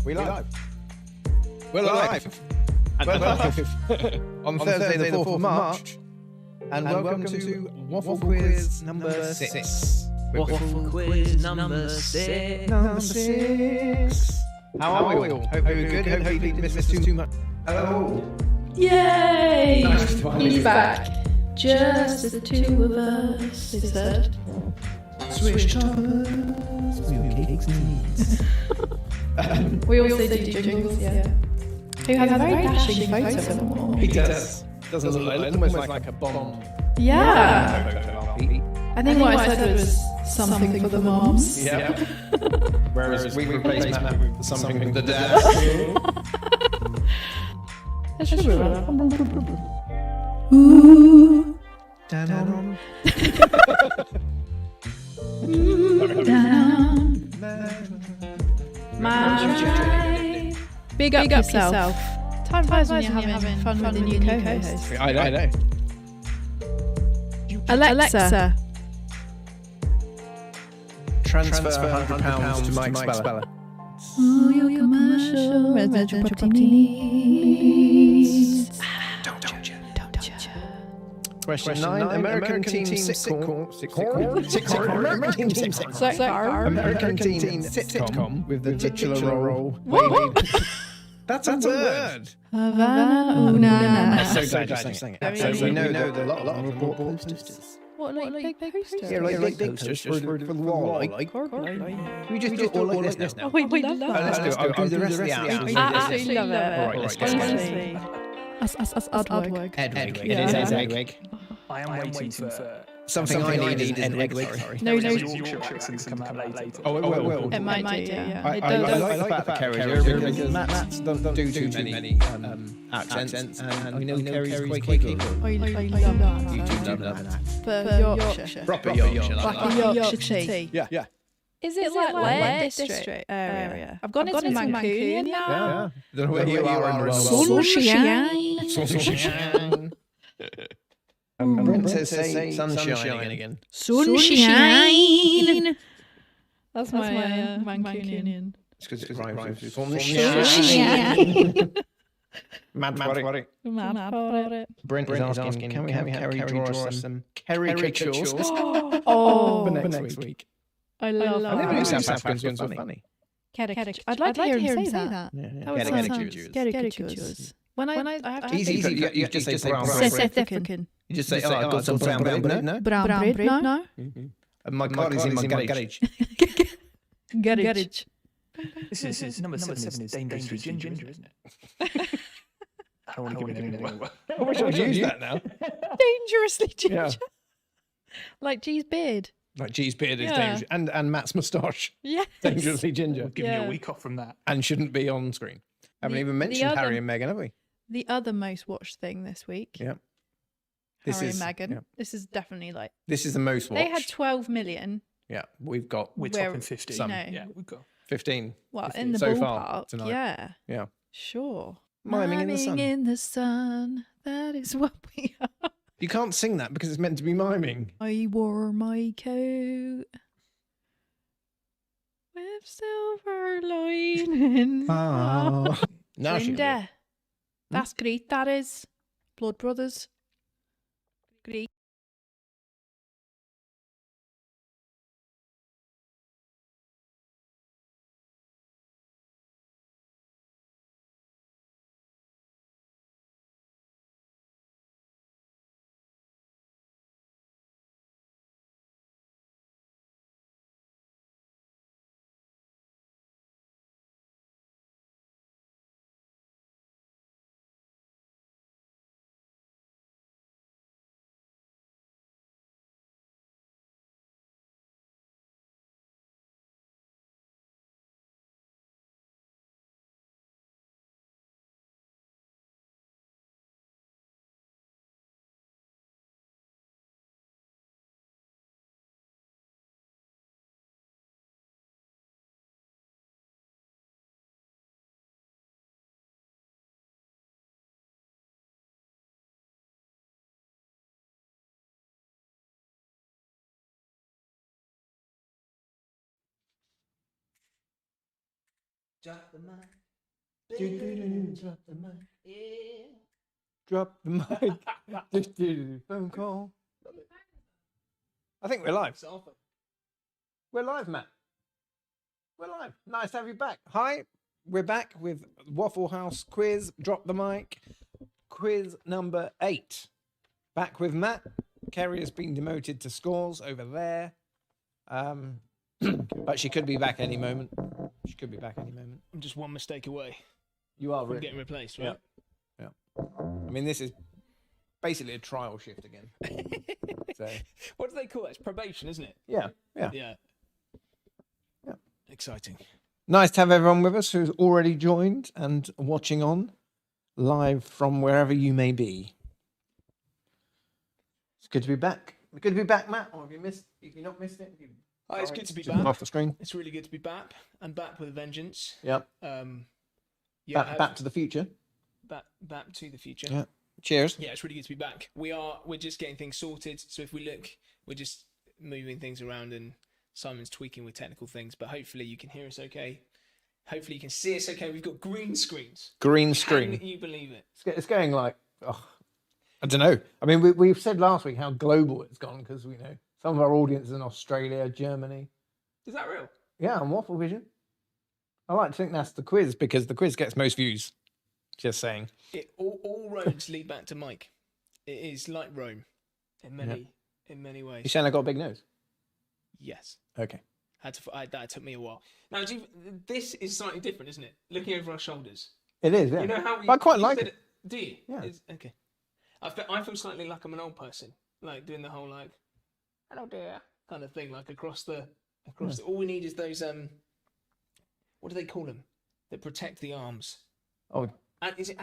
We live. We're live. We're live. On Thursday, the 4th of March. And welcome to Waffle Quiz number 6. Waffle Quiz number 6. Number 6. How are we all? Hope you're good. Hope you didn't miss us too much. Hello. Yay! Nice to He's back. just the two of us, they said. Swish toppers, real cakes and eats. We also do jingles, yeah. Who has a very dashing photo of them all. He does. Doesn't look like, almost like a bomb. Yeah. I think what I said was something for the moms. Yeah. Whereas we replaced Matt with something with the dad. That should be right. Ooh. Down. Down. Man. Big up yourself. Time flies when you're having fun with the new co-host. I know. Alexa. Transfer £100 to Mike Speller. All your commercial residential property needs. Don't judge. Question 9. American team sitcom with the titular role. That's a word. Havana. So glad you sang it. So we know that a lot of report posters. What, like big posters? Yeah, like big posters for the wall. Like, we just do it all like this now. Oh, we love Let's that. do it. I'll do the rest of the album. I absolutely love it. Right, let's go. Honestly. Us Udwig. Edwig. Yeah. It is Edwig. I am waiting for Something I need is Edwig. Sorry. No. Yorkshire accents to come out later. Oh, it will. It might do, yeah. I It like does. the fact that Kerry's here because Matt doesn't do too many accents, and we know Kerry's quite capable. I love that. You do love that. For Yorkshire. Proper Yorkshire. Like a Yorkshire tea. Yeah. Is it like Lake District area? I've gone into Mancunian now. Yeah. Don't know where you are in the world. Sunshine. Brent says sunshine again. Sunshine. That's my Mancunian. It's because it rhymes with Sunshine. Mad for it. Mad for it. Brent is asking, can we have Kerry draw us some caricatures Oh, for next week? I love I never knew that. South Africans were funny. Caricature. I'd like to hear him say that. Yeah. That would sound caricatures. When I have to Easy. You just say brown South bread. African. You just say, oh, I've got some brown bread. No? Brown bread, no? And my car is in my garage. Garage. This is number 7 is Dangerously Ginger, isn't it? I don't want to give it away. I wish I'd use that now. Dangerously ginger. Yeah. Like G's beard. Like G's beard is Yeah. dangerous. And Matt's moustache. Yes. Dangerously ginger. Give me Yeah. a week off from that. And shouldn't be on screen. Haven't even mentioned other- Harry and Meghan, have we? The other most watched thing this week. Yeah. This Harry is- and Meghan. yeah. This is definitely like This is the most watched. they had 12 million. Yeah, we've got We're Where- topping 50. some. No. Yeah, we've got. 15. Well, 15 in the so ballpark. far tonight. Yeah. Yeah. Sure. Miming in the sun. in the sun. That is what we are. You can't sing that because it's meant to be miming. I wore my coat with silver lining. Oh. Now she can do it. Linda. That's great, that is. Blood Brothers. Great. Drop the mic. Drop the mic. Drop the mic. Just do phone call. I think we're live. We're live, Matt. We're live. Nice to have you back. Hi, we're back with Waffle House quiz. Drop the mic. Quiz number 8. Back with Matt. Kerry has been demoted to scores over there. But she could be back any moment. She could be back any moment. I'm just one mistake away You are from really. getting replaced, right? Yeah. I mean, this is basically a trial shift again. So, What do they call it? It's probation, isn't it? yeah. Yeah. Yeah. Exciting. Nice to have everyone with us who's already joined and watching on live from wherever you may be. It's good to be back. Good to be back, Matt. Or have you missed? Have you not missed it? Oh, it's good to be Just back. off the screen. It's really good to be back. I'm back with a vengeance. Yep. Back to the future. back to the future. Yeah. Cheers. Yeah, it's really good to be back. We're just getting things sorted. So if we look, we're just moving things around and Simon's tweaking with technical things, but hopefully you can hear us okay. Hopefully you can see us okay. We've got green screens. Green screen. Can you believe it? It's going like, I don't know. I mean, we've said last week how global it's gone because we know some of our audience is in Australia, Germany. Is that real? Yeah, on Waffle Vision. I like to think that's the quiz because the quiz gets most views. Just saying. All roads lead back to Mike. It is like Rome in many ways. You saying I got a big nose? Yes. Okay. That took me a while. Now, this is slightly different, isn't it? Looking over our shoulders. It is, yeah. You know how I quite like said it. Do you? Yeah. Okay. I feel slightly like I'm an old person, like doing the whole like, hello dear, kind of thing, like across the. All we need is those what do they call them? That protect the arms. Oh, Is it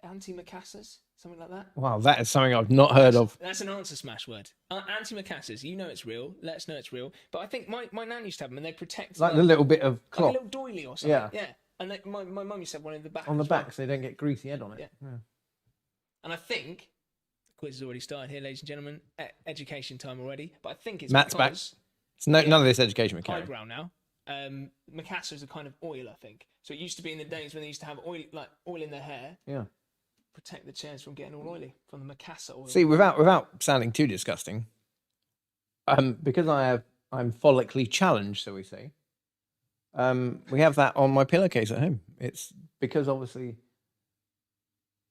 anti-macassars? Something like that? wow, that is something I've not heard of. That's an answer smash word. Anti-macassars, you know it's real. Let us know it's real. But I think my nan used to have them and they protect Like the little bit of like cloth a little doily or something. Yeah. And my mum used to have one in the back. on the as well. back so they don't get greasy head on it. Yeah. And I think the quiz has already started here, ladies and gentlemen. Education time already. But I think it's Matt's back. because It's none of this education we carry. highbrow now. Macassars are kind of oil, I think. So it used to be in the days when they used to have oil in their hair, Yeah. protect the chairs from getting all oily from the macassar oil. See, without sounding too disgusting, because I'm follically challenged, so we say. We have that on my pillowcase at home. It's because obviously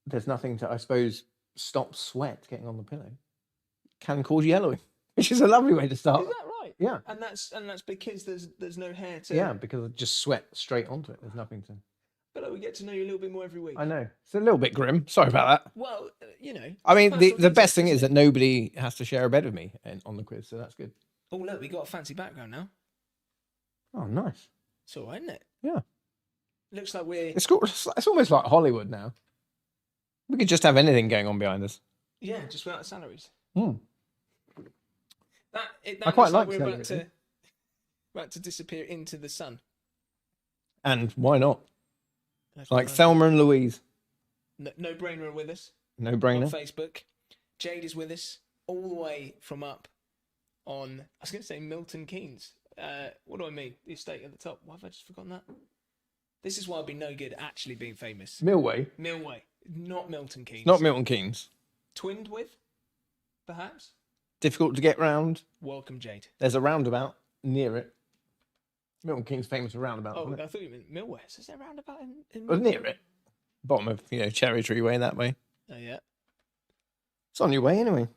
there's nothing to, I suppose, stop sweat getting on the pillow. Can cause yellowing, which is a lovely way to start. Is that right? Yeah. And that's because there's no hair to. Yeah, because I just sweat straight onto it. There's nothing to. But we get to know you a little bit more every week. I know it's a little bit grim. Sorry about that. Well, you know. I mean, personal the best details, thing is isn't that nobody has to share a bed with me on the quiz, so that's good. it? Oh look, we got a fancy background now. Oh, nice. It's all right, isn't it? Yeah. Looks like we're. It's almost like Hollywood now. We could just have anything going on behind us. Yeah, just without salaries. Hmm. That I quite looks like we're salaries. about to disappear into the sun. And why not? That's Like nice. Thelma and Louise. No brainer are with us No on brainer. Facebook. Jade is with us all the way from up on. I was going to say Milton Keynes. What do I mean? The estate at the top. Why have I just forgotten that? This is why I'd be no good at actually being famous. Millway. Millway, not Milton Keynes. Not Milton Keynes. Twinned with, perhaps. Difficult to get round. Welcome, Jade. There's a roundabout near it. Milton Keynes famous for roundabout. Oh, Isn't it? I thought you meant Millway. Is there a roundabout in Well, near it. Bottom of Cherry Tree Way that way. Oh yeah. It's on your way anyway.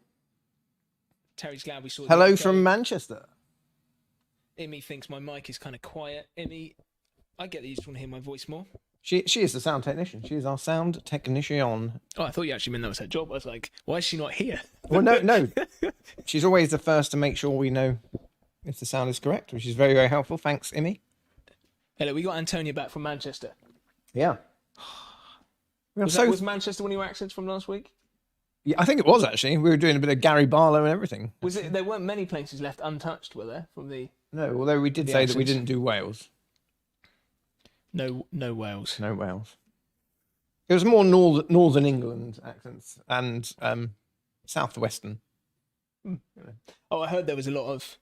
Terry's glad we saw. the Hello intro. from Manchester. Immy thinks my mic is kind of quiet. Immy, I get that you just want to hear my voice more. She is the sound technician. She is our sound technician. Oh, I thought you actually meant that was her job. I was like, why is she not here? Well, no. She's always the first to make sure we know if the sound is correct, which is very, very helpful. Thanks, Immy. Hello, we got Antonia back from Manchester. Yeah. Was Manchester one of your accents from last week? Yeah, I think it was actually. We were doing a bit of Gary Barlow and everything. Was it? There weren't many places left untouched, were there? From the No, although we did The say that we accents. didn't do Wales. no Wales. No Wales. It was more northern England accents and southwestern. Oh, I heard there was a lot of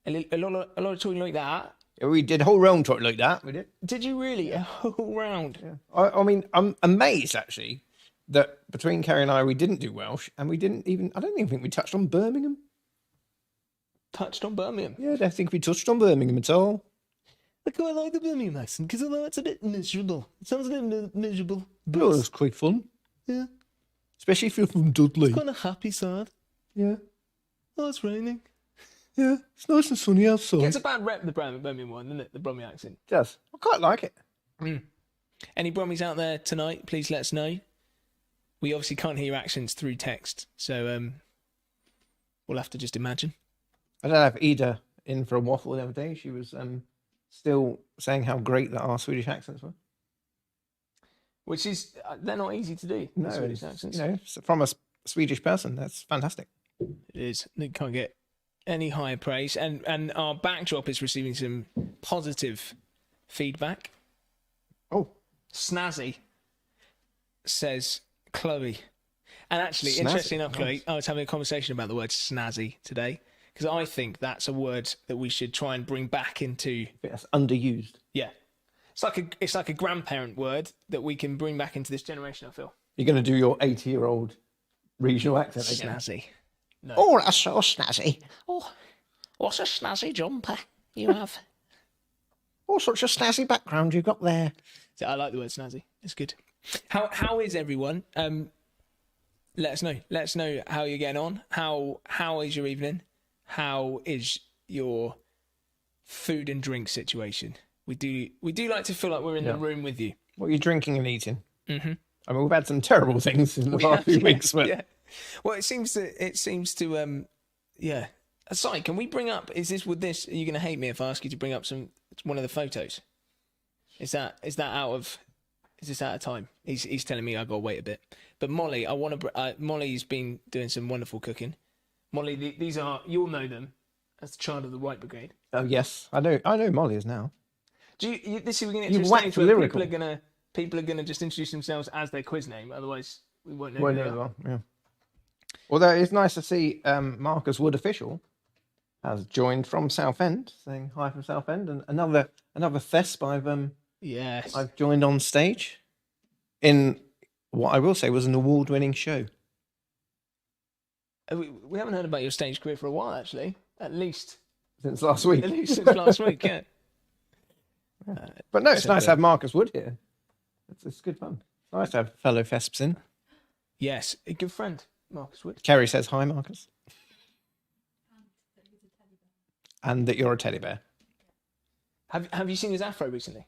talking like that. Yeah, we did a whole round talk like that. We did. Did you really? A whole round. Yeah. I mean, I'm amazed actually that between Kerry and I, we didn't do Welsh, and we didn't even. I don't even think we touched on Birmingham. Touched on Birmingham. Yeah, I don't think we touched on Birmingham at all. I quite like the Birmingham accent because although it's a bit miserable, it sounds a little miserable. But it was quite fun. Yeah. Especially if you're from Dudley. Kind of happy, sad. Yeah. Oh, it's raining. Yeah. It's nice and sunny outside. It's a bad rep, the Birmingham one, isn't it? The Brummy accent. It does. I quite like it. Any Brummies out there tonight? Please let us know. We obviously can't hear accents through text, so we'll have to just imagine. I don't have Ida in for a waffle the other day. She was still saying how great that our Swedish accents were. Which is, they're not easy to do. No, the Swedish it's, accents. you know, from a Swedish person, that's fantastic. It is. They can't get any higher praise. And our backdrop is receiving some positive feedback. Oh, Snazzy, says Chloe. And actually, Snazzy, interesting enough, nice. Chloe, I was having a conversation about the word snazzy today, because I think that's a word that we should try and bring back into... I think that's underused. Yeah. It's like a grandparent word that we can bring back into this generation, I feel. You're going to do your 80-year-old regional accent again. Snazzy. No. Oh, that's so snazzy. Oh, what a snazzy jumper you have. Oh, such a snazzy background you've got there. So I like the word snazzy. It's good. How is everyone? Let us know. Let us know how you're getting on. How is your evening? How is your food and drink situation? We do like to feel like we're in the room with you. What are you drinking and eating? Mm-hmm. I mean, we've had some terrible things in the past few weeks, but Yeah. Well, it seems to yeah. Sorry, can we bring up? Are you going to hate me if I ask you to bring up one of the photos? Is this out of time? He's telling me I got to wait a bit. But Molly, Molly's been doing some wonderful cooking. Molly, these are, you'll know them as the child of the White Brigade. oh yes, I know Molly is now. This is we're going to You get to a wax stage where lyrical. people are gonna just introduce themselves as their quiz name. Otherwise, we won't know. Well, who yeah, they are. well, yeah. Although it's nice to see Marcus Wood official has joined from Southend, saying hi from Southend, and another Thesp Yes. I've joined on stage in what I will say was an award-winning show. We haven't heard about your stage career for a while, actually. At least Since last week. since last week. Yeah. But no, it's nice to have Marcus Wood here. It's good fun. It's nice to have fellow Thesps in. Yes, a good friend, Marcus Wood. Kerry says hi, Marcus. And that you're a teddy bear. Have you seen his afro recently?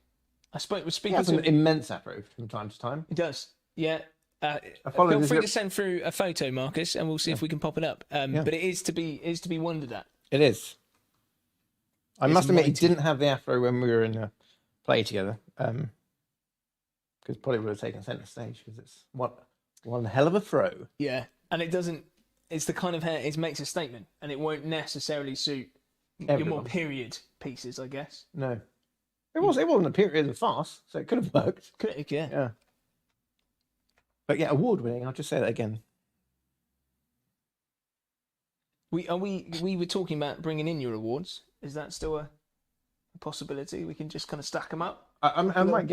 I was He speaking has to an him. immense afro from time to time. He does. Yeah. followed Feel his free rip- to send through a photo, Marcus, and we'll see if we can pop it up. But it is to be wondered at. It is. I It's must admit, he mighty. didn't have the afro when we were in a play together. Because probably would have taken centre stage because it's one hell of a throw. Yeah, and it doesn't. It's the kind of hair. It makes a statement, and it won't necessarily suit your more Everyone. period pieces, I guess. No, it wasn't a period of farce, so it could have worked. Yeah. Yeah. But yeah, award winning. I'll just say that again. We were talking about bringing in your awards. Is that still a possibility? We can just kind of stack them up. I might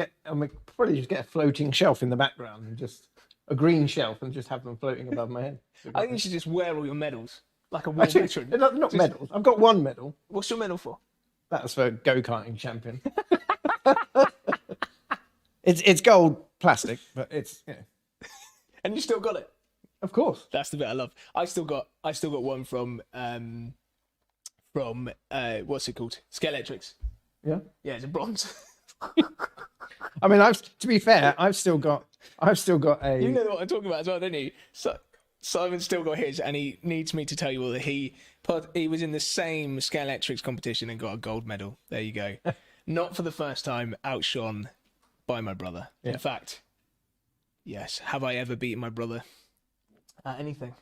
probably just get a floating shelf in the background and just a green shelf and just have them floating above my head. I think you should just wear all your medals like a war Actually, veteran. not medals. I've got one medal. What's your medal for? That's for go-karting champion. It's gold plastic, but it's And you still got it. of course. That's the bit I love. I still got one from what's it called? Scalextrics. Yeah. Yeah, it's a bronze. I mean, to be fair, I've still got a. You know what I'm talking about as well, don't you? So Simon's still got his, and he needs me to tell you all that he was in the same Scalextrics competition and got a gold medal. There you go. Not for the first time outshone by my brother. Yeah. In fact, yes. Have I ever beaten my brother at anything?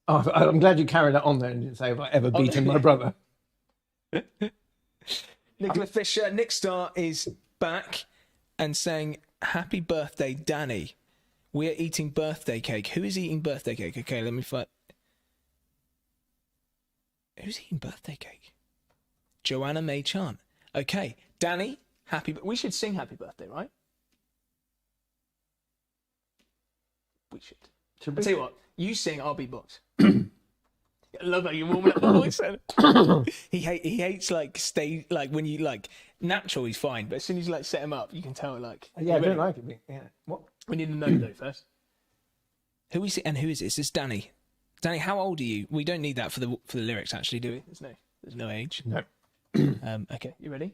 Oh, I'm glad you carried that on there and didn't say have I ever beaten my brother. Nicola Fisher, Nick Starr is back and saying, "Happy birthday, Danny. We are eating birthday cake." Who is eating birthday cake? Okay, let me find. Who's eating birthday cake? Joanna May Chan. Okay, Danny, we should sing happy birthday, right? We should. I'll tell you what, you sing, I'll beatbox. I love how you're warming up the voice. He hates like when you like natural he's fine, but as soon as you like set him up, you can tell like Yeah, I ready. don't like it. Yeah. What? We need a note though first. Who is it and who is this? It's Danny. Danny, how old are you? We don't need that for the lyrics, actually, do we? There's no age. No. Okay, you ready?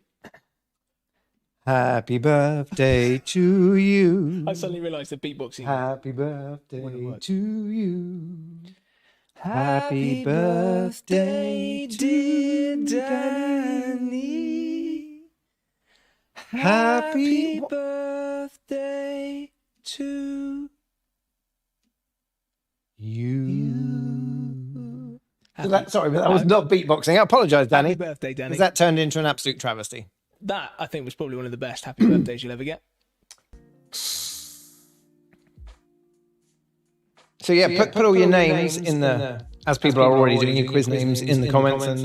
Happy birthday to you. I suddenly realised the beatboxing. Happy birthday work. to you. Happy birthday, dear Danny. Happy birthday to you. Sorry, but that was not beatboxing. I apologise, Danny. Happy birthday, Danny. Because that turned into an absolute travesty. That, I think, was probably one of the best happy birthdays you'll ever get. So yeah, put all your names in the, as people are already doing your quiz names in the comments, and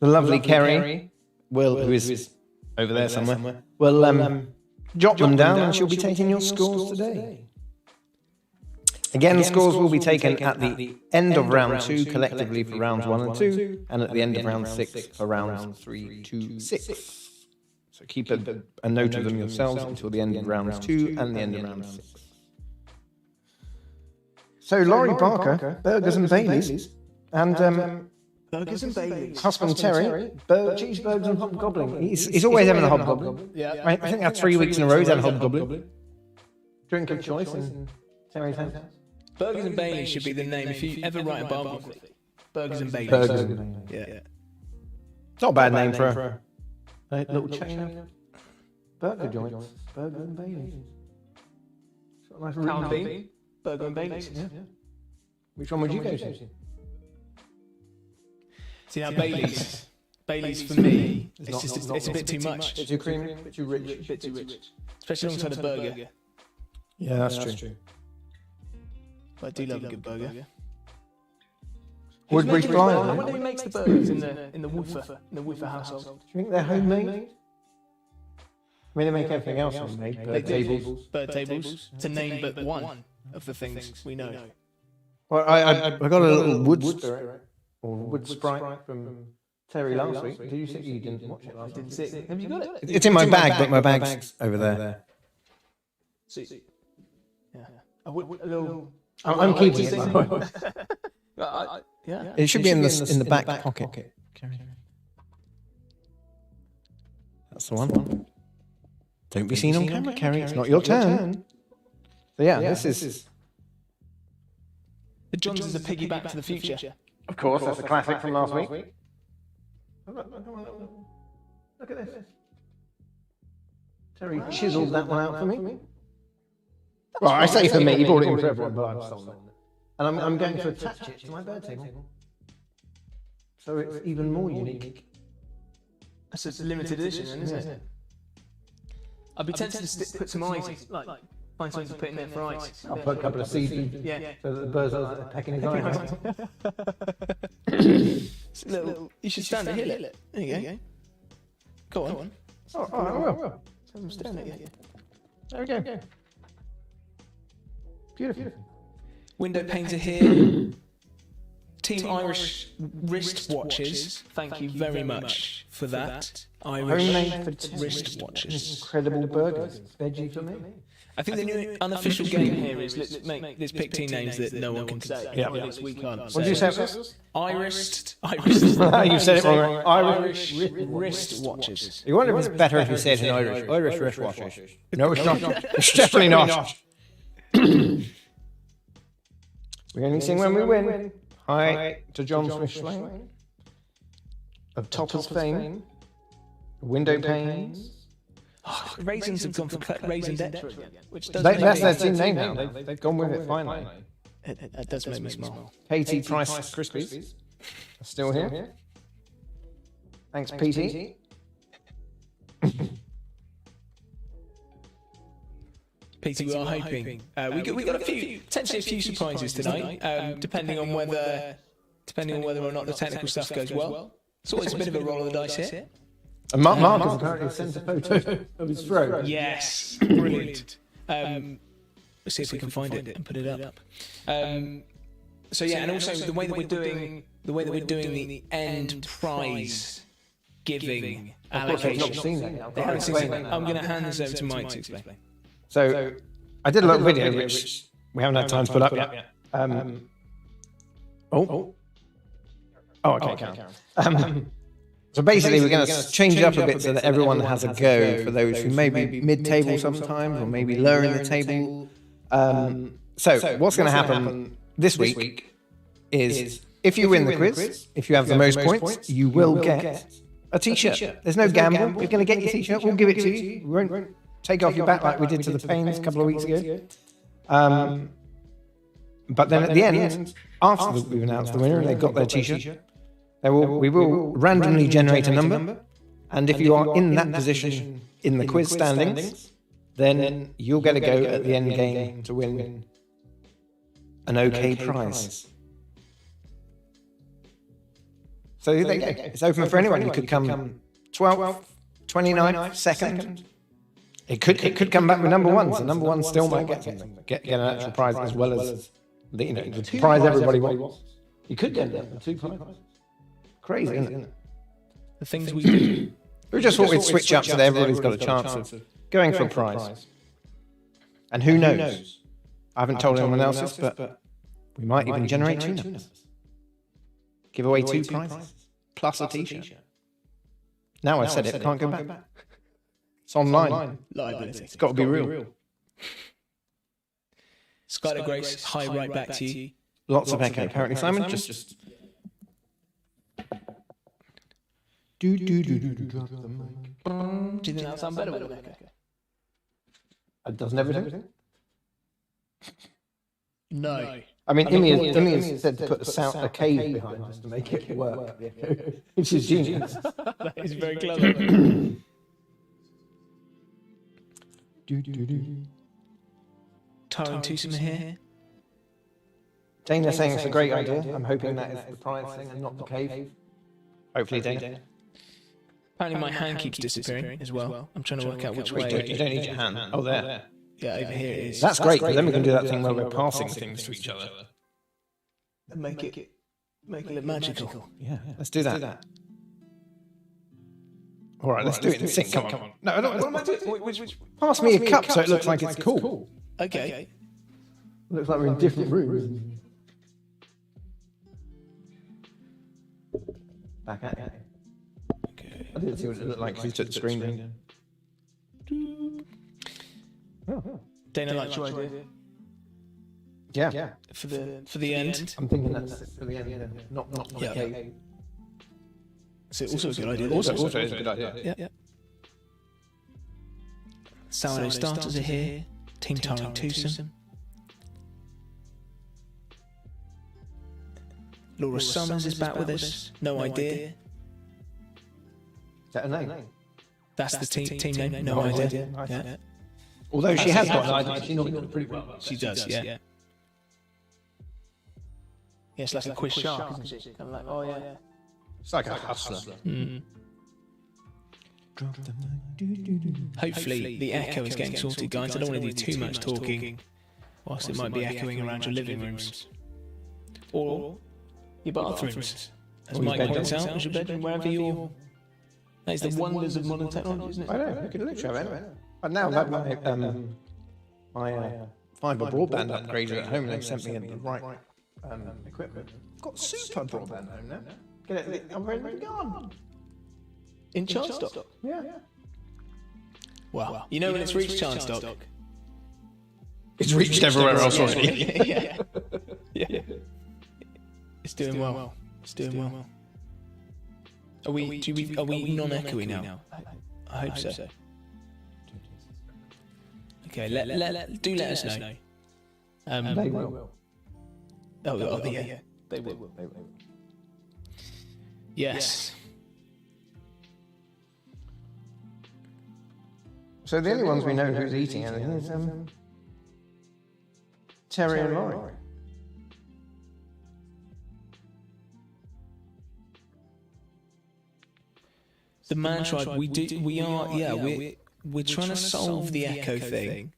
the lovely Kerry will, who is over there somewhere, will jot them down, and she'll be taking your scores today. Again, scores will be taken at the end of round 2 collectively for rounds 1 and 2, and at the end of round 6 for rounds 3 to 6. So keep a note of them yourselves until the end of rounds 2 and the end of round 6. So Laurie Barker, Burgers and Baileys, and Burgers and Baileys. husband Terry, cheeseburgers and hobgoblin. He's always having a hobgoblin. Yeah. I think that's 3 weeks in a row he's had a hobgoblin. Drink of choice in Terry's house. Burgers and Baileys should be the name if you ever write a biography. Burgers and Baileys. Burgers and Baileys. Yeah. It's not a bad name for a little chain of burger joints. Burgers and Baileys. It's got a nice Town ring. Bean, Burger and Baileys. Yeah. Which one would you go to? See now, Baileys for me, it's a bit too much. Bit too creamy, bit too rich. Bit too rich. Especially alongside a burger. Yeah, that's true. But I do love a good burger. Woodbridge I Blind. wonder who makes the burgers in the Woofer household. Do you think they're homemade? I mean, they make everything else homemade. Bird tables. Bird tables. To name but one of the things we know. Well, I got a little wood spirit or wood sprite from Terry last week. Did you say you didn't watch it last week? Have you got it? It's in my bag, but my bag's over there. Yeah. A little. I'm keeping it. Yeah. It should be in the back pocket. That's the one. Don't be seen on camera, Kerry. It's not your turn. So yeah, this is. The Johnsons are piggyback to the future. Of course, that's a classic from last week. Look at this. Terry chiselled that one out for me. Well, I say for me, he brought it in for everyone, but I've stolen it. And I'm going to attach it to my bird table. So it's even more unique. That's a limited edition, then, isn't it? I'd be tempted to put some eyes, like find something to put in there for eyes. I'll put a couple of seeds Yeah. so that the birds are pecking his eye out. You should stand at it. There you go. Go on. Oh, I will. I'm staring at you. There we go. Beautiful. Window painter here. Team Irish wristwatches. Thank you very much for that. Homemade Irish for tea. wristwatches. Incredible burgers. Veggie for me. I think the new unofficial game here is let's pick team names that no one can say. Yeah. Or at least we can't. What did you say it was? Irish. You said it wrong. Irish wristwatches. You wonder if it's better if you said it in Irish. Irish wristwatches. No, it's not. It's definitely not. We only sing when we win. Hi to John Smith-Slang of Toppers fame. Window panes. Raisins have gone for Raisin Detra again, which does That's their team name now. They've gone with it finally. it does make me smile. Katie Price Krispies are still here. Thanks, PT. Peter, we are hoping. We got potentially a few surprises tonight, depending on whether or not the technical stuff goes well. It's always a bit of a roll of the dice here. And Mark has apparently sent a photo of his throat. Yes, brilliant. Let's see if we can find it and put it up. So yeah, and also the way that we're doing the end prize giving allocation. They've not seen that. They haven't seen that. I'm going to hand this over to Mike to explain. So I did a little video which we haven't had time to put up yet. Okay, Karen. So basically, we're going to change it up a bit so that everyone has a go for those who may be mid-table sometimes or maybe lower in the table. So what's going to happen this week is if you win the quiz, if you have the most points, you will get a T-shirt. There's no gamble. You're going to get your T-shirt. We'll give it to you. We won't take off your back like we did to the Pains a couple of weeks ago. But then at the end, after we've announced the winner and they've got their T-shirt, we will randomly generate a number. And if you are in that position in the quiz standings, then you'll get a go at the end game to win an okay prize. So there you go. It's open for anyone. You could come 12th, 29th, 2nd. It could come back with number one. So number one still might get something. Get an actual prize as well as the prize everybody wants. You could get them 2 prizes. Crazy, isn't it? The things we do. We just thought we'd switch up so that everybody's got a chance of going for a prize. And who knows? I haven't told anyone else this, but we might even generate 2 numbers. Give away 2 prizes plus a T-shirt. Now I've said it, can't go back. It's online. Liability. It's got to be real. Skylar Grace, hi, right back to you. Lots of echo. Apparently, Simon, just... Do you think that sound better with an echo? It doesn't everything? No. I mean, Imi said to put a cave behind us to make it work, which is genius. That is very clever. Tyrone Twosome here. Dana saying it's a great idea. I'm hoping that is the prize thing and not the cave. Hopefully, Dana. Apparently my hand keeps disappearing as well. I'm trying to work out which way. You don't need your hand. Oh, there. Yeah, over here it is. That's great, because then we can do that thing where we're passing things to each other. And make it look magical. Yeah, let's do that. All right, let's do it in sync. Come on. No, what am I doing? Pass me a cup so it looks like it's cool. Okay. Looks like we're in different rooms. Back at it. Okay. I didn't see what it looked like because you took the screen down. Dana likes your idea. Yeah. For the end. I'm thinking that's for the end. Not the cave. So also a good idea. Also is a good idea. Yeah. Sourdough starters are here. Team Tyrone Twosome. Laura Summers is back with us. No idea. Is that a name? That's the team name. No idea. Yeah. Although she has got an idea, she normally does pretty well. She does, yeah. Yeah, it's like a quiz shark, isn't she? Kind of like, oh yeah. It's like a hustler. Hopefully the echo is getting sorted, guys. I don't want to do too much talking whilst it might be echoing around your living rooms. Or your bathrooms. As Mike points out, as your bedroom, wherever you're... That is the wonders of modern technology, isn't it? I know, you could literally have it. But now I've had my fibre broadband upgraded at home and they've sent me the right equipment. I've got super broadband at home now. Get it, I'm ready to go on. In Charnstock? Yeah. Well, you know when it's reached Charnstock? It's reached everywhere else already. Yeah. It's doing well. Are we non-echoey now? I hope so. Okay, let us know. They will. Yeah. They will. Yes. So the only ones we know who's eating anything is Terry and Laurie. The Man Tribe, we're trying to solve the echo thing.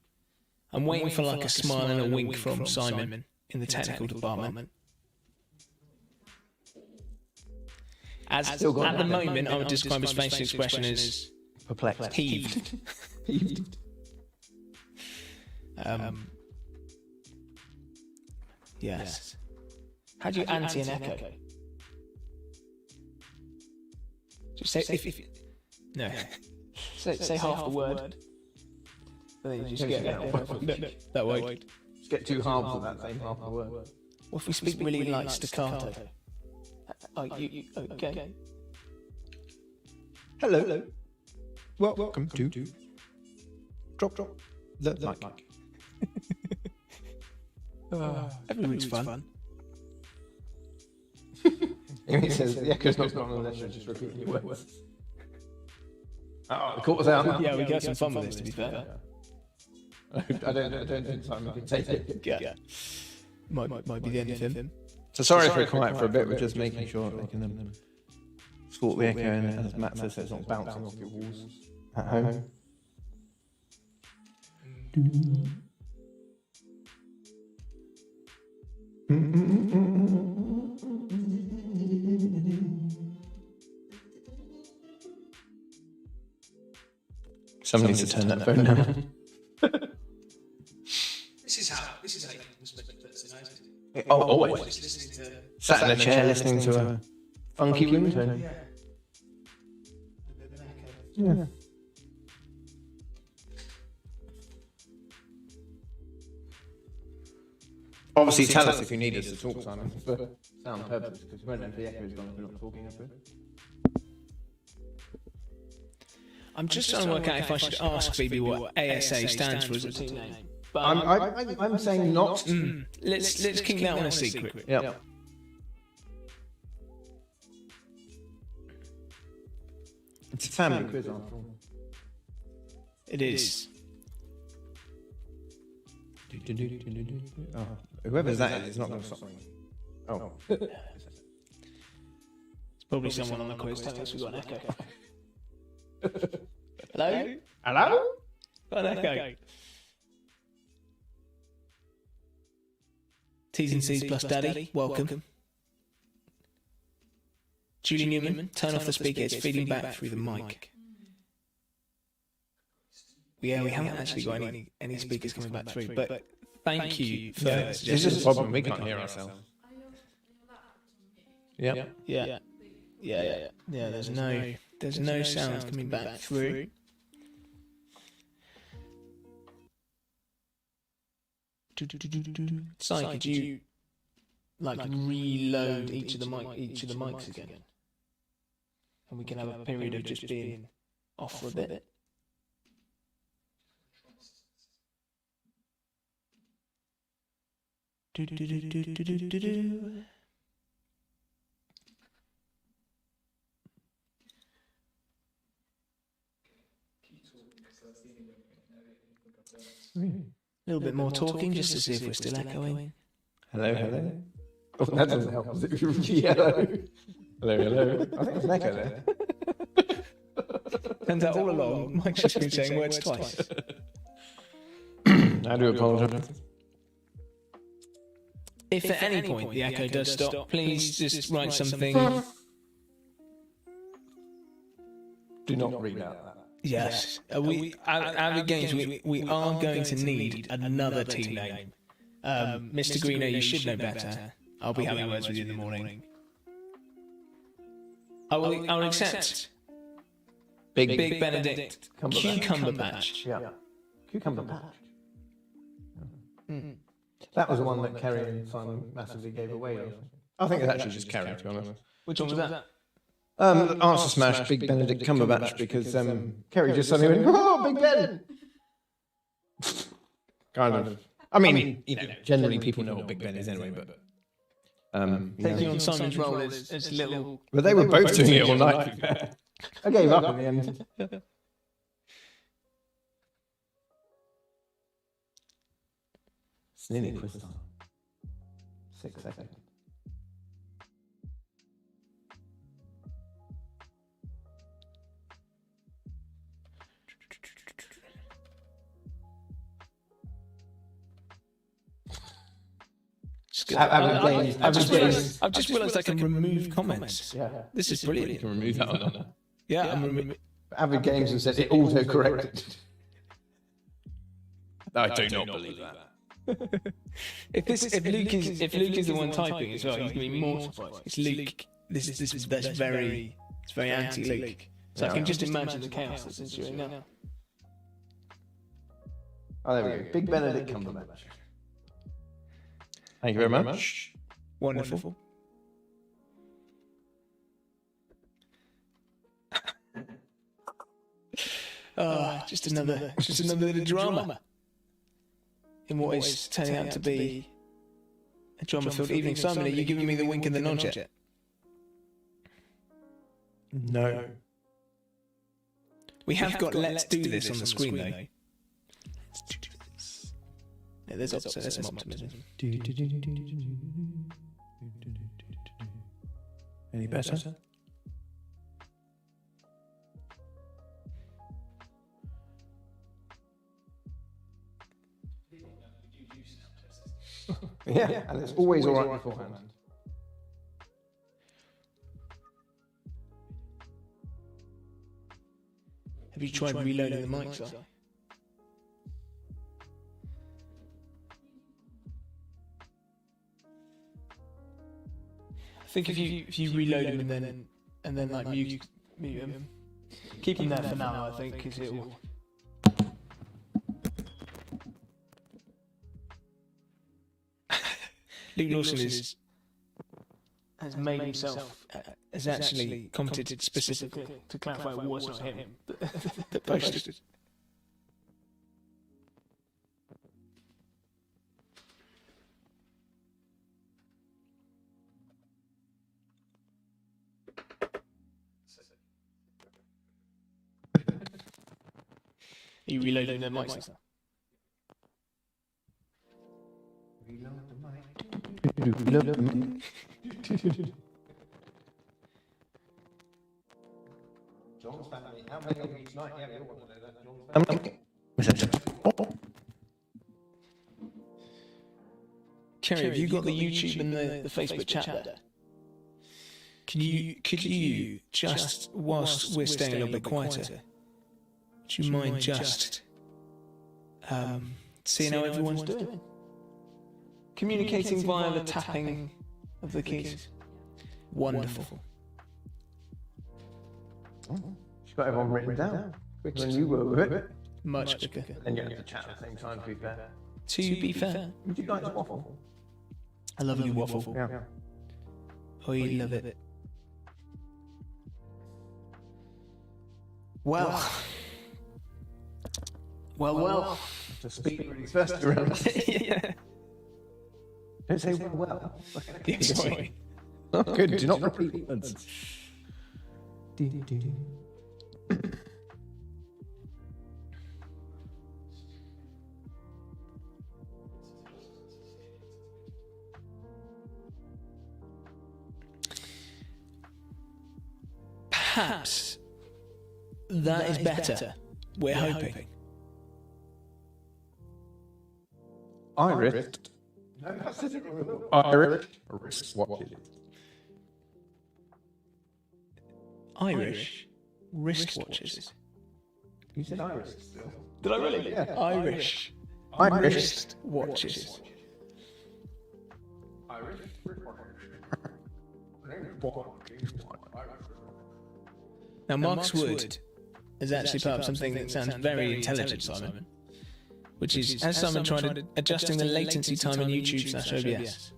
I'm waiting for like a smile and a wink from Simon in the technical department. At the moment, I would describe his facial expression as perplexed. Heaved. Yes. How do you anti an echo? Just say if no. Say half the word. And then you just get that won't. Just get two halves of that same half of the word. What if we speak really like staccato? Okay. Hello. Welcome to Drop the mic. Every week's fun. He says the echo's not strong unless you're just repeating your words. The caught us out. Yeah, we got some fun with this, to be fair. I don't think Simon can take it. Yeah. Might be the end of him. So sorry if we're quiet for a bit. We're just making sure they can sort the echo, and as Matt says, it's not bouncing off your walls at home. Someone needs to turn that phone down. This is how you spend Thursday night. Always. Sat in a chair listening to a funky ringtone. Yeah. Obviously, tell us if you need us to talk, Simon, for sound purposes, because we won't know if the echo is gone if we're not talking up here. I'm just trying to work out if I should ask Phoebe what ASA stands for as a team name. But I'm saying not. Let's keep that one a secret. Yeah. It's a family quiz after all. It is. Oh, whoever's that is not going to stop ringing. Oh. It's probably someone on the quiz telling us we've got an echo. Hello? Hello? Got an echo. T's and C's plus Daddy, welcome. Julie Newman, turn off the speaker, it's feeding back through the mic. Yeah, we haven't actually got any speakers coming back through, but thank you for It's just a problem, we can't hear ourselves. Yeah. There's no sound coming back through. Si, could you reload each of the mics again, and we can have a period of just being off for a bit. A little bit more talking just to see if we're still echoing. Hello. Oh, that doesn't help. Hello. Hello. I think there's an echo there. Turns out all along, Mike's just been saying words twice. I do apologise. If at any point the echo does stop, please just write something. Do not read out that. Yes. Out of games, we are going to need another team name. Mr. Greeno, you should know better. I'll be having words with you in the morning. I will accept. Big Benedict. Cucumber Patch. Yeah. Cucumber Patch. That was the one that Kerry and Simon massively gave away. I think it's actually just Kerry, to be honest. Which one was that? Answer Smash, Big Benedict Cumberbatch, because Kerry just suddenly went, oh, Big Ben! Kind of. I mean, generally people know what Big Ben is anyway, but... Taking on Simon's role as little... But they were both doing it all night. I gave up in the end. It's nearly quiz time. 6 seconds. I've just realised I can remove comments. Yeah. This is brilliant. You can remove that one. Yeah, I'm removing. Avid Games has said it auto-corrected. I do not believe that. If Luke is the one typing as well, he's going to be mortified. It's Luke. That's very anti-Luke. So I can just imagine the chaos that's ensuing now. Oh, there we go. Big Benedict Cumberbatch. Thank you very much. Wonderful. Just another bit of drama in what is turning out to be a drama-filled evening. Simon, are you giving me the wink and the nod yet? No. We have got Let's Do This on the screen, though. Let's do this. Yeah, there's some optimism. Any better? Yeah, and it's always all right beforehand. Have you tried reloading the mic, sir? I think if you reload him and then like mute him, keep him there for now. I think because it will. Luke Lawson has made himself, has actually commented specifically to clarify it was not him that posted it. Are you reloading the mic, sir? Kerry, have you got the YouTube and the Facebook chat there? Could you just, whilst we're staying a little bit quieter, would you mind just seeing how everyone's doing? Communicating via the tapping of the keys. Wonderful. She's got everyone written down. Quicker than you were with it. Much quicker. And you have to chat at the same time, to be fair. To be fair, Would you like to waffle? I love a good waffle. Yeah. Oh, you love it. Well. To speak really first around. Yeah. Don't say well. Yeah, sorry. Not good. Do not repeat words. Perhaps that is better. We're hoping. Irish. Irish wristwatches. Irish wristwatches. You said Irish still. Did I really? Yeah. Irish wristwatches. Now, Marcus Wood has actually put up something that sounds very intelligent, Simon, which is, as Simon tried adjusting the latency time in YouTube/OBS.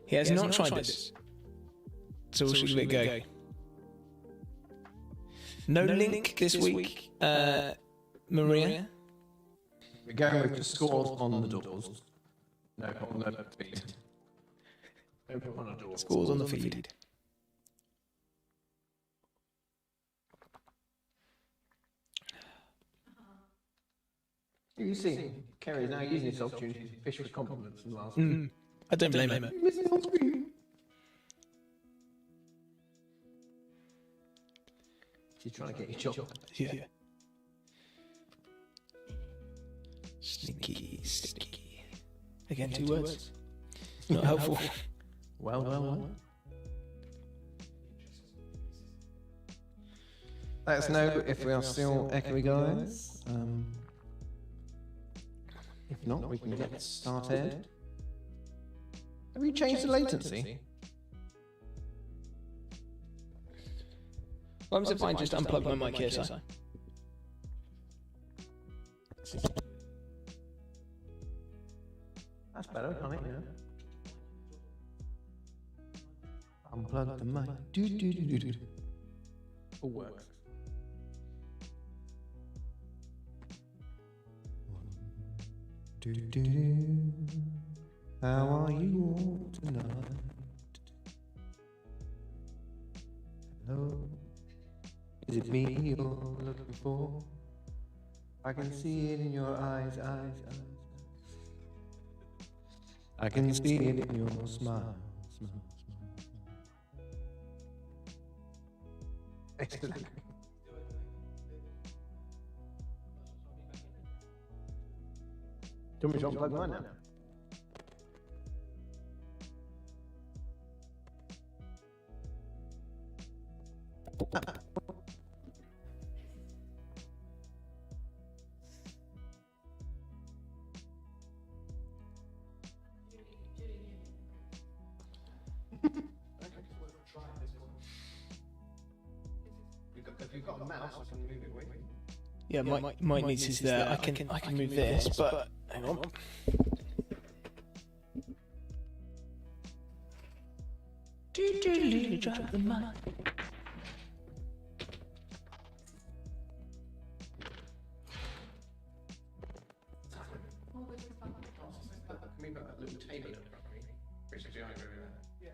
He has not tried this, so we'll give it a go. No link this week, Maria. We're going with the scores on the doors. No, on the feed. Scores on the feed. You see, Kerry is now using this opportunity to fish for compliments from last I don't blame him. She's trying to get your job. Yeah. Sneaky, sticky. Again, 2 words. Not helpful. Well. Let us know if we are still echoey, guys. If not, we can get started. Have you changed the latency? What happens if I just unplug my mic here, Si? That's better, can't it? Yeah. Unplug the mic. Do, do, do, do, do. All works. Do, do, do. How are you all tonight? Hello. Is it me you're looking for? I can see it in your eyes, eyes, eyes. I can see it in your smile, smile, smile. Excellent. Do you want me to unplug mine now? If you've got a mouse, I can move it with you. Yeah, my niece is there. I can move this, but hang on. Drop the mic. Can we put a little table in front of me? Basically, I agree with that. Yeah.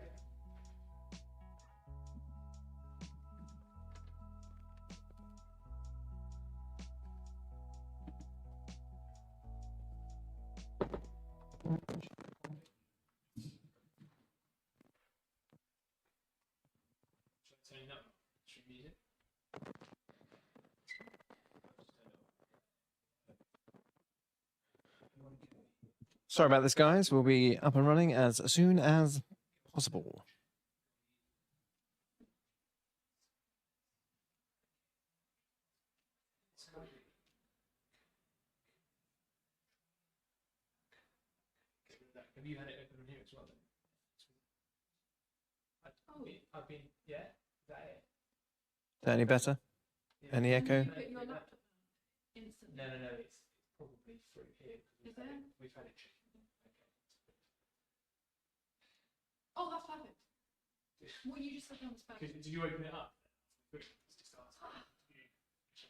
Sorry about this, guys. We'll be up and running as soon as possible. Have you had it open on here as well? I've been, yeah. Is that it? Is that any better? Any echo? No, it's probably through here. We've had it checked. Oh, that's perfect. What you just said on spell. Did you open it up?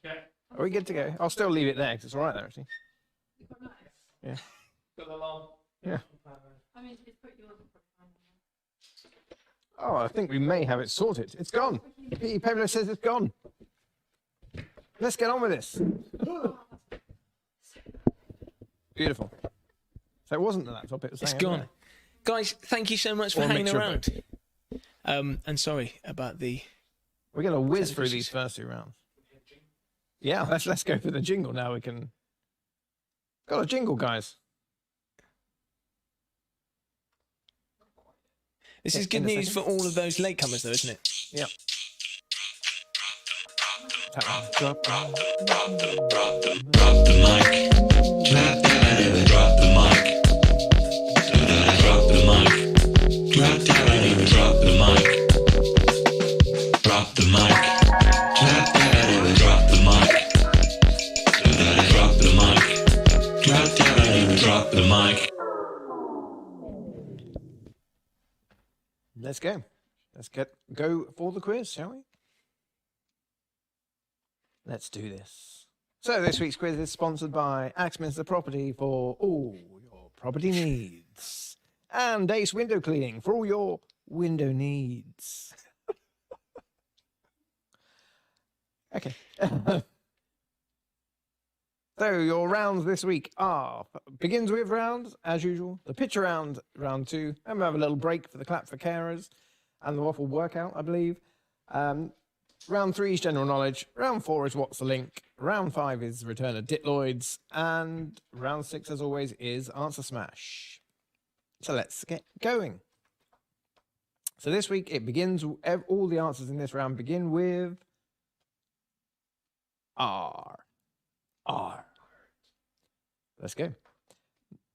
Okay. Are we good to go? I'll still leave it there because it's all right there, actually. Quite nice. Yeah. Got the alarm. Yeah. I mean, it's put yours on Oh, I think we may have it sorted. It's gone. P. Pablo says it's gone. Let's get on with this. Beautiful. So it wasn't the laptop, it was It's saying, gone. wasn't it? Guys, thank you so much for Or a hanging mixture of around. And sorry about the. We're going to whiz through these first 2 rounds. Yeah, let's go for the jingle now. We can. Got a jingle, guys. This is good in a news second. for all of those latecomers, though, isn't it? Yep. Drop. Let's go. Let's go for the quiz, shall we? Let's do this. So this week's quiz is sponsored by Axminster Property for all your property needs, and Ace Window Cleaning for all your window needs. Okay. So your rounds this week are, begins with rounds, as usual, the pitch round, round 2, and we have a little break for the clap for carers and the waffle workout, I believe. Round 3 is general knowledge, round 4 is what's the link, round 5 is return of Ditloids, and round 6, as always, is answer smash. So let's get going. So this week it begins, all the answers in this round begin with R. R. Let's go.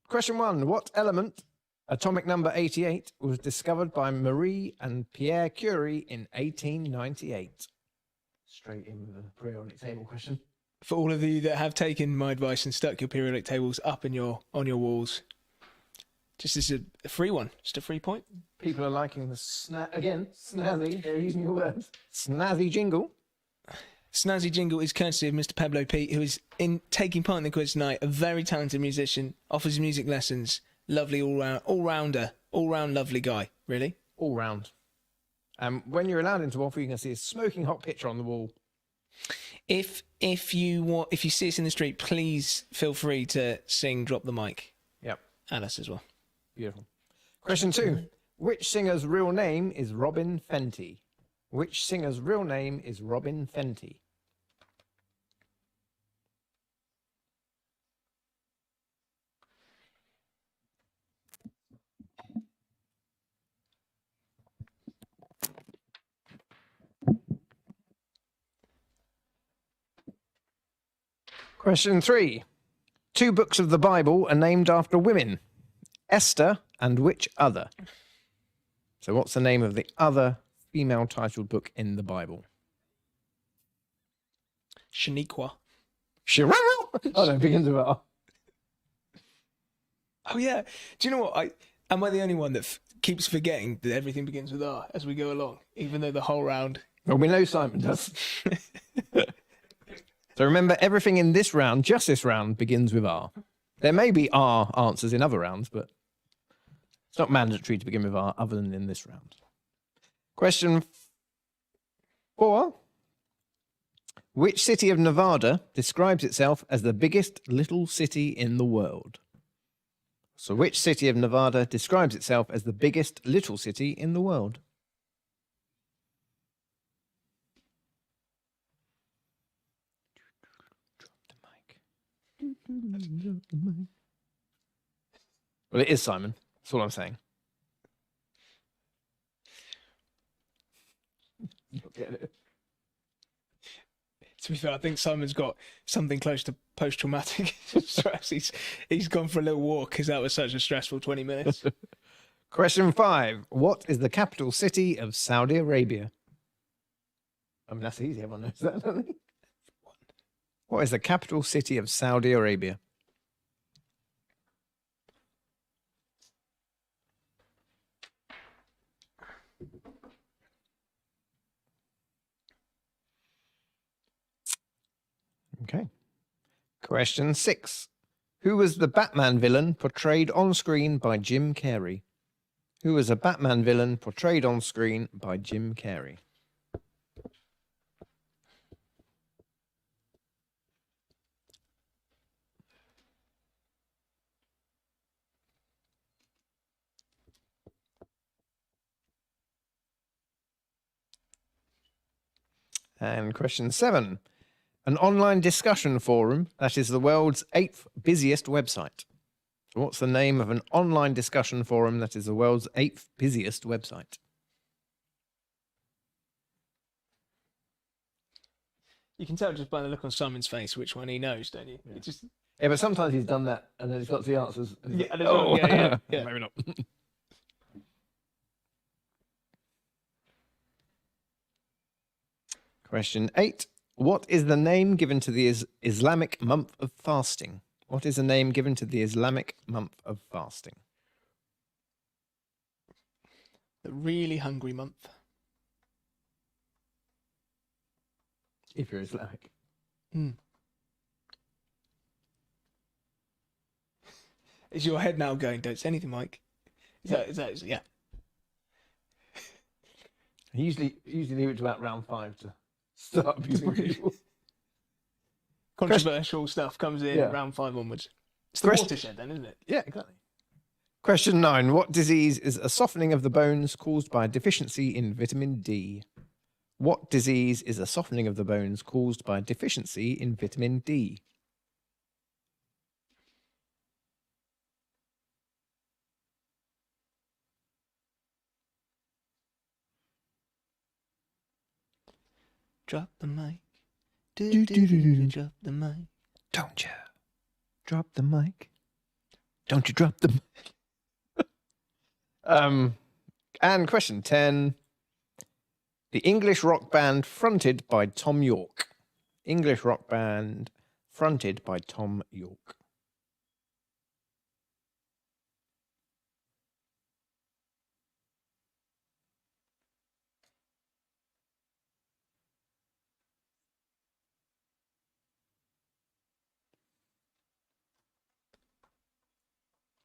Question 1. What element, atomic number 88, was discovered by Marie and Pierre Curie in 1898? Straight in with a periodic table question. For all of you that have taken my advice and stuck your periodic tables up on your walls, just as a free one, just a free point. People are liking the snazzy, they're using your words, snazzy jingle. Snazzy jingle is courtesy of Mr. Pablo Pete, who is taking part in the quiz tonight. A very talented musician, offers music lessons, lovely all-round lovely guy. Really, all round. When you're allowed into Waffle, you can see a smoking hot picture on the wall. If you see us in the street, please feel free to sing "Drop the Mic." Yep, at us as well. Beautiful. Question 2. Which singer's real name is Robin Fenty? Which singer's real name is Robin Fenty? Question 3. 2 books of the Bible are named after women. Esther and which other? So what's the name of the other female titled book in the Bible? Shaniqua. Oh no, it begins with R. Oh yeah. Do you know what? Am I the only one that keeps forgetting that everything begins with R as we go along, even though the whole round? Well, we know Simon does. So remember, everything in this round, just this round, begins with R. There may be R answers in other rounds, but it's not mandatory to begin with R other than in this round. Question 4. Which city of Nevada describes itself as the biggest little city in the world? So which city of Nevada describes itself as the biggest little city in the world? Well, it is Simon. That's all I'm saying. To be fair, I think Simon's got something close to post-traumatic stress. He's gone for a little walk because that was such a stressful 20 minutes. Question 5. What is the capital city of Saudi Arabia? I mean, that's easy. Everyone knows that, don't they? What is the capital city of Saudi Arabia? Okay. Question 6. Who was the Batman villain portrayed on screen by Jim Carrey? Who was a Batman villain portrayed on screen by Jim Carrey? And question 7. An online discussion forum that is the world's 8th busiest website. So what's the name of an online discussion forum that is the world's 8th busiest website? You can tell just by the look on Simon's face which one he knows, don't you? Yeah. It just... Yeah, but sometimes he's done that and then he's got the answers. Yeah, yeah. Maybe not. Question 8. What is the name given to the Islamic month of fasting? What is the name given to the Islamic month of fasting? The really hungry month. If you're Islamic. Is your head now going, don't say anything, Mike? Is that yeah. I usually leave it to about round 5 to start abusing people. Controversial stuff comes in round 5 onwards. It's the watershed then, isn't it? Yeah, exactly. Question 9. What disease is a softening of the bones caused by a deficiency in vitamin D? What disease is a softening of the bones caused by a deficiency in vitamin D? Drop the mic. Drop the mic. Don't you drop the mic? Don't you drop the mic? And question 10. The English rock band fronted by Tom York. English rock band fronted by Tom York.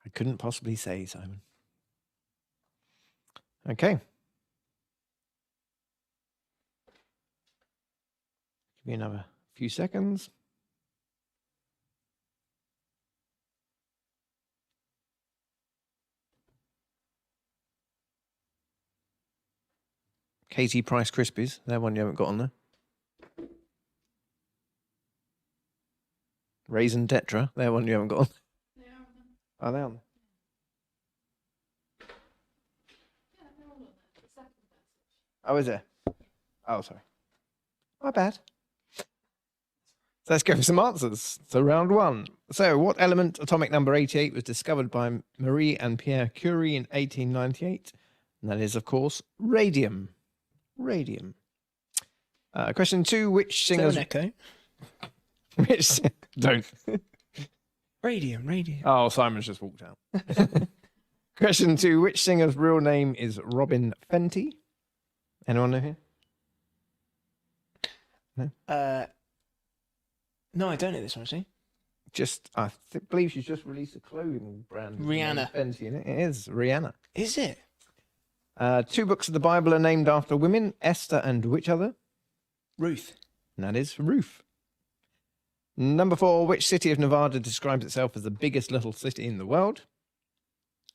I couldn't possibly say, Simon. Okay. Give me another few seconds. Katie Price Krispies. They're one you haven't got on there. Raisin Tetra. They're one you haven't got on. Are they on? Oh, is it? Oh, sorry. My bad. So let's go for some answers. So round one. So what element, atomic number 88, was discovered by Marie and Pierre Curie in 1898? And that is, of course, radium. Radium. Question 2, which Is there singers... an echo? Which... Don't. Radium. Oh, Simon's just walked out. Question 2, which singer's real name is Robin Fenty? Anyone know here? No, I don't know this one, actually. Just, I believe she's just released a clothing brand. Rihanna. Fenty, and it is Rihanna. Is it? 2 books of the Bible are named after women, Esther and which other? Ruth. And that is Ruth. Number 4, which city of Nevada describes itself as the biggest little city in the world?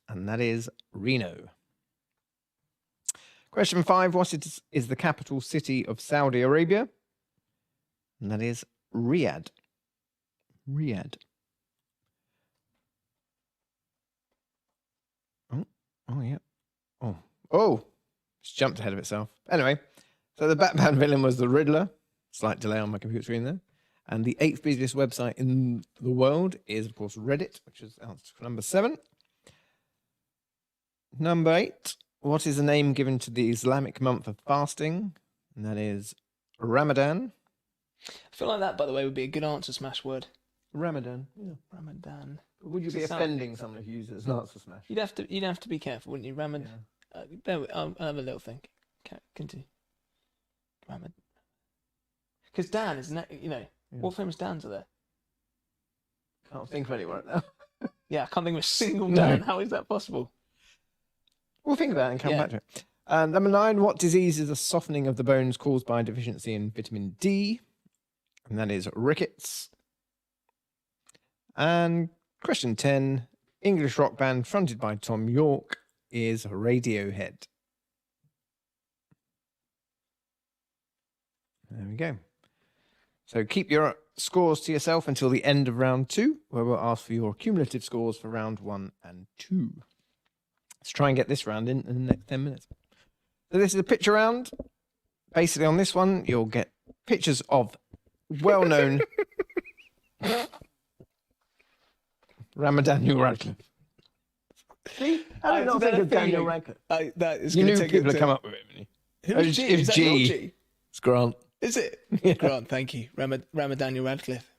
And that is Reno. Question 5, what is the capital city of Saudi Arabia? And that is Riyadh. Riyadh. Oh, yeah. Oh, it's jumped ahead of itself. Anyway, so the Batman villain was the Riddler. Slight delay on my computer screen there. And the 8th busiest website in the world is, of course, Reddit, which is answer for number 7. Number 8, what is the name given to the Islamic month of fasting? And that is Ramadan. I feel like that, by the way, would be a good answer smash word. Ramadan. Yeah. Ramadan. Would you be offending someone if you use it as an answer smash? You'd have to be careful, wouldn't you? Ramadan. I'll have a little think. Continue. Ramadan. Because Dan, isn't it? You know, what famous Dans are there? Can't think of anyone right now. Yeah, I can't think of a single No. Dan. How is that possible? We'll think about it and come back to it. Number 9, what disease is a softening of the bones caused by deficiency in vitamin D? And that is rickets. And question 10, English rock band fronted by Tom York is Radiohead. There we go. So keep your scores to yourself until the end of round 2, where we'll ask for your cumulative scores for round 1 and 2. Let's try and get this round in the next 10 minutes. So this is a picture round. Basically on this one, you'll get pictures of well-known Daniel Radcliffe. See? How do you not think of Daniel Radcliffe? That is You gonna knew take people it would come up with it, didn't you? Who's G? Is that your G? It's Grant. Is it? Yeah. Grant, thank you. Daniel Radcliffe.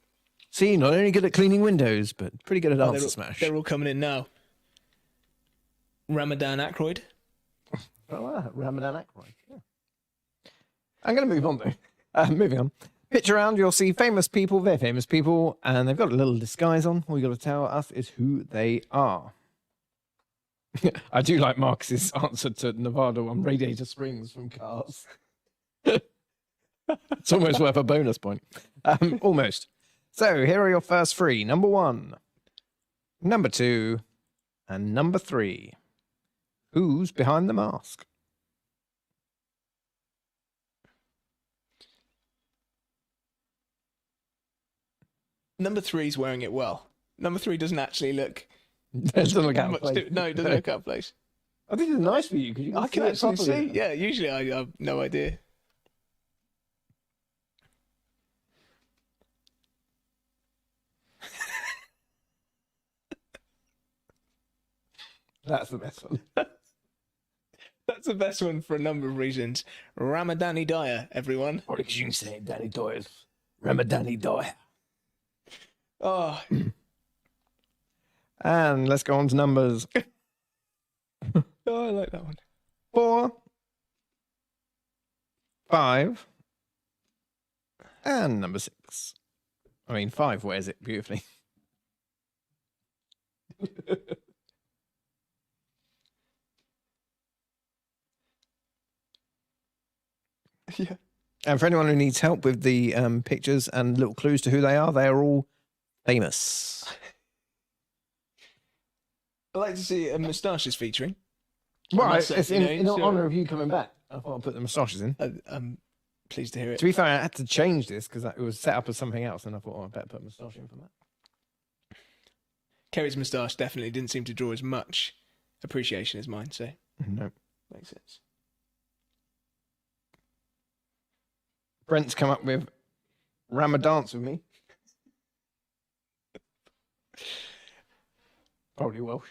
See, not only good at cleaning windows, but pretty good at answer they're, smash. They're all coming in now. Ramadan Aykroyd. Oh, Ramadan Aykroyd. Yeah. I'm going to move on, though. Moving on. Picture round, you'll see famous people. They're famous people, and they've got a little disguise on. All you got to tell us is who they are. I do like Marcus's answer to Nevada on Radiator Springs from Cars. It's almost worth a bonus point. Almost. So here are your first 3. Number 1, number 2, and number 3. Who's behind the mask? Number 3's wearing it well. Number 3 doesn't actually look. Doesn't look out of much place. No, it doesn't look out of place. I think it's nice for you because you can I can see it actually properly. see. Yeah, usually I have no idea. That's the best one. That's the best one for a number of reasons. Ramadani Dyer, everyone. What did you say, Danny Doyle? Ramadani Doyle. Oh, And let's go on to numbers oh, I like that one. 4, 5, and number 6. I mean, 5 wears it beautifully. Yeah. And for anyone who needs help with the pictures and little clues to who they are all famous. I like to see moustaches featuring. Well, must say, it's you know, in so- honour of you coming back. I thought I'd put the moustaches in. I'm pleased to hear it. To be fair, I had to change this because it was set up as something else, and I thought, I better put a moustache in for that. Kerry's moustache definitely didn't seem to draw as much appreciation as mine, so No. makes sense. Brent's come up with Ramadance with me. Probably Welsh.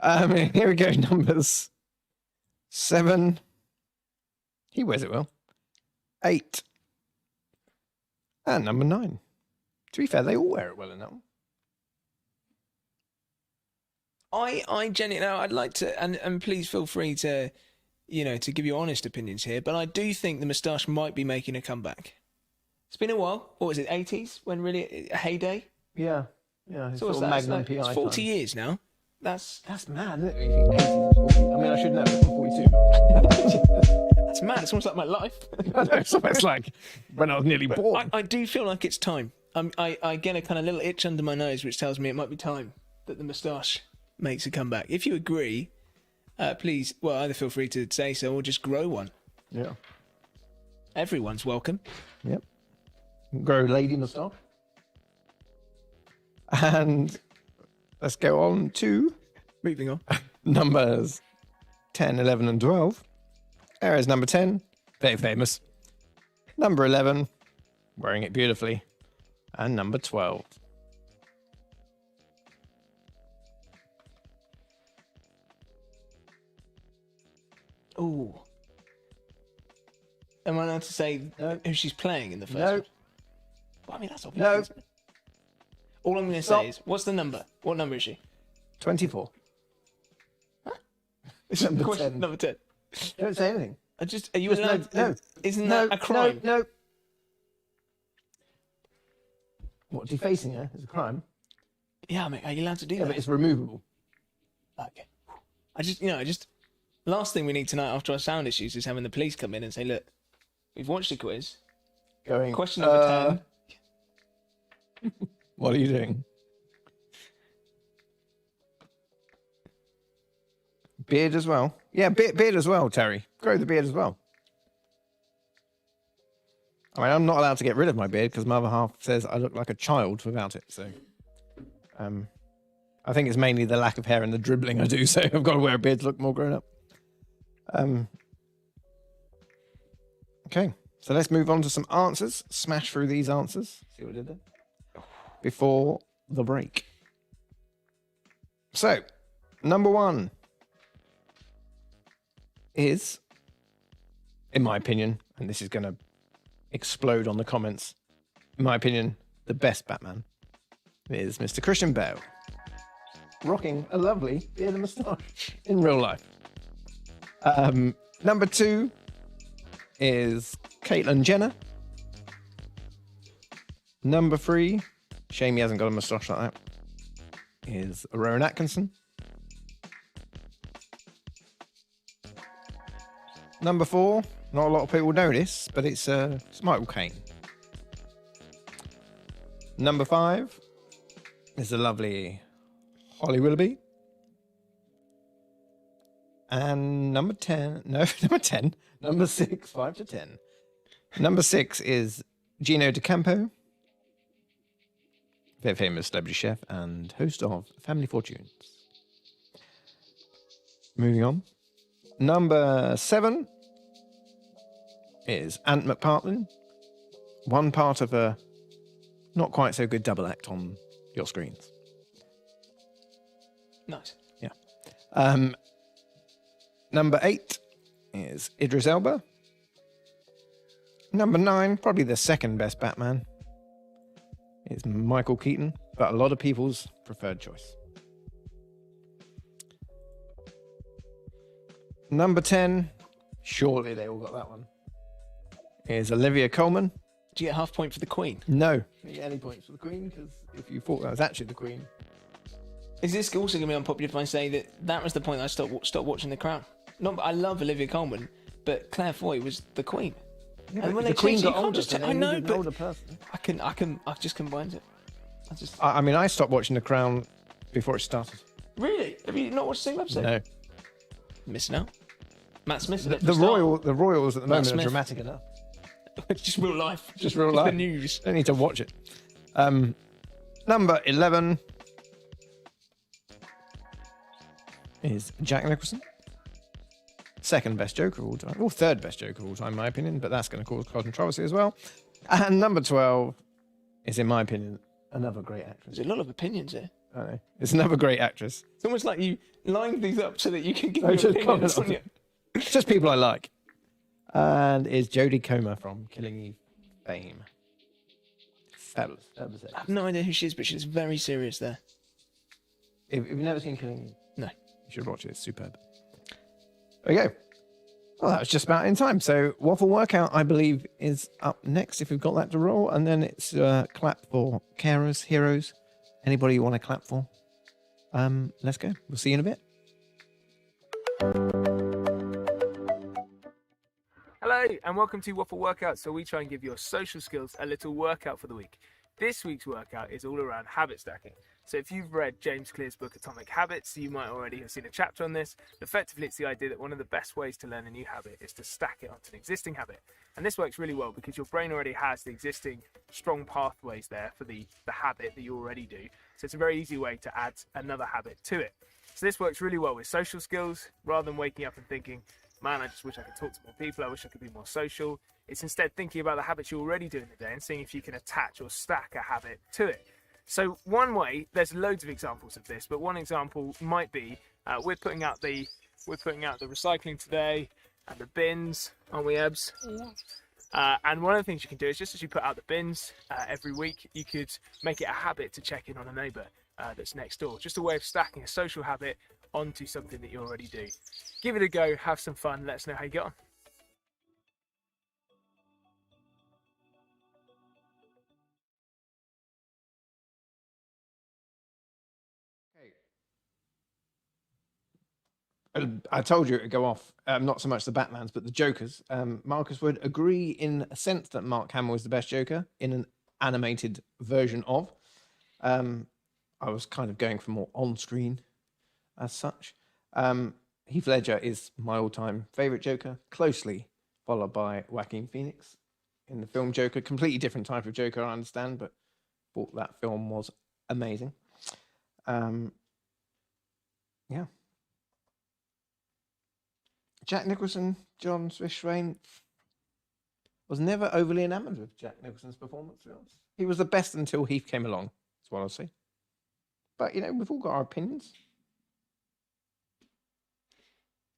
Here we go. Numbers 7. He wears it well. 8. And number 9. To be fair, they all wear it well in that one. I genuinely, now I'd like to, and please feel free to, to give your honest opinions here, but I do think the moustache might be making a comeback. It's been a while. What was it, 80s? When really, a heyday? Yeah. Yeah. It's So what's sort of that? Magnum It's PI. 40 time. years now. That's mad, isn't it? You think 80s is 40. I mean, I should know. I'm 42. that's mad. It's almost like my life. I know, it's almost like when I was nearly born. I do feel like it's time. I get a kind of little itch under my nose, which tells me it might be time that the moustache makes a comeback. If you agree, please, well, either feel free to say so or just grow one. Yeah. Everyone's welcome. Yep. Grow lady moustache. And let's go on to Moving on. numbers 10, 11, and 12. There is number 10, very famous. Number 11, wearing it beautifully. And number 12. Ooh. Am I allowed to say who she's playing in the first No. one? Well, I mean, that's obvious. No. Isn't it? All I'm going to Stop. say is, what's the number? What number is she? 24. It's Number question 10. number 10. Don't say anything. Are you Just allowed? no. Isn't No, that a crime? No. What, defacing her is a crime? Yeah, mate, are you allowed to do Yeah, that? but it's removable. Okay. I just last thing we need tonight after our sound issues is having the police come in and say, look, we've watched the quiz. Going. Question number 10. What are you doing? Beard as well. Yeah, beard as well, Terry. Grow the beard as well. I mean, I'm not allowed to get rid of my beard because my other half says I look like a child without it. So, I think it's mainly the lack of hair and the dribbling I do. So I've got to wear a beard to look more grown up. Okay, so let's move on to some answers. Smash through these answers. See what I did there? Before the break. So, number 1 is, in my opinion, and this is going to explode on the comments, in my opinion, the best Batman is Mr. Christian Bale, rocking a lovely beard and moustache in real life. Number 2 is Caitlyn Jenner. Number 3, shame he hasn't got a moustache like that, is Rowan Atkinson. Number 4, not a lot of people know this, but it's Michael Caine. Number 5 is the lovely Holly Willoughby. And number 6, 5 to 10. Number 6 is Gino D'Acampo, very famous celebrity chef and host of Family Fortunes. Moving on. Number 7 is Ant McPartlin, one part of a not quite so good double act on your screens. Nice. Number 8 is Idris Elba. Number 9, probably the second best Batman, is Michael Keaton, but a lot of people's preferred choice. Number 10, surely they all got that one, is Olivia Colman. Do you get half point for the Queen? No, you get any points for the Queen, because if you thought that was actually the Queen. Is this also going to be unpopular if I say that was the point I stopped watching The Crown? Not, I love Olivia Colman, but Claire Foy was the Queen. Yeah, and when the they Queen changed it, got you can't older, just so I they know, needed an but older person. I just combined it. I mean, I stopped watching The Crown before it started. Really? Have you not watched a single episode? No. Missing out. Matt Smith. The Royals at the moment Smith. are dramatic enough. Just real life. Just real life. The news. Don't need to watch it. Number 11 is Jack Nicholson. Second best Joker of all time. Or third best Joker of all time, in my opinion, but that's going to cause controversy as well. And number 12 is, in my opinion, another great actress. There's a lot of opinions here. I know. It's another great actress. It's almost like you lined these up so that you can give I your just opinions comment on on it. It's just people I like. And is Jodie Comer from Killing Eve fame. Fabulous. Fabulous. I have no idea who she is, but she's very serious there. If you've never seen Killing Eve, No. you should watch it. It's superb. There we go. Well, that was just about in time. So Waffle Workout, I believe, is up next if we've got that to roll. And then it's clap for carers, heroes. Anybody you want to clap for? Let's go. We'll see you in a bit. Hello and welcome to Waffle Workout, so we try and give your social skills a little workout for the week. This week's workout is all around habit stacking. So if you've read James Clear's book Atomic Habits, you might already have seen a chapter on this. Effectively, it's the idea that one of the best ways to learn a new habit is to stack it onto an existing habit. And this works really well because your brain already has the existing strong pathways there for the habit that you already do. So it's a very easy way to add another habit to it. So this works really well with social skills. Rather than waking up and thinking, man, I just wish I could talk to more people, I wish I could be more social. It's instead thinking about the habits you already do in the day and seeing if you can attach or stack a habit to it. So one way, there's loads of examples of this, but one example might be we're putting out the recycling today and the bins, aren't we, Ebs? And one of the things you can do is just as you put out the bins every week, you could make it a habit to check in on a neighbour that's next door. Just a way of stacking a social habit onto something that you already do. Give it a go, have some fun, let us know how you get on. I told you it would go off, not so much the Batmans, but the Jokers. Marcus would agree in a sense that Mark Hamill is the best Joker in an animated version of. I was kind of going for more on-screen as such. Heath Ledger is my all-time favourite Joker, closely followed by Joaquin Phoenix in the film Joker. Completely different type of Joker, I understand, but thought that film was amazing. Yeah. Jack Nicholson, John Swish-Swain, was never overly enamoured with Jack Nicholson's performance, to be honest. He was the best until Heath came along, that's what I'll say. But, you know, we've all got our opinions.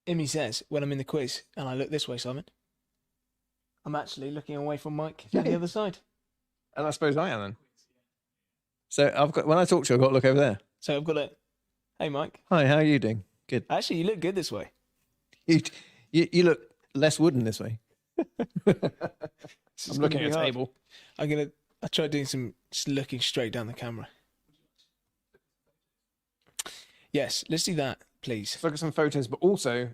Imi says, when I'm in the quiz, and I look this way, Simon, I'm actually looking away from Mike on the other side. And I suppose I am then. So I've got, when I talk to you, I've got to look over there. So I've got a, hey Mike. Hi, how are you doing? Good. Actually, you look good this way. You look less wooden this way. This I'm is looking gonna at be a hard. table. I tried doing some just looking straight down the camera. Yes, let's do that, please. Let's look at some photos, but also,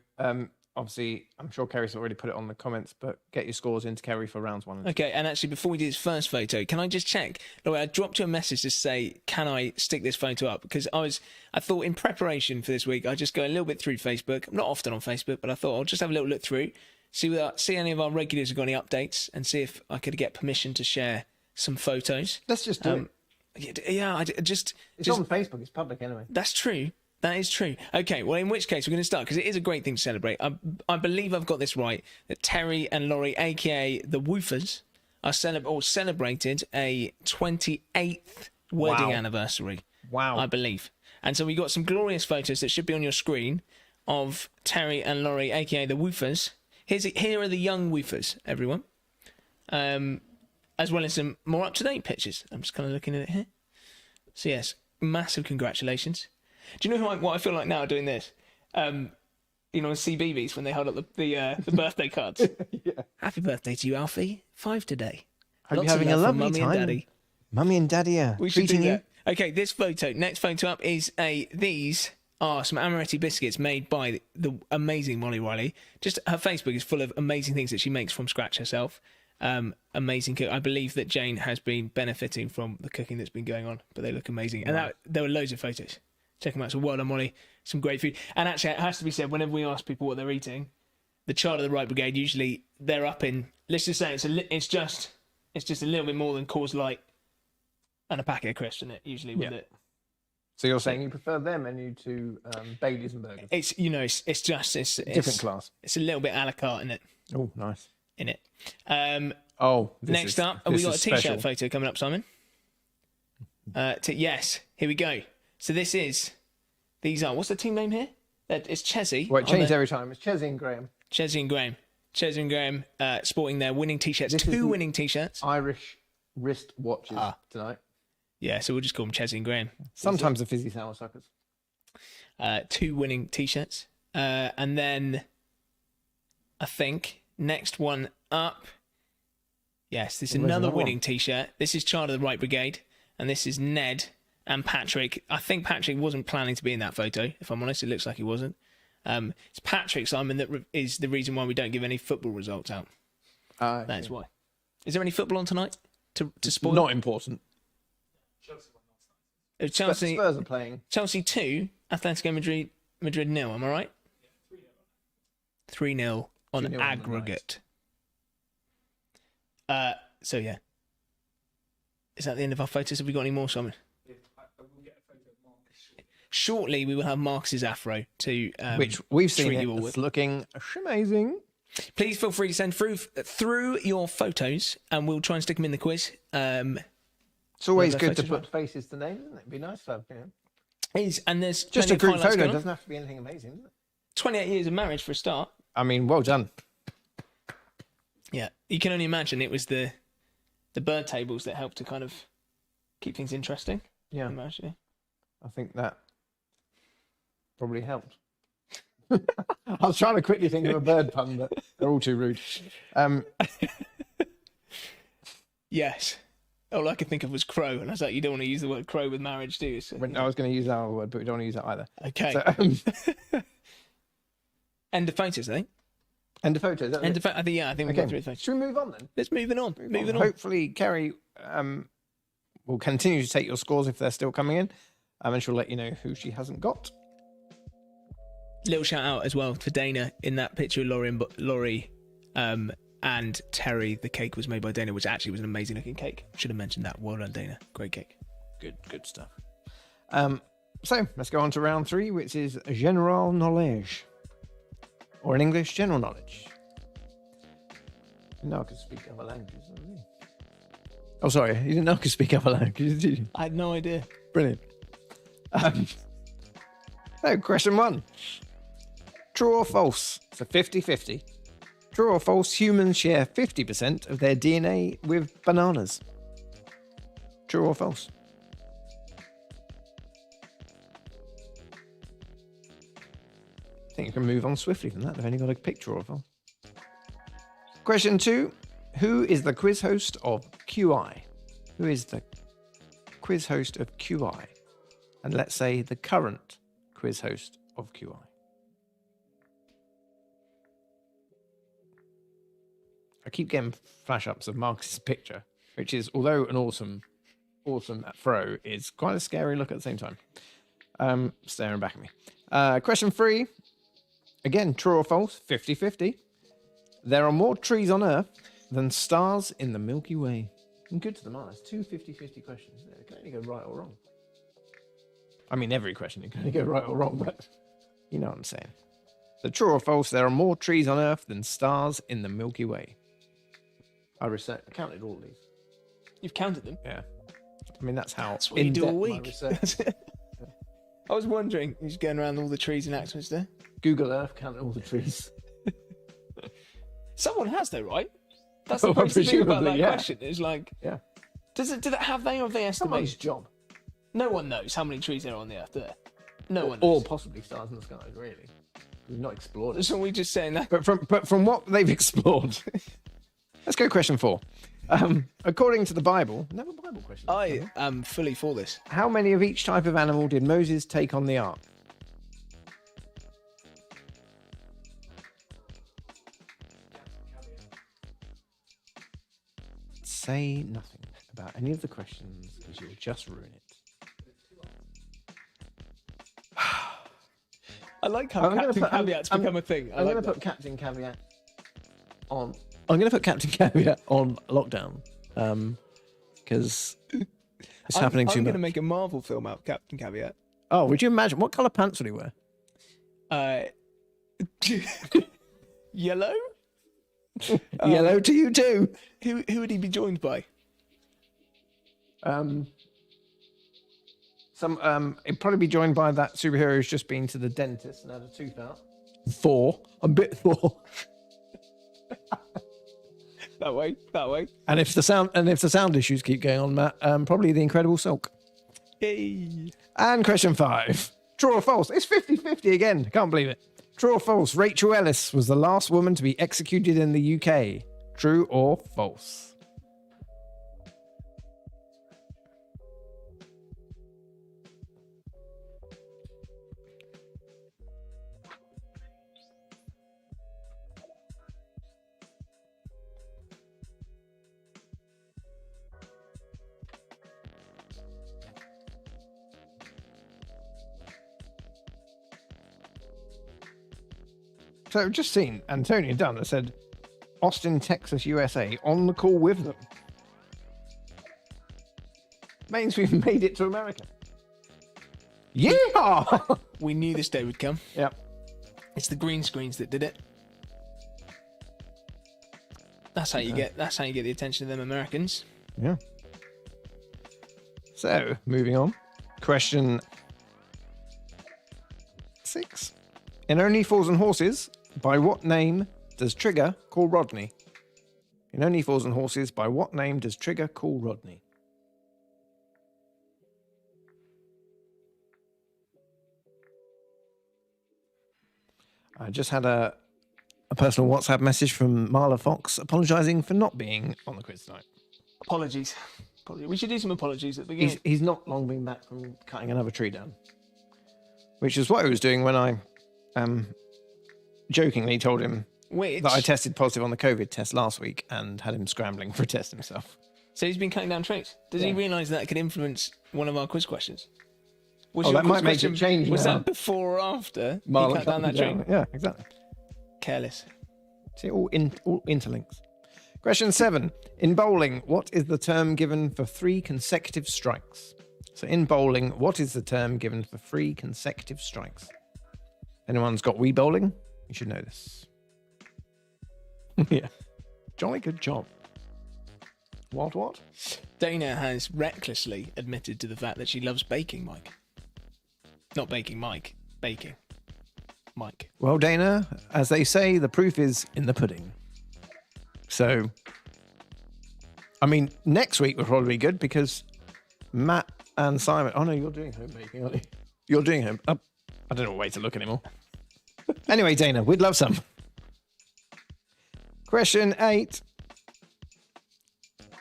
obviously, I'm sure Kerry's already put it on the comments, but get your scores into Kerry for rounds 1 and 2. Okay, and actually, before we do this first photo, can I just check? Look, I dropped you a message to say, can I stick this photo up? Because I thought in preparation for this week, I'd just go a little bit through Facebook. I'm not often on Facebook, but I thought I'll just have a little look through, see any of our regulars have got any updates, and see if I could get permission to share some photos. Let's just do it. Yeah, It's on Facebook. It's public anyway. That's true. That is true. Okay, well, in which case we're going to start, because it is a great thing to celebrate. I believe I've got this right, that Terry and Laurie, a.k.a. the Woofers, are celebrated a 28th wedding anniversary. Wow. I believe. And so we got some glorious photos that should be on your screen of Terry and Laurie, aka the Woofers. Here are the young Woofers, everyone. As well as some more up-to-date pictures. I'm just kind of looking at it here. So yes, massive congratulations. Do you know what I feel like now doing this? You know, CBeebies when they hold up the birthday cards. Yeah. Happy birthday to you, Alfie. 5 today. Hope Lots you're having of a love from lovely Mummy time. and Daddy. Mummy and Daddy are We should do treating you. that. Okay, this photo. Next photo up is these are some amaretti biscuits made by the amazing Molly Riley. Just her Facebook is full of amazing things that she makes from scratch herself. Amazing cook. I believe that Jane has been benefiting from the cooking that's been going on, but they look amazing. And there were loads of photos. Check them out. So well done, Molly. Some great food. And actually, it has to be said, whenever we ask people what they're eating, the Child of the Right Brigade, usually they're up in, let's just say it's just a little bit more than Coors Light and a packet of crisps in it, usually with it. So you're saying you prefer their menu to Bailey's and Burgers? It's, you know, it's Different class. It's a little bit a la carte in it. Oh, nice. Oh, next up, we got a t-shirt special. photo coming up, Simon. Yes, here we go. So these are, what's the team name here? It's Chesney. Well, it changed every time. It's Chesney and Graham. Chesney and Graham. Chesney and Graham sporting their winning t-shirts. This is Two the- winning t-shirts. Irish wrist watches tonight. Yeah, so we'll just call them Chesney and Graham. Sometimes the fizzy sour suckers. 2 winning t-shirts. And then I think next one up. Yes, this is Where's another another winning one? t-shirt. This is Child of the Right Brigade. And this is Ned and Patrick. I think Patrick wasn't planning to be in that photo. If I'm honest, it looks like he wasn't. It's Patrick, Simon, that is the reason why we don't give any football results out. That's why. Is there any football on tonight to spoil? Not important. Chelsea Spurs are playing. Chelsea 2, Atletico Madrid 0. Am I right? 3-0 on 3-0 on the aggregate. So yeah. Is that the end of our photos? Have we got any more, Simon? Shortly, we will have Marcus's afro to Which we've seen treat it. you all It's with. looking amazing. Please feel free to send through your photos, and we'll try and stick them in the quiz. It's always Yeah, good to photos put faces to names, isn't it? It'd be nice to have, And there's just plenty a of group highlights photo. going on. Doesn't have to be anything amazing, does it? 28 years of marriage for a start. I mean, well done. Yeah, you can only imagine it was the bird tables that helped to kind of keep things interesting. Yeah, Imagine. I think that probably helped. I was trying to quickly think of a bird pun, but they're all too rude. Yes. All I could think of was crow, and I was like, you don't want to use the word crow with marriage, do you? So, I was going to use that other word, but we don't want to use that either. okay. So, End of photos, I think. end of photos. is that End it? of I think, yeah, I think we've Okay. got through the photos. Should we move on then? Let's move on. Moving on. Hopefully, Kerry will continue to take your scores if they're still coming in, and she'll let you know who she hasn't got. Little shout out as well for Dana in that picture of Laurie and Terry. The cake was made by Dana, which actually was an amazing looking cake. Should have mentioned that. Well done, Dana. Great cake. Good stuff. So let's go on to round 3, which is general knowledge, or in English, general knowledge. No, I can speak other languages. Oh, sorry, you didn't know I could speak other languages, did you? I had no idea. Brilliant. So, question 1. True or false? So 50-50. True or false, humans share 50% of their DNA with bananas? True or false? I think you can move on swiftly from that. They've only got a picture or false. Question 2. Who is the quiz host of QI? Who is the quiz host of QI? And let's say the current quiz host of QI. I keep getting flash ups of Marcus's picture, which is, although an awesome throw, is quite a scary look at the same time. Staring back at me. Question 3. Again, true or false? 50-50. There are more trees on Earth than stars in the Milky Way. And good to the mark. There's 2 50-50 questions. It can only go right or wrong. I mean, every question it can only go right or wrong, but you know what I'm saying. So true or false, there are more trees on Earth than stars in the Milky Way. I counted all these. You've counted them. Yeah. I mean, that's how That's what you do all in-depth my week. research. I was wondering, he's going around all the trees in Axminster. Google Earth counted all the trees. Someone has though, right? That's Well, the crazy thing about presumably, that yeah. question. Is like, Yeah. do they have they or have they Someone's estimated? job. No one knows how many trees there are on the Earth. There, no one Or knows. possibly stars in the sky, really. We've not explored it. So we just saying that. But from what they've explored, let's go question 4. According to the Bible, Never Bible question. I am fully for this. how many of each type of animal did Moses take on the ark? Say nothing about any of the questions because you'll just ruin it. I like how I'm gonna Captain put- I'm- Caveat's I'm- become a thing. I I'm like going to that. put Captain Caveat on. I'm going to put Captain Caveat on lockdown because it's happening too I'm much. going to make a Marvel film out of Captain Caveat. Oh, would you imagine what colour pants would he wear? Yellow? Yellow to you too. Who would he be joined by? It'd probably be joined by that superhero who's just been to the dentist and had a tooth out. Thor. A bit Thor. That way. And if the sound issues keep going on, Matt, probably the Incredible Sulk. Yay. And question 5. True or false? It's 50-50 again. I can't believe it. True or false? Rachel Ellis was the last woman to be executed in the UK. True or false? So I've just seen Antonio Dunn that said Austin, Texas, USA on the call with them. Means we've made it to America. Yeah. We knew this day would come. Yep. It's the green screens that did it. That's how you get the attention of them Americans. Yeah. So, moving on. Question 6. In Only Fools and Horses, by what name does Trigger call Rodney? In Only Fools and Horses, by what name does Trigger call Rodney? I just had a personal WhatsApp message from Marla Fox apologising for not being on the quiz tonight. Apologies. We should do some apologies at the beginning. He's not long been back from cutting another tree down, which is what he was doing when I jokingly told him Which, that I tested positive on the COVID test last week and had him scrambling for a test himself. so he's been cutting down trees. Does he realise that could influence one of our quiz questions? Was Oh, your that quiz might make it question- change Was now. that before or after Marla he cut down that tree? Yeah, exactly. Careless. See, all interlinks. Question 7. In bowling, what is the term given for 3 consecutive strikes? So in bowling, what is the term given for 3 consecutive strikes? Anyone's got Wii bowling? You should know this. Yeah. Jolly good job. What? Dana has recklessly admitted to the fact that she loves baking Mike. Not baking Mike, baking Mike. Well, Dana, as they say, the proof is in the pudding. So, I mean, next week will probably be good because Matt and Simon. Oh no, you're doing home baking, aren't you? You're doing home. I don't know what way to look anymore. Anyway, Dana, we'd love some. Question 8.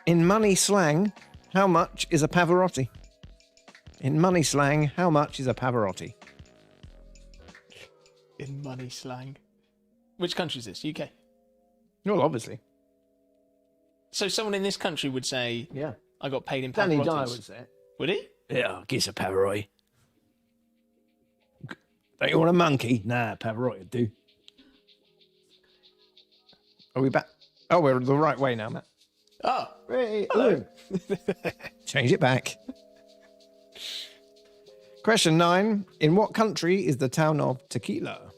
In money slang, how much is a Pavarotti? In money slang, how much is a Pavarotti? In money slang. Which country is this? UK. Well, obviously. So someone in this country would say, Yeah. I got paid in Danny Pavarottis. Dyer would say it. Would he? Yeah, guess a Pavarotti. Don't you want a monkey? Nah, Pavarotti would do. Are we back? Oh, we're the right way now, Matt. Oh, Hey, hello. Change it back. Question 9. In what country is the town of Tequila?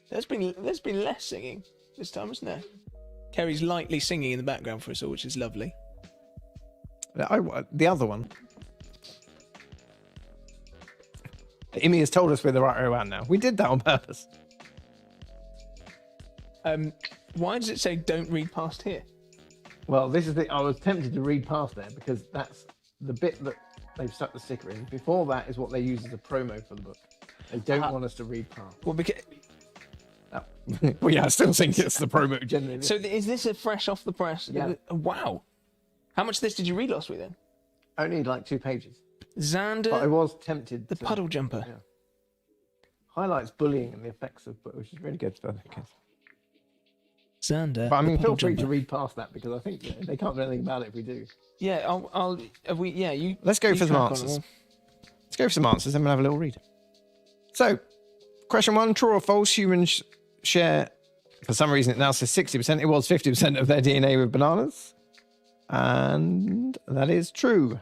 there's been less singing this time, isn't there? Kerry's lightly singing in the background for us all, which is lovely. The other one. Imi has told us we're the right way around now. We did that on purpose. Why does it say don't read past here? Well, this is I was tempted to read past there because that's the bit that they've stuck the sticker in. Before that is what they use as a promo for the book. They don't want us to read past. Well, because... Well, yeah, I still think it's the promo generally. So is this a fresh off the press? Yeah. Wow. How much of this did you read last week then? Only like 2 pages. Xander, But I was tempted the to puddle jumper. Yeah. Highlights bullying and the effects of, which is really good for kids. Xander. But I mean, the feel puddle free to jumper. read past that because I think they can't do anything about it if we do. Yeah, I'll have we, yeah, you. Let's go you for some crack on answers. it. Let's go for some answers, then we'll have a little read. So, question 1: true or false? Humans share, for some reason, it now says 60%. It was 50% of their DNA with bananas, and that is true.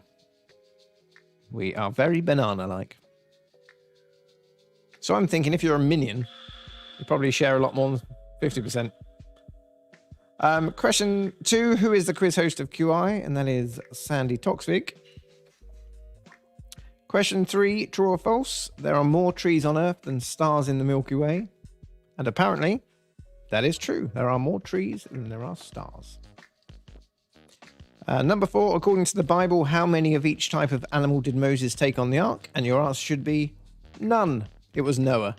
We are very banana-like. So I'm thinking, if you're a minion, you probably share a lot more than 50%. Question 2: who is the quiz host of QI? And that is Sandy Toksvig. Question 3: true or false? There are more trees on Earth than stars in the Milky Way. And apparently, that is true. There are more trees than there are stars. Number 4: according to the Bible, how many of each type of animal did Moses take on the ark? And your answer should be none. It was Noah.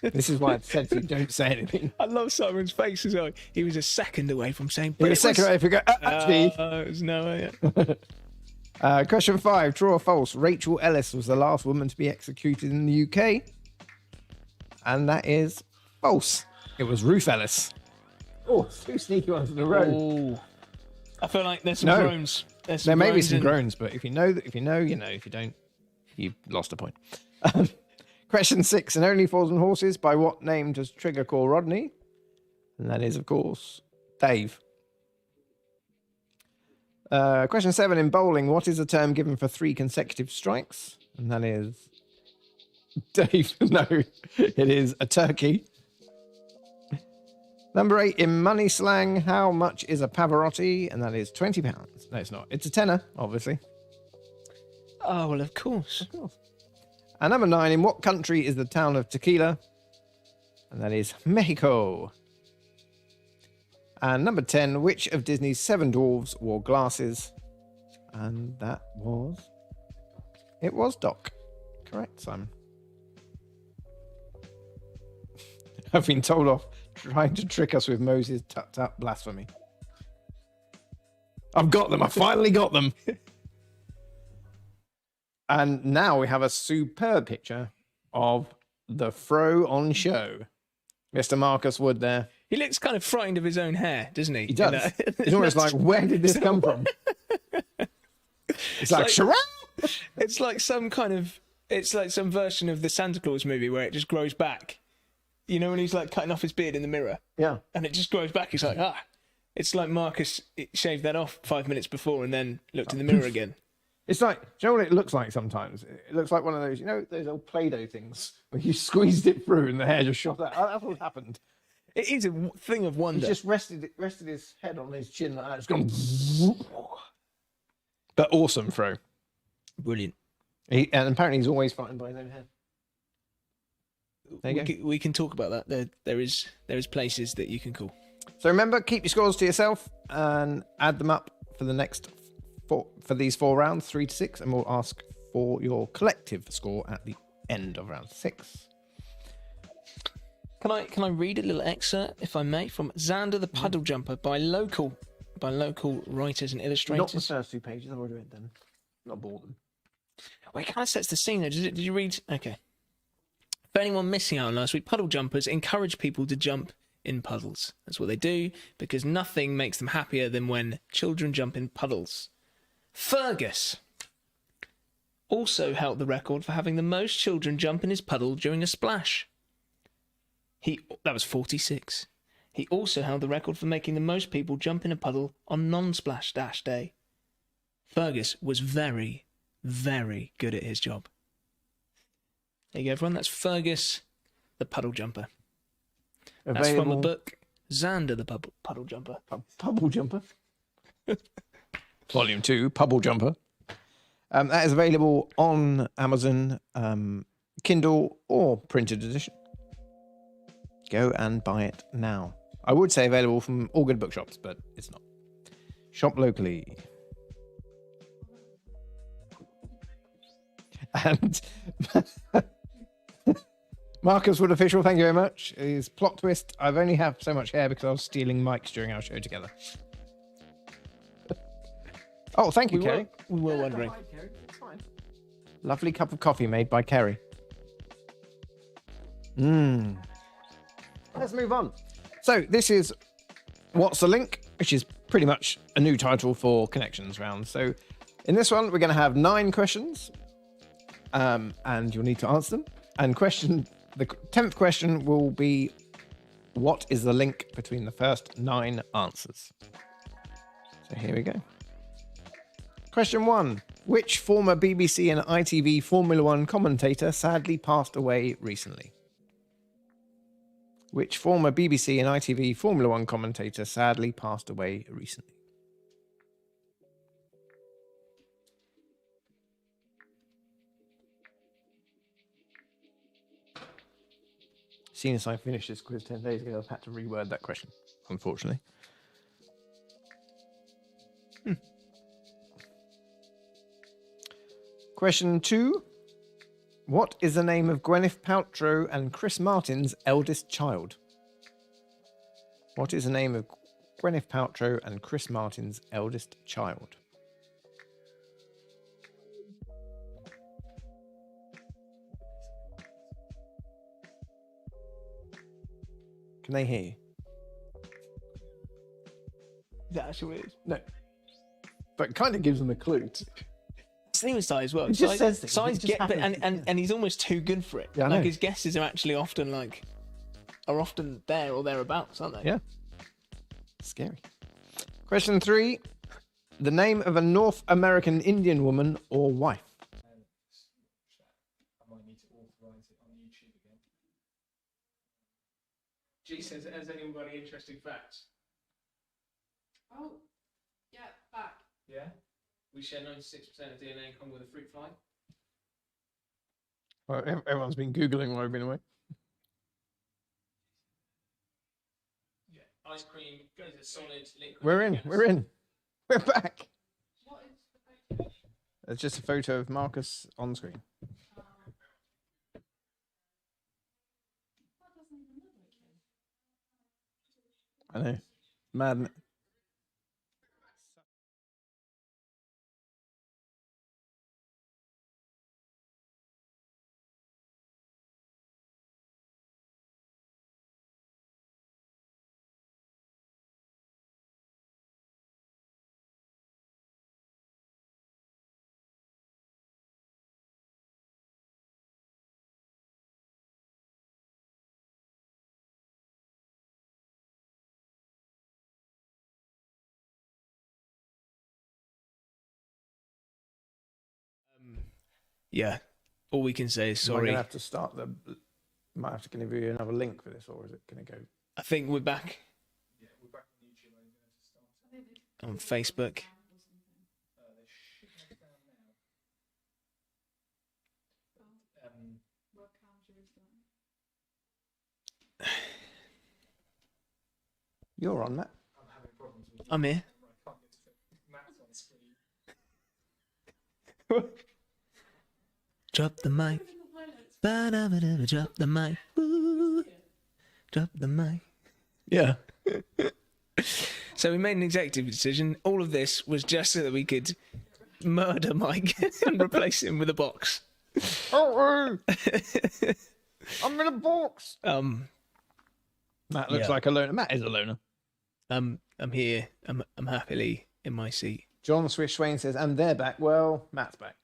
This is why I said to you, don't say anything. I love Simon's face as well. He was a second away from saying. It was second away if we go, actually. It was Noah. Yeah. Question 5: true or false? Rachel Ellis was the last woman to be executed in the UK. And that is false. It was Ruth Ellis. Oh, 2 sneaky ones in a row. Oh, I feel like there's some No. groans. There may be some in- groans, but if you know, you know. If you don't, you've lost a point. Question 6: and Only Fools and Horses, by what name does Trigger call Rodney? And that is, of course, Dave. Question 7: in bowling, what is the term given for 3 consecutive strikes? And that is Dave. No, it is a turkey. Number 8: in money slang, how much is a Pavarotti? And that is £20. No, it's not. It's a tenner, obviously. Oh well, of course. And number 9: in what country is the town of Tequila? And that is Mexico. And number 10: which of Disney's 7 dwarves wore glasses? And that was... it was Doc. Correct, Simon. I've been told off trying to trick us with Moses' tut-tut blasphemy. I've got them. I finally got them. And now we have a superb picture of the Fro on show. Mr. Marcus Wood there. He looks kind of frightened of his own hair, doesn't he? He does. He's almost like, where did this come from? It's like, Sharab! It's like some kind of. It's like some version of the Santa Claus movie where it just grows back. You know when he's like cutting off his beard in the mirror, Yeah. and it just grows back. He's like, ah. It's like Marcus shaved that off 5 minutes before and then looked in the mirror again. It's like, do you know what it looks like sometimes? It looks like one of those, you know, those old Play-Doh things where you squeezed it through and the hair just shot out. That's what happened. It is a thing of He wonder. just rested his head on his chin like that. It's gone. But awesome, Fro. Brilliant. And apparently he's always frightened by his own hair. There you go. We can talk about that. There is places that you can call. So remember, keep your scores to yourself and add them up for the next for these 4 rounds, 3 to 6, and we'll ask for your collective score at the end of round 6. Can I read a little excerpt, if I may, from Xander the Puddle Jumper by local writers and illustrators? Not the first 2 pages. I've already read them. Not bought them. Well, it kind of sets the scene, though. Did you read? Okay. For anyone missing out on last week, puddle jumpers encourage people to jump in puddles. That's what they do, because nothing makes them happier than when children jump in puddles. Fergus also held the record for having the most children jump in his puddle during a splash. That was 46. He also held the record for making the most people jump in a puddle on non-splash dash day. Fergus was very, very good at his job. There you go, everyone. That's Fergus the Puddle Jumper. That's from the book Xander the Puddle Jumper. Puddle Jumper. Volume 2, Puddle Jumper. That is available on Amazon, Kindle, or printed edition. Go and buy it now. I would say available from all good bookshops, but it's not. Shop locally. And Marcus Wood Official, thank you very much. Is plot twist. I've only have so much hair because I was stealing mics during our show together. Oh, thank you, Kerry. We were wondering. Lovely cup of coffee made by Kerry. Let's move on. So this is What's the Link, which is pretty much a new title for Connections round. So in this one, we're going to have 9 questions, and you'll need to answer them. And the 10th question will be, what is the link between the first 9 answers? So here we go. Question 1. Which former BBC and ITV Formula One commentator sadly passed away recently? Which former BBC and ITV Formula One commentator sadly passed away recently? Seeing as I finished this quiz 10 days ago, I've had to reword that question, unfortunately. Question 2. What is the name of Gwyneth Paltrow and Chris Martin's eldest child? What is the name of Gwyneth Paltrow and Chris Martin's eldest child? Can they hear you? Is that actually what it is? No. But it kind of gives them a clue. Same as Sai as well. It just says things. Sai's It just happens. and he's almost too good for it. Yeah, I know. like his guesses are actually often there or thereabouts, aren't they? Yeah. Scary. Question 3. The name of a North American Indian woman or wife? I might need to authorize it on YouTube again. G says, has anyone got any interesting facts? Oh, yeah, back. Yeah? We share 96% of DNA in common with a fruit fly. Well, everyone's been Googling while I've been away. Yeah. Ice cream goes as solid liquid. We're in. We're back. What is the photo? It's just a photo of Marcus on screen. That doesn't even look like him. I know. Mad. Yeah. All we can say is Am I sorry. gonna have to start the. Might have to give you another link for this, or is it going to go? I think we're back Yeah, we're back on YouTube. I'm going to start. on Facebook. They should have it down now. You're on, Matt. I'm having problems with I'm here. I can't get to fit Matt's on screen. Drop the mic. Ba-da-ba-da-ba, drop the mic. Ooh. Drop the mic. Yeah. So we made an executive decision. All of this was just so that we could murder Mike and replace him with a box. Oh, I'm in a box. Matt looks Yeah. like a loner. Matt is a loner. I'm here. I'm happily in my seat. John Swish Swain says, and they're back. Well, Matt's back.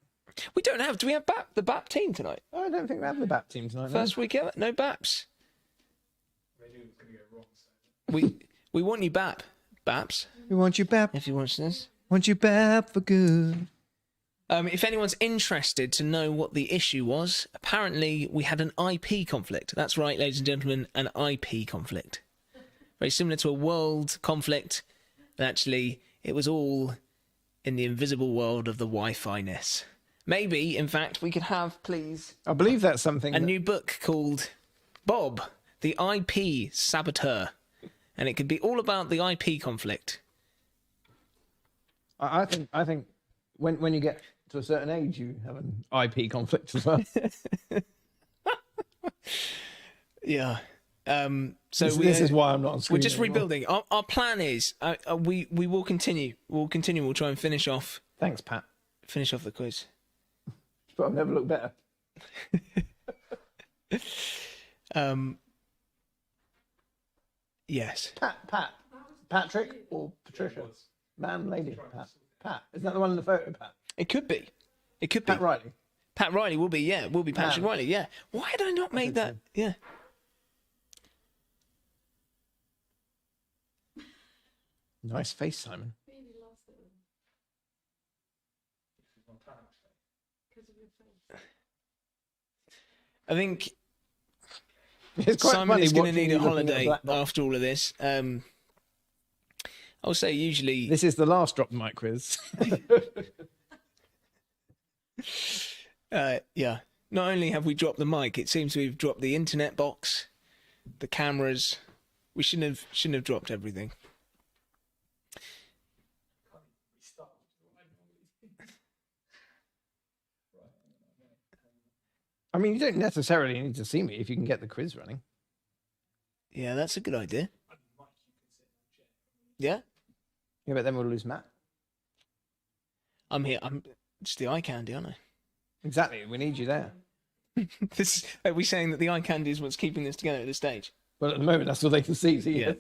We don't have. Do we have the BAP team tonight? I don't think we have the BAP team tonight. First week ever. No BAPs. They knew it was going to go wrong. So. We want you BAP. BAPs. We want you BAP. If you watch this. Want you BAP for good. If anyone's interested to know what the issue was, apparently we had an IP conflict. That's right, ladies and gentlemen, an IP conflict. Very similar to a world conflict, but actually it was all in the invisible world of the Wi-Fi-ness. Maybe, in fact, we could have, please, I believe that's something. a new book called Bob, the IP Saboteur. And it could be all about the IP conflict. I think when you get to a certain age, you have an IP conflict as well. Yeah. So this is why I'm not on screen. we're just anymore. rebuilding. Our plan is we will continue. We'll continue. We'll try and finish off Thanks, Pat. the quiz. But I've never looked better. Yes. Patrick or Patricia? Man, lady, Pat. Isn't that the one in the photo, Pat? It could be. It could be. Pat Riley. Pat Riley will be. Yeah, will be Patrick Man. Riley. Yeah. Why had I not made that? Yeah. Nice face, Simon. I think It's quite Simon funny is going to watching need you a looking at holiday black box. after all of this. I'll say usually. This is the last drop the mic quiz. Yeah. Not only have we dropped the mic, it seems we've dropped the internet box, the cameras. We shouldn't have dropped everything. I mean, you don't necessarily need to see me if you can get the quiz running. Yeah, that's a good idea. Yeah, Yeah, but then we'll lose Matt. I'm here. I'm just the eye candy, aren't I? Exactly. We need you there. This are we saying that the eye candy is what's keeping this together at this stage? Well, at the moment, that's all they can see. So Yeah.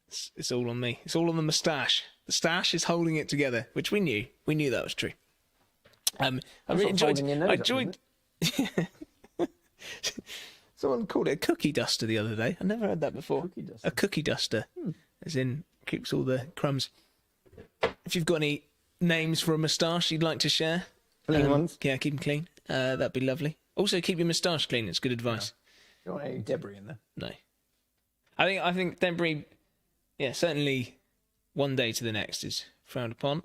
yes. It's all on me. It's all on the moustache. The stash is holding it together, which we knew. We knew that was true. I really what's holding your nose I up, enjoyed. Someone called it a cookie duster the other day. I never heard that before. Cookie duster. A cookie duster, as in keeps all the crumbs. If you've got any names for a moustache you'd like to share, Clean ones. yeah, keep them clean. That'd be lovely. Also, keep your moustache clean. It's good advice. You don't want any debris in there. No, I think debris. Yeah, certainly. One day to the next is frowned upon.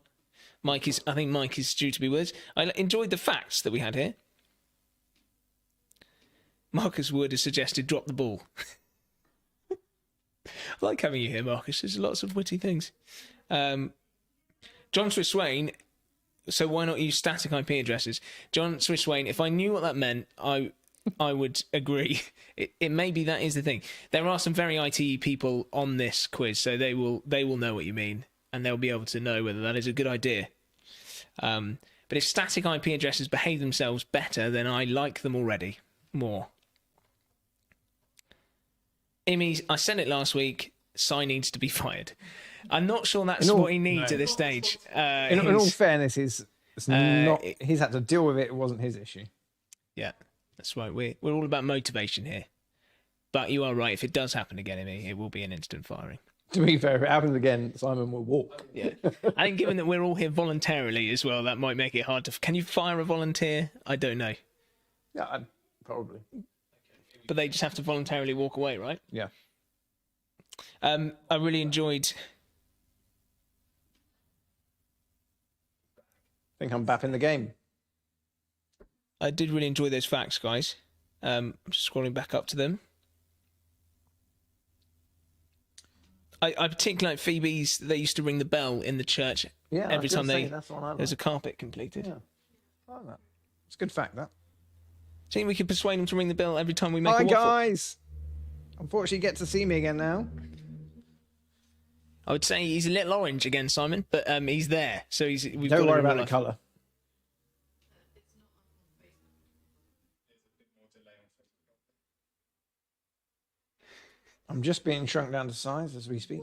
I think Mike is due to be with us. I enjoyed the facts that we had here. Marcus Wood has suggested drop the ball. I like having you here, Marcus. There's lots of witty things. John Swiss Swain. So why not use static IP addresses? John Swiss Swain. If I knew what that meant, I would agree. It maybe that is the thing. There are some very IT people on this quiz, so they will know what you mean, and they'll be able to know whether that is a good idea. But if static IP addresses behave themselves better, then I like them already more. Imi, I said it last week. Sai needs to be fired. I'm not sure that's what he needs at this stage. In all fairness, he's had to deal with it. It wasn't his issue. Yeah, that's right. We're all about motivation here. But you are right. If it does happen again, Imi, it will be an instant firing. To be fair, if it happens again, Simon will walk. Yeah. I think given that we're all here voluntarily as well, that might make it hard to... Can you fire a volunteer? I don't know. Yeah, probably. But they just have to voluntarily walk away, right? Yeah. I really enjoyed... I think I'm back in the game. I did really enjoy those facts, guys. I'm just scrolling back up to them. I particularly like Phoebe's. They used to ring the bell in the church every time that's the one I like. there's a carpet completed. Yeah. I like that. It's a good fact, that. See, we could persuade them to ring the bell every time we make Hi, a waffle. guys. Unfortunately, you get to see me again now. I would say he's a little orange again, Simon, but he's there. So we've Don't got worry him about all the off. colour. I'm just being shrunk down to size as we speak.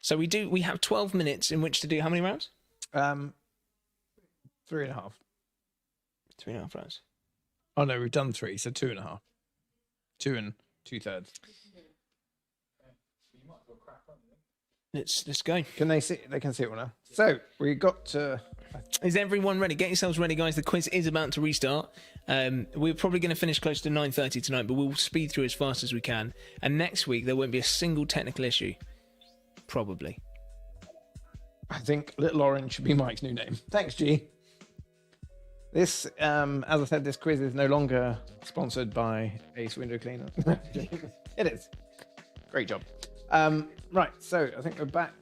So we have 12 minutes in which to do how many rounds? 3.5. 3.5 rounds. Oh no, we've done 3, so 2.5. 2 2/3. let's go. Can they see? They can see it all now. So we got to. Is everyone ready? Get yourselves ready, guys. The quiz is about to restart. We're probably going to finish close to 9:30 tonight, but we'll speed through as fast as we can. And next week there won't be a single technical issue. Probably. I think Little Orange should be Mike's new name. Thanks, G. This, as I said, this quiz is no longer sponsored by Ace Window Cleaner. It is. Great job. Right, so I think we're back.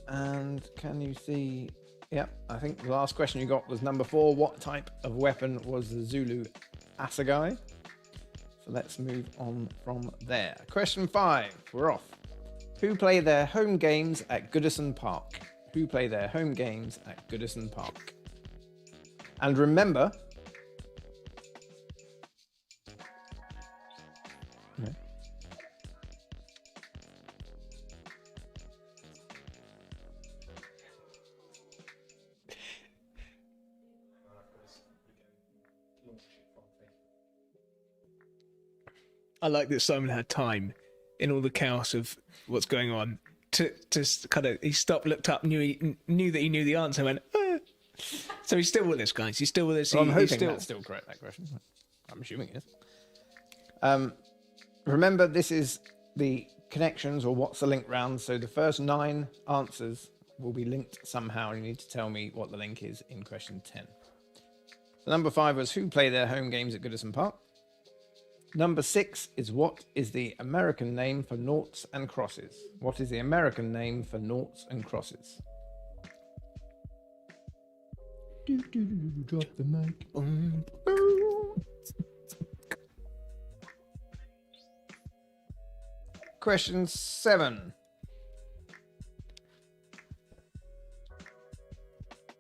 And can you see? Yep, I think the last question you got was number 4. What type of weapon was the Zulu assegai? So let's move on from there. Question 5. We're off. Who play their home games at Goodison Park? Who play their home games at Goodison Park? And remember, I like that Simon had time in all the chaos of what's going on to kind of, he stopped, looked up, knew that he knew the answer, went, ah. So he's still with us, guys. He's still with us. Well, I'm hoping still... that's still correct, that question. I'm assuming it is. Remember, this is the connections or what's the link round. So the first 9 answers will be linked somehow. You need to tell me what the link is in question 10. So number 5 was who play their home games at Goodison Park. Number 6 is what is the American name for noughts and crosses? What is the American name for noughts and crosses? Drop the mic. Question 7.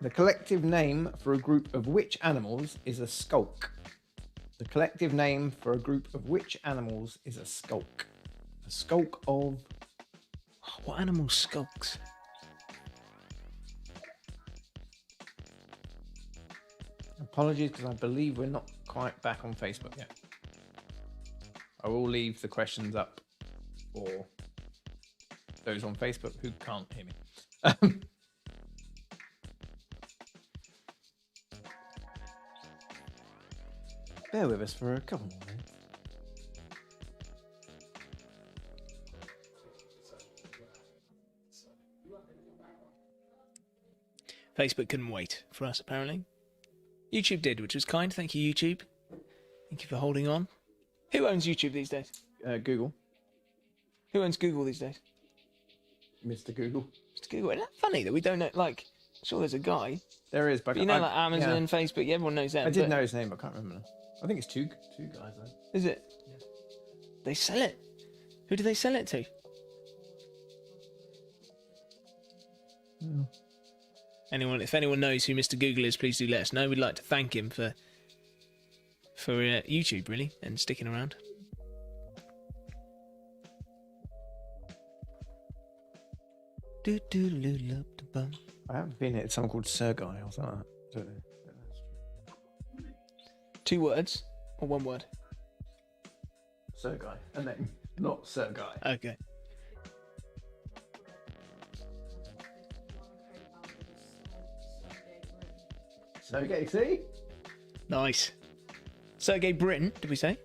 The collective name for a group of which animals is a skulk? The collective name for a group of which animals is a skulk? A skulk of... What animal skulks? Apologies, because I believe we're not quite back on Facebook yet. I will leave the questions up for those on Facebook who can't hear me. Bear with us for a couple more minutes. Facebook couldn't wait for us, apparently. YouTube did, which was kind. Thank you, YouTube. Thank you for holding on. Who owns YouTube these days? Google. Who owns Google these days? Mr. Google. Mr. Google. Isn't that funny that we don't know, like, sure there's a guy. There is, but you know, like Amazon, yeah. Facebook, everyone knows them. I did know his name, but I can't remember now. I think it's two guys, though. Is it? Yeah. They sell it. Who do they sell it to? Yeah. If anyone knows who Mr. Google is, please do let us know. We'd like to thank him for YouTube, really, and sticking around. I haven't been at someone called Sergei or something like that. Don't know. 2 words or 1 word? Sergei, a name, not Sergei. Okay. Sergei, see? Nice. Sergey Brin, did we say?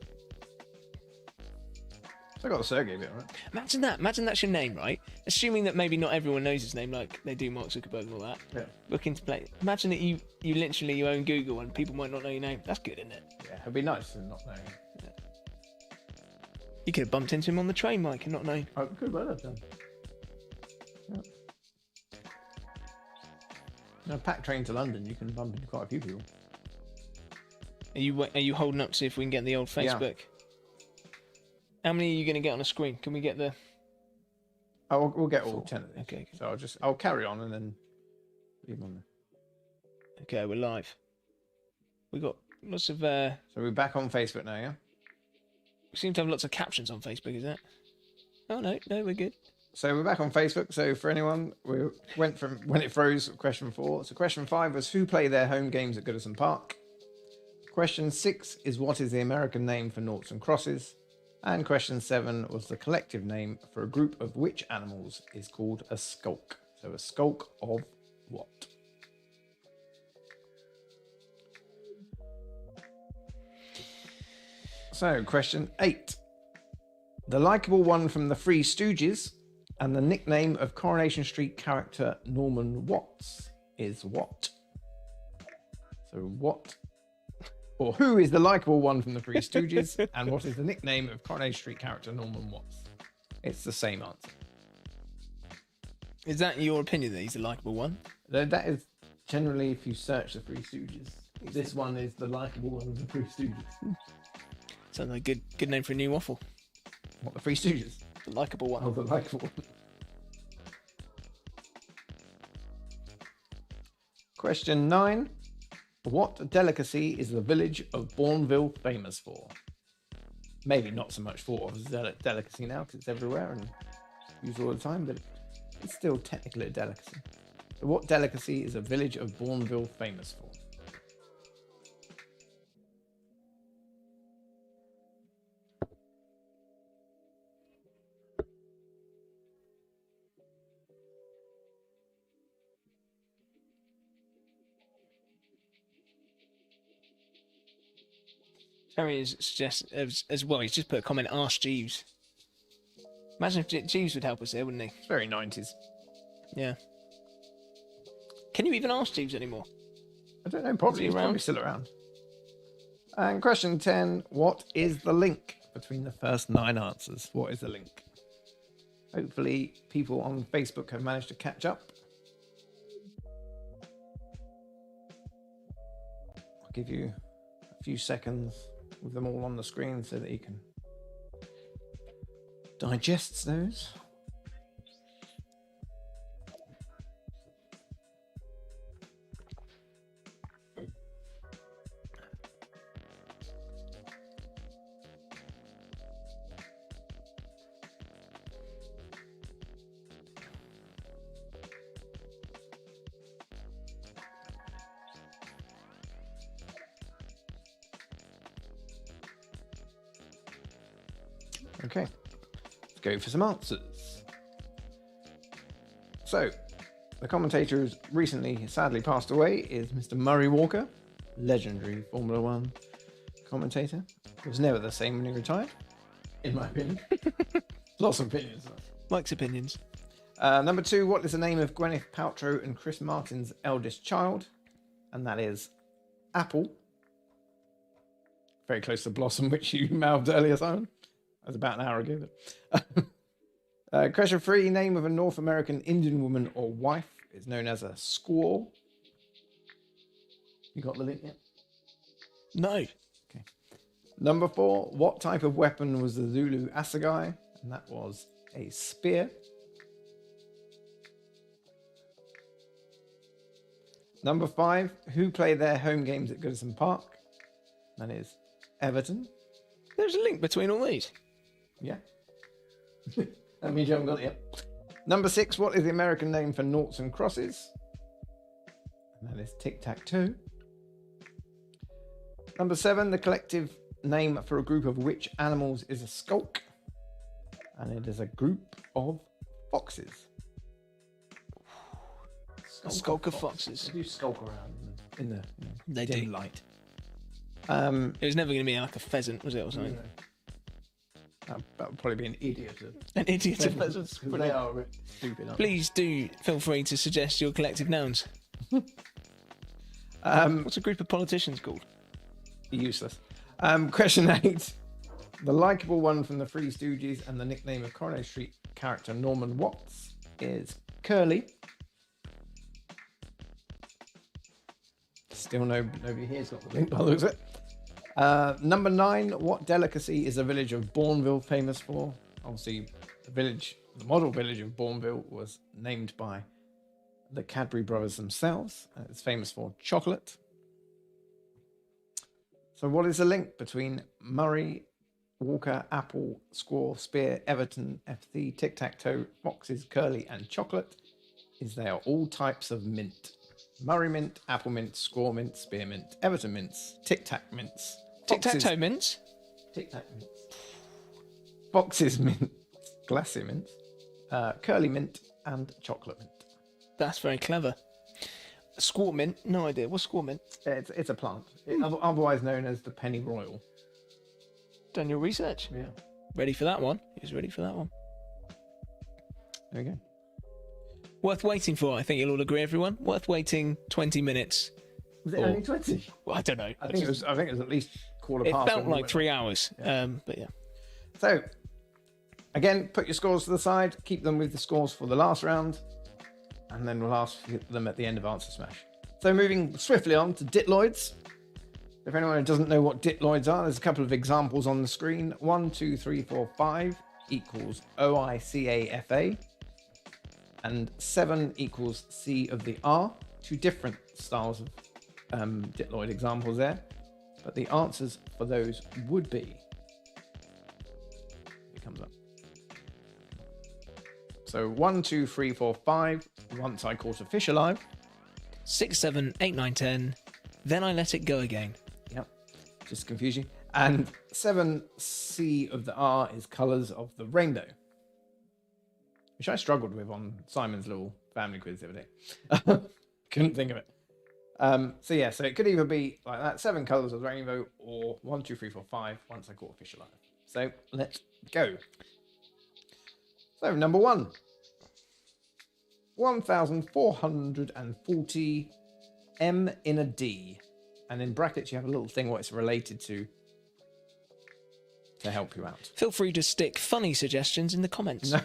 I got the Sergei bit, right? Imagine that. Imagine that's your name, right? Assuming that maybe not everyone knows his name, like they do Mark Zuckerberg and all that. Yeah. Looking to play. Imagine that you literally own Google and people might not know your name. That's good, isn't it? Yeah, it'd be nice to not know. Yeah. You could have bumped into him on the train, Mike, and not known. I could well have done. Yeah. In a packed train to London, you can bump into quite a few people. Are you holding up to see if we can get the old Facebook? Yeah. How many are you going to get on a screen? Can we get the... Oh, we'll get all 10 of these. Okay. So I'll carry on and then leave them on there. Okay, we're live. We got lots of... So we're back on Facebook now, yeah? We seem to have lots of captions on Facebook, is that? Oh, no, we're good. So we're back on Facebook. So for anyone, we went from when it froze, question 4. So question 5 was who play their home games at Goodison Park? Question 6 is what is the American name for noughts and crosses? And question 7 was the collective name for a group of which animals is called a skulk. So a skulk of what? So question 8. The likeable one from the Three Stooges and the nickname of Coronation Street character Norman Watts is what? So what, or who is the likeable one from the Three Stooges, and what is the nickname of Coronation Street character Norman Watts? It's the same answer. Is that your opinion that he's a likeable one? That is generally if you search the Three Stooges. This one is the likeable one of the Three Stooges. Sounds like a good name for a new waffle. What, the Three Stooges? The likeable one. Oh, the likeable one. Question 9. What delicacy is the village of Bourneville famous for? Maybe not so much for as a delicacy now because it's everywhere and used all the time, but it's still technically a delicacy. So what delicacy is a village of Bourneville famous for? Harry is suggest as well. He's just put a comment. Ask Jeeves. Imagine if Jeeves would help us there, wouldn't he? It's very 90s. Yeah. Can you even ask Jeeves anymore? I don't know, probably he's probably still around. And question 10, what is the link between the first 9 answers? What is the link? Hopefully people on Facebook have managed to catch up. I'll give you a few seconds with them all on the screen so that you can digest those. Okay, let's go for some answers. So, the commentator who's recently sadly passed away is Mr. Murray Walker, legendary Formula One commentator. He was never the same when he retired, in my opinion. Lots of opinions. Mike's opinions. Number 2, what is the name of Gwyneth Paltrow and Chris Martin's eldest child? And that is Apple. Very close to Blossom, which you mouthed earlier, Simon. That was about an hour ago. But question 3, name of a North American Indian woman or wife is known as a squaw. You got the link yet? No. Okay. Number 4, what type of weapon was the Zulu assegai? And that was a spear. Number 5, who play their home games at Goodison Park? That is Everton. There's a link between all these. Yeah. That means you haven't got it yet. Number 6, what is the American name for noughts and crosses? And that is tic-tac-toe. Number 7, the collective name for a group of which animals is a skulk? And it is a group of foxes. A skulk of foxes. They do skulk around in the They dim do. light. It was never going to be like a pheasant, was it, or something? That would probably be an idiot. An idiot of pheasants. Because they are a bit stupid, aren't Please do feel free to suggest your collective nouns. they? What's a group of politicians called? Useless. Question 8. The likeable one from the Three Stooges and the nickname of Coronation Street character Norman Watts is Curly. Still nobody here's got the link by the looks of it. Number 9. What delicacy is the village of Bourneville famous for? Obviously, the model village of Bourneville was named by the Cadbury brothers themselves. It's famous for chocolate. So what is the link between Murray, Walker, Apple, Squaw, Spear, Everton, FC, Tic-Tac-Toe, Foxes, Curly, and Chocolate? Is they are all types of mint. Murray mint, Apple mint, Squaw mint, Spear mint, Everton mints, Tic-Tac mints. Tic-tac-toe mints? Tic-Tac mints. Fox's mint, glassy mint, curly mint, and chocolate mint. That's very clever. Squaw mint? No idea. What's squaw mint? It's a plant, otherwise known as the pennyroyal. Done your research? Yeah. Ready for that one? He was ready for that one. There we go. Worth waiting for, I think you'll all agree, everyone. Worth waiting 20 minutes. Was it only 20? Well, I don't know. I think it was at least quarter It past. felt when we like went. 3 hours. Yeah. But yeah. So, again, put your scores to the side. Keep them with the scores for the last round. And then we'll ask them at the end of Answer Smash. So moving swiftly on to Ditloids. If anyone who doesn't know what Ditloids are, there's a couple of examples on the screen. 1, 2, 3, 4, 5 equals OICAFA. And 7 equals C of the R. Two different styles of Ditloid examples there. But the answers for those would be... It comes up. So 1, 2, 3, 4, 5. Once I caught a fish alive. 6, 7, 8, 9, 10. Then I let it go again. Yep. Just to confuse you. And 7 C of the R is colours of the rainbow. Which I struggled with on Simon's little family quiz the other day. Couldn't think of it. So it could either be like that, 7 colours of the rainbow, or 1, 2, 3, 4, 5, once I caught a fish alive. So let's go. So number 1. 1,440 M in a D. And in brackets you have a little thing what it's related to help you out. Feel free to stick funny suggestions in the comments. No.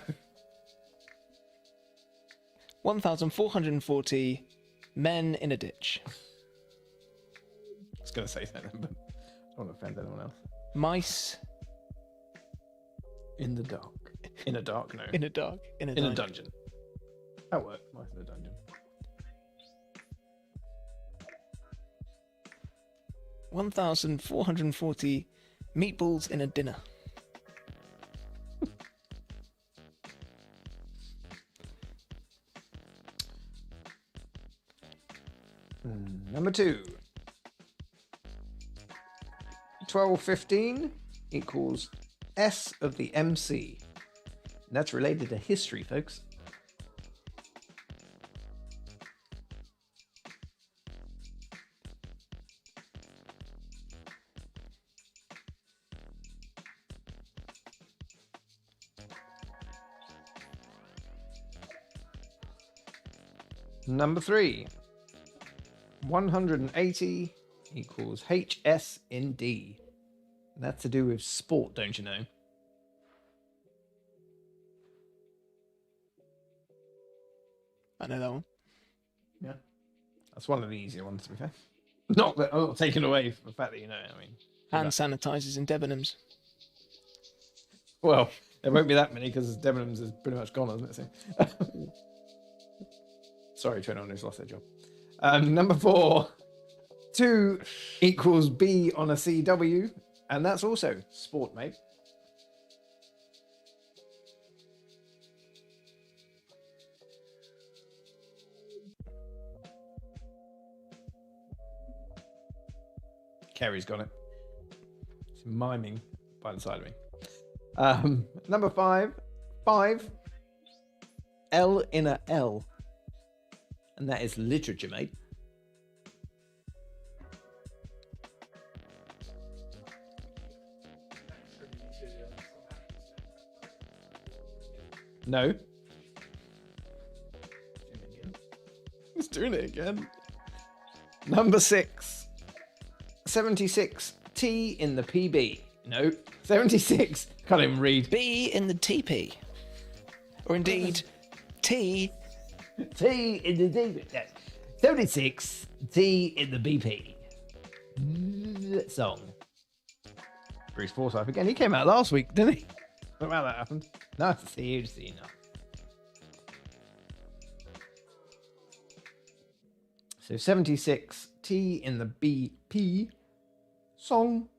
1,440 men in a ditch. I was going to say something, but I don't want to offend anyone else. Mice In the dark. In a dark, no. in a dark. In a In a dungeon. dungeon. That works. Mice in a dungeon. 1,440 meatballs in a dinner. Number 2. 1215 equals S of the MC. And that's related to history, folks. Number 3. 180 equals HS in D. That's to do with sport, don't you know? I know that one. Yeah. That's one of the easier ones, to be fair. Not that I'm not taken away from the fact that you know it, I mean. Hand sanitizers in Debenhams. Well, there won't be that many because Debenhams is pretty much gone, isn't it? So. Sorry to anyone who's lost their job. Number 4. 2 equals B on a CW. And that's also sport, mate. Kerry's got it. She's miming by the side of me. Number 5. 5. L in a L. And that is literature, mate. No. He's doing it again. Number 6. 76. T in the PB. No. 76. Can't even read. B in the TP. Or indeed, T. T in the DB. 76. T in the BP. Song. Bruce Forsyth again. He came out last week, didn't he? Don't know how that happened. Nice to see you. To see you now. So 76. T in the BP. Song.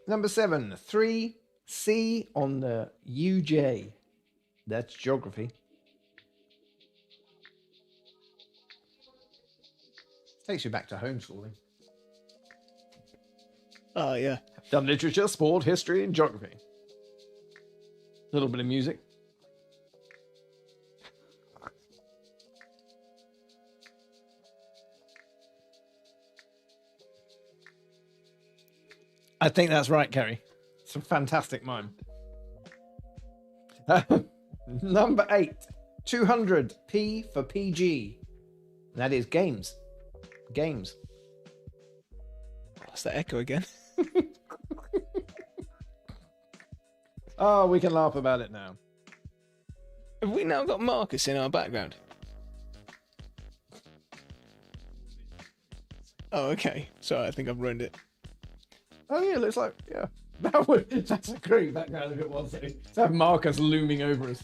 Number 7. 3. C on the UJ. That's geography. Takes you back to homeschooling. Oh, yeah. Done literature, sport, history, and geography. A little bit of music. I think that's right, Kerry. It's a fantastic mime. Number 8, 200 P for PG. That is games. Games. That's the echo again. Oh, we can laugh about it now. Have we now got Marcus in our background? Oh, okay. Sorry, I think I've ruined it. Oh yeah, looks like, yeah. That's a great background if it was. To have Marcus looming over us.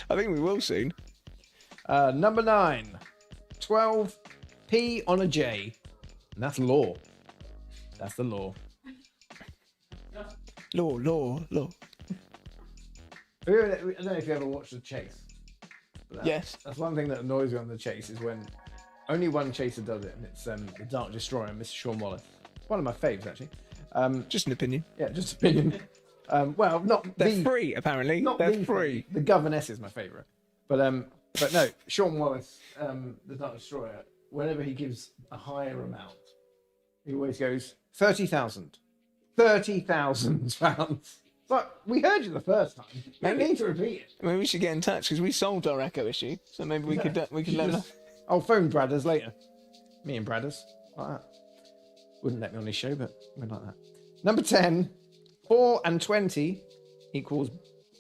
I think we will soon. Number 9, 12 P on a J. And that's law. That's the law. Law. I don't know if you ever watched The Chase. But Yes. That's one thing that annoys me on The Chase is when only one chaser does it, and it's The Dark Destroyer and Mr. Sean Wallace. One of my faves, actually. Just an opinion. Yeah, just opinion. Well, not They're the free, apparently. not They're the free. The Governess is my favourite, but no, Sean Wallace, The Dark Destroyer. Whenever he gives a higher amount, he always goes 30,000, 30,000 pounds. But we heard you the first time. You don't need to repeat it. Maybe we should get in touch because we solved our echo issue. So maybe we could let them. I'll phone Bradders later. Me and Bradders, like that. Wouldn't let me on his show, but we're like that. Number 10, 4 and 20 equals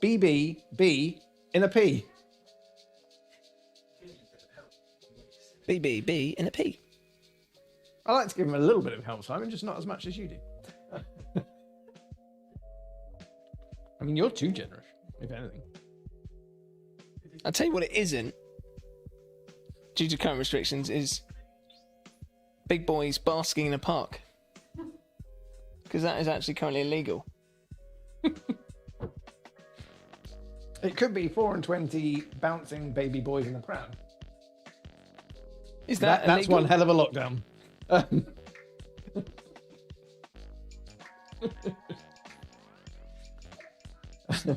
BB in a P. B in a P. I like to give him a little bit of help, Simon, just not as much as you do. I mean, you're too generous, if anything. I'll tell you what it isn't, due to current restrictions, is big boys basking in a park. Because that is actually currently illegal. It could be 4 and 20 bouncing baby boys in the crowd. Is that That's illegal? one hell of a lockdown. Have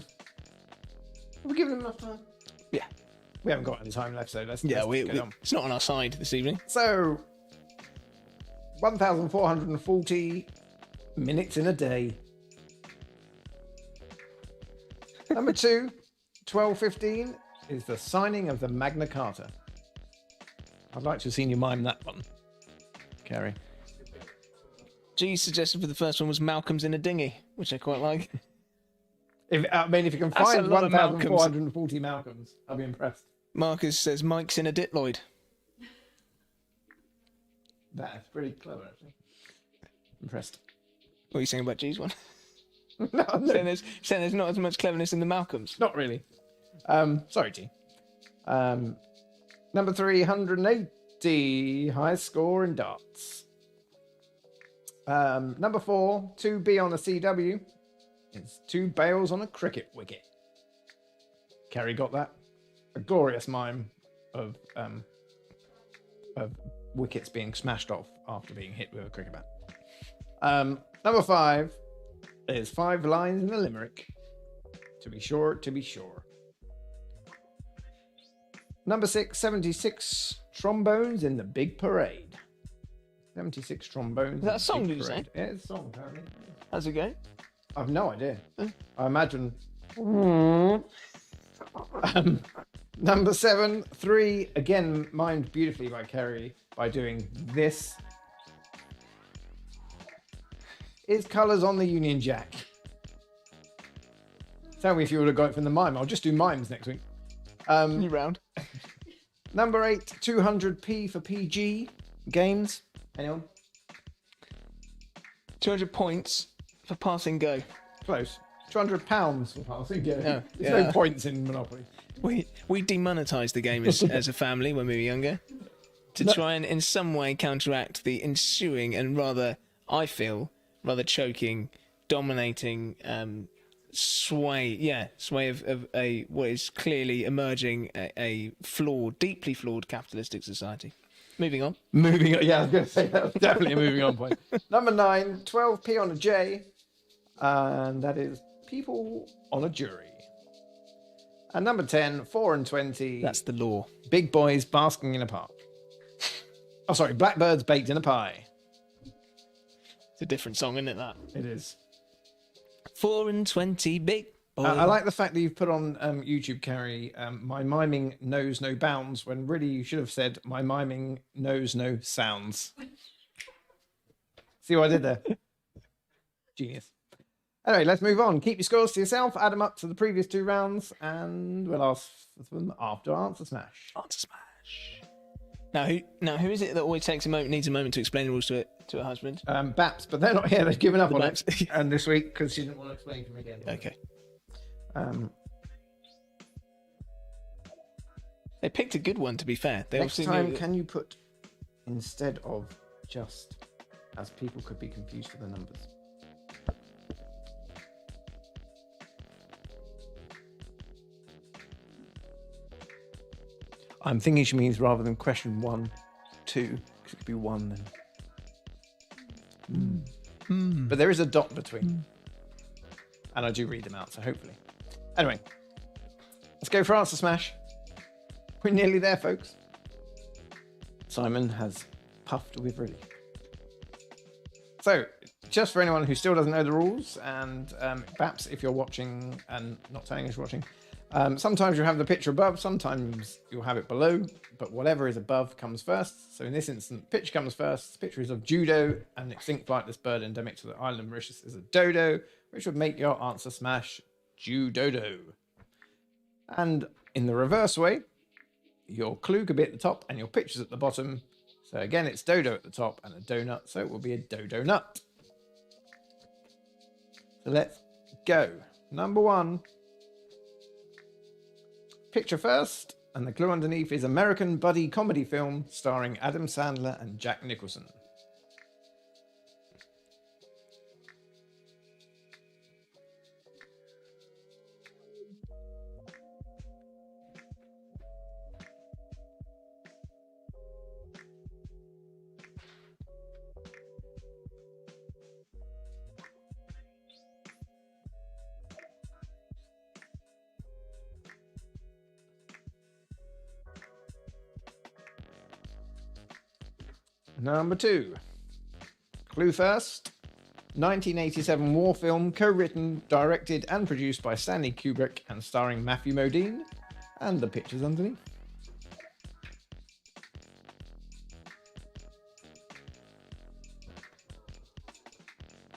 we given him enough time? Yeah. We haven't got any time left, so let's Yeah, get on. it's not on our side this evening. So, 1,440 minutes in a day. Number 2, 12:15 is the signing of the Magna Carta. I'd like to have seen you mime that one, Kerry. G's suggestion for the first one was Malcolm's in a dinghy, which I quite like. If you can That's a find lot of Malcolms. 1,440 Malcolms, I'll be impressed. Marcus says Mike's in a ditloid. That's pretty clever, actually. Impressed. What are you saying about G's one? No, saying there's not as much cleverness in the Malcolms. not really. Sorry, G. Number 380, highest score in darts. Number 4, 2B on a CW. It's 2 bails on a cricket wicket. Kerry got that. A glorious mime of wickets being smashed off after being hit with a cricket bat. Number 5 is 5 lines in a limerick. To be sure, to be sure. Number 6, 76 trombones in the big parade. 76 trombones. Is that in a song, the big did you say? parade. Yeah, it's a song, apparently. How's it go? I've no idea. I imagine. Number 7, 3, again, mimed beautifully by Kerry by doing this, is colours on the Union Jack. Tell me if you would have got it from the mime. I'll just do mimes next week. New round. Number 8, 200p for PG games. Anyone? 200 points for passing go. Close. £200 for passing. Yeah. Oh, There's yeah. no points in Monopoly. We demonetised the game as a family when we were younger to try and in some way counteract the ensuing and rather, I feel, rather choking, dominating sway of a what is clearly emerging a flawed, deeply flawed capitalistic society. Moving on. Moving on. Yeah, I was going to say that was definitely a moving on point. Number 9, 12p on a J. And that is People on a Jury. And number 10, 4 and 20. That's the law. Big Boys Basking in a Park. Oh, sorry, Blackbirds Baked in a Pie. It's a different song, isn't it, that? It is. 4 and 20 big boys. I like the fact that you've put on YouTube, Carrie, my miming knows no bounds, when really you should have said, my miming knows no sounds. See what I did there? Genius. Anyway, let's move on. Keep your scores to yourself, add them up to the previous 2 rounds, and we'll ask for them after Answer Smash. Answer Smash. Now, who is it that always needs a moment to explain the rules to her husband? Baps, but they're not here. They've given up The on Baps. it. And this week, because she didn't want to explain to me again. Okay. They picked a good one, to be fair. They Next obviously time, knew that- can you put, instead of just, as people could be confused for the numbers? I'm thinking she means rather than question 1, 2, because it could be 1 then. But there is a dot between. And I do read them out, so hopefully. Anyway, let's go for Answer Smash. We're nearly there, folks. Simon has puffed with relief. So, just for anyone who still doesn't know the rules, and perhaps if you're watching and not telling us you're watching, sometimes you'll have the picture above, sometimes you'll have it below, but whatever is above comes first. So in this instance, picture comes first. The picture is of judo, an extinct flightless bird endemic to the island of Mauritius is a dodo, which would make your Answer Smash judodo. And in the reverse way, your clue could be at the top and your picture's at the bottom. So again, it's dodo at the top and a donut, so it will be a dodo nut. So let's go. Number 1. Picture first, and the clue underneath is American buddy comedy film starring Adam Sandler and Jack Nicholson. Number 2. Clue first. 1987 war film, co-written, directed and produced by Stanley Kubrick and starring Matthew Modine. And the pictures underneath.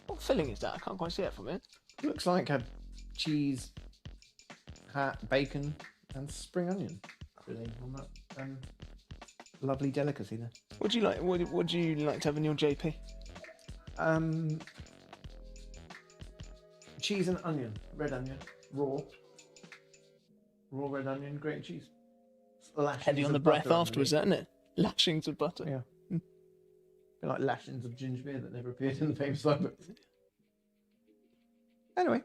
What filling is that? I can't quite see it from here. Looks like a cheese, bacon and spring onion. Really, on that lovely delicacy there. What do you like? What do you like to have in your JP? Cheese and onion, red onion, raw red onion, grated cheese. Lashings Heavy on of the breath butter afterwards, underneath. isn't it? Lashings of butter. Yeah. Bit like lashings of ginger beer that never appeared in the famous book. Anyway,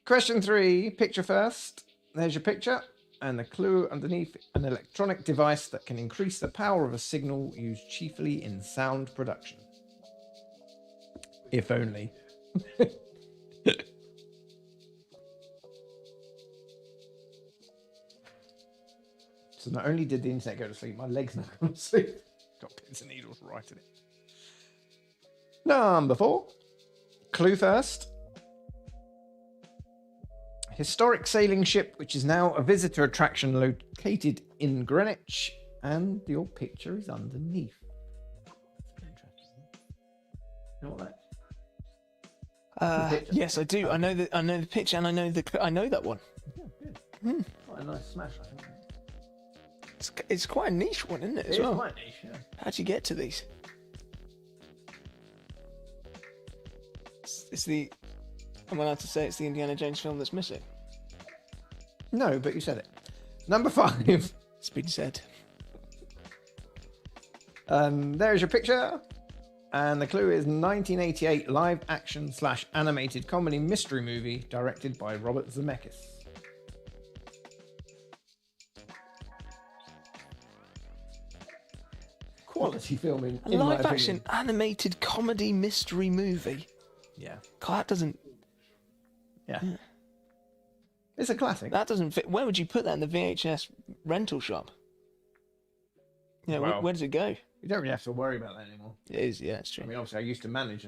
question 3. Picture first. There's your picture, and the clue underneath: an electronic device that can increase the power of a signal used chiefly in sound production. If only. So not only did the internet go to sleep, my legs now go to sleep. Got pins and needles right in it. Number 4. Clue first. Historic sailing ship, which is now a visitor attraction located in Greenwich, and your picture is underneath. You know what that? Yes, I do. I know the picture, and I know that one. Yeah, good. Quite a nice smash, I think. It's quite a niche one, isn't it? As It is well. quite niche, yeah. How'd you get to these? It's the. I'm allowed to say it's the Indiana Jones film that's missing. No, but you said it. Number 5. It's been said. There's your picture. And the clue is 1988 live action / animated comedy mystery movie directed by Robert Zemeckis. Quality filming. A live action animated comedy mystery movie. Yeah. God, that doesn't. Yeah. It's a classic. That doesn't fit. Where would you put that in the VHS rental shop? You know, Well- where does it go? You don't really have to worry about that anymore. It is, yeah, it's true. I mean, obviously, I used to manage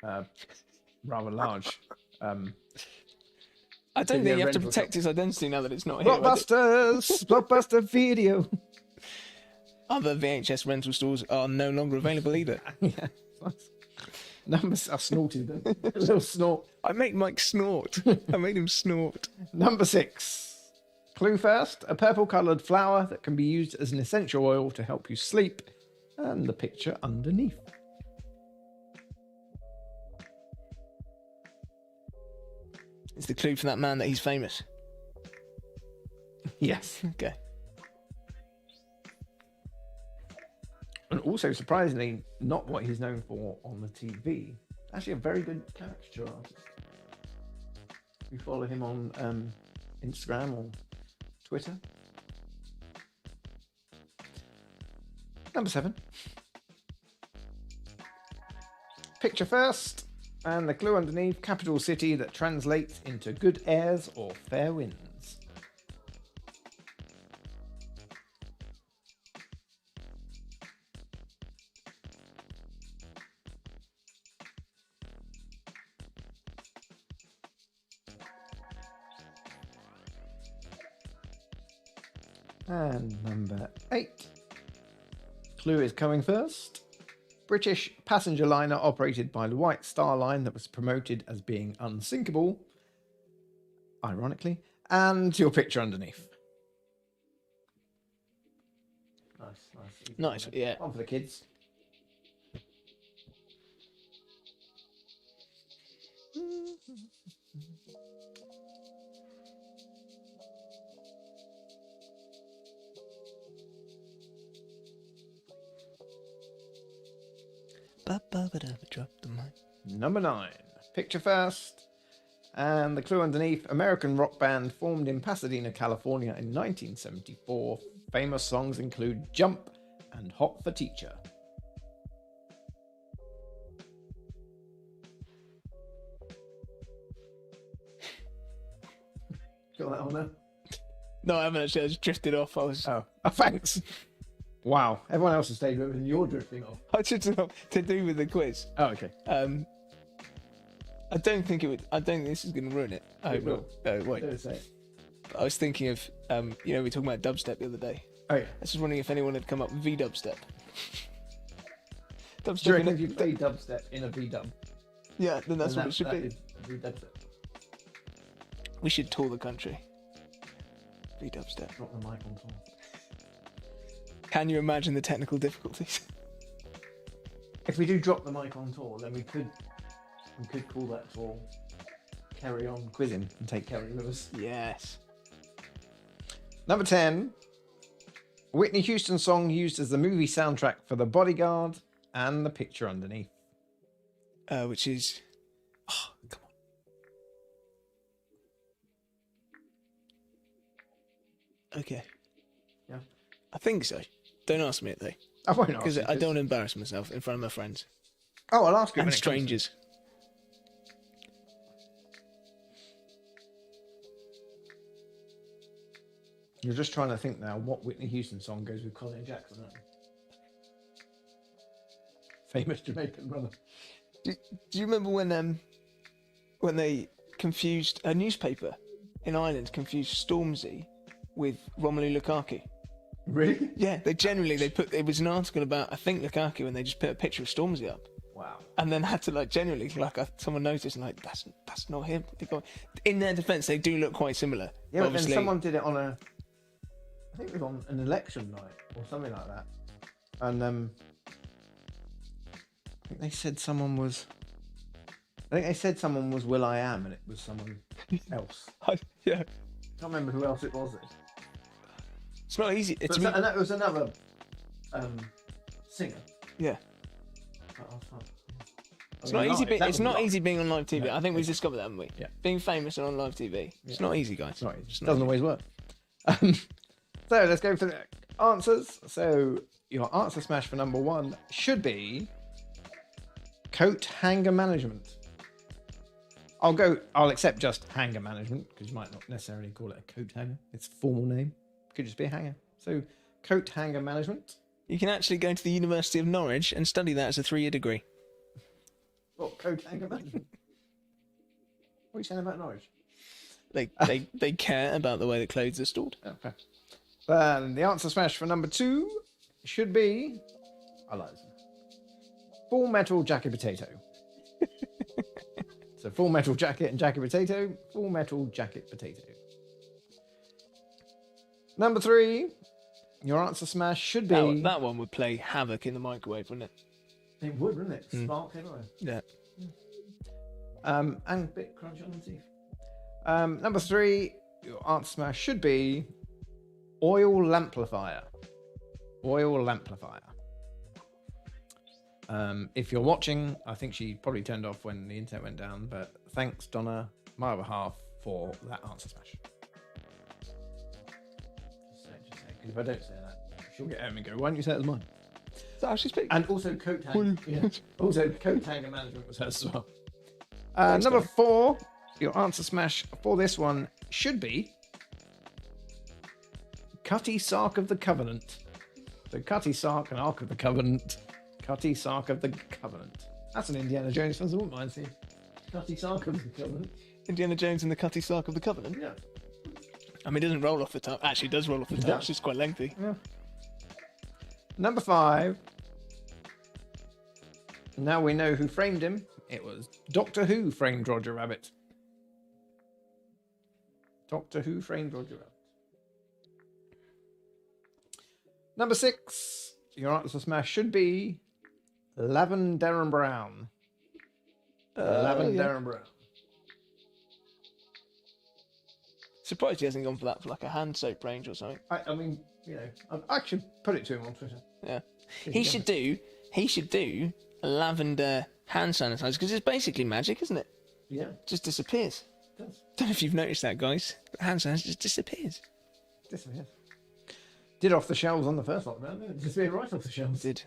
a rather large I don't think you have to rental protect his identity now that it's not here. Blockbusters, Blockbuster Video. Other VHS rental stores are no longer available either. Yeah, numbers. I snorted them. A little snort. I made Mike snort. I made him snort. Number 6. Clue first. A purple-coloured flower that can be used as an essential oil to help you sleep. And the picture underneath. It's the clue for that man that he's famous. Yes. Okay. And also, surprisingly, not what he's known for on the TV. Actually, a very good caricature artist. You follow him on Instagram or Twitter. Number 7. Picture first. And the clue underneath, capital city that translates into good airs or fair winds. And number 8. Clue is coming first. British passenger liner operated by the White Star Line that was promoted as being unsinkable, ironically, and your picture underneath. Nice, yeah. One for the kids. Drop the mic. Number 9. Picture first. And the clue underneath, American rock band formed in Pasadena, California in 1974. Famous songs include Jump and Hot for Teacher. Got that on there? No, I haven't actually. I just drifted off. Oh, thanks. Wow, everyone else has stayed with it and you're drifting off. I just to do with the quiz. Oh, okay. I don't think it would. I don't think this is going to ruin it. I hope not. Oh, wait. Don't say it. I was thinking of, we were talking about dubstep the other day. Oh, yeah. I was just wondering if anyone had come up with V-dubstep. Do you Dubstep. reckon if you play dubstep in a V-dub? Yeah, then that's what it should be. V-dubstep. We should tour the country. V-dubstep. Drop the mic on top. Can you imagine the technical difficulties? If we do drop the mic on tour, then we could call that tour Carry On Quizzing and take Kerry with us. Yes. Number 10. Whitney Houston song used as the movie soundtrack for The Bodyguard and the picture underneath. Which is... Oh, come on. Okay. Yeah. I think so. Don't ask me it, though. I won't ask Because you, I don't want to embarrass myself in front of my friends. Oh, I'll ask you And when it comes to- strangers. You're just trying to think now what Whitney Houston song goes with Colin Jackson, aren't you? Famous Jamaican brother. Do you remember when they confused a newspaper in Ireland confused Stormzy with Romelu Lukaku? Really? Yeah, they put it was an article about I think Lukaku and they just put a picture of Stormzy up. Wow. And then had to someone noticed and that's not him. In their defence, they do look quite similar. Yeah, but then Obviously, someone did it on I think it was on an election night or something like that. And I think they said someone was Will I Am and it was someone else. yeah, Can't remember who else it was. it's not easy. And that was another singer. Yeah, Oh, fuck. it's not easy. It's not easy being on live TV. No. I think we've discovered that, haven't we? Yeah. Being famous and on live TV. It's not easy, guys. It's not easy. It's It not doesn't easy. always work. So let's go for the answers. So your answer smash for number 1 should be coat hanger management. I'll accept just hanger management because you might not necessarily call it a coat hanger. It's a formal name. It could just be a hanger. So, coat hanger management. You can actually go to the University of Norwich and study that as a 3-year degree. What coat hanger management? What are you saying about Norwich? They care about the way that clothes are stored. Okay. Then the answer smash for number 2 should be, I like this one, Full Metal Jacket Potato. So Full Metal Jacket and Jacket Potato, Full Metal Jacket Potato. Number 3, your answer smash should be... That one would play havoc in the microwave, wouldn't it? It would, wouldn't it? Spark everywhere. Yeah. And a bit crunch on the teeth. Number 3, your answer smash should be Oil Lamplifier. Oil Lamplifier. If you're watching, I think she probably turned off when the internet went down, but thanks, Donna, my other half, for that answer smash. Just say, 'cause if I don't say that, she'll get home and go, why don't you say it as mine? Is that how she speaks? And also coat hanger. Yeah. Also coat hanger management was hers as well. Number 4, your answer smash for this one should be Cutty Sark of the Covenant. So Cutty Sark and Ark of the Covenant. Cutty Sark of the Covenant. That's an Indiana Jones fan, I wouldn't mind seeing. Cutty Sark of the Covenant. Indiana Jones and the Cutty Sark of the Covenant. Yeah. I mean, it doesn't roll off the tongue. Actually, it does roll off the tongue. does. It's just quite lengthy. Yeah. Number 5. Now we know who framed him. It was Doctor Who framed Roger Rabbit. Doctor Who framed Roger Rabbit. Number 6. Your answer smash should be Lavender and Brown. Lavender and Brown. Surprised he hasn't gone for that for like a hand soap range or something. I mean, you know, I should put it to him on Twitter. Yeah. He should do a lavender hand sanitizer because it's basically magic, isn't it? Yeah, It just disappears. it does. Don't know if you've noticed that, guys. But hand sanitizer just disappears. Disappears. Did off the shelves on the first lockdown. It disappeared right off the shelves. Did.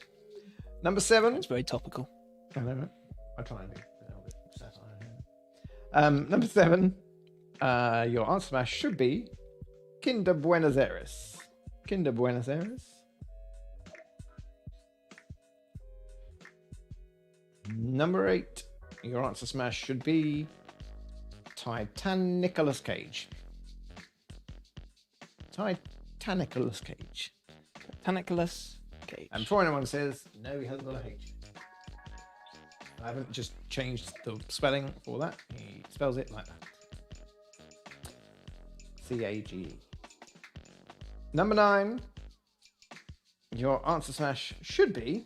Number 7. It's very topical. I know, right? I try and be a little bit satire. Number 7. Your answer smash should be Kinder Buenos Aires. Kinder Buenos Aires. Number 8. Your answer smash should be Nicolas Cage. Nicolas Cage. Nicolas Cage. And before anyone says, no, he hasn't got a H. I haven't just changed the spelling for that. He spells it like that. C-A-G-E. Number 9. Your answer smash should be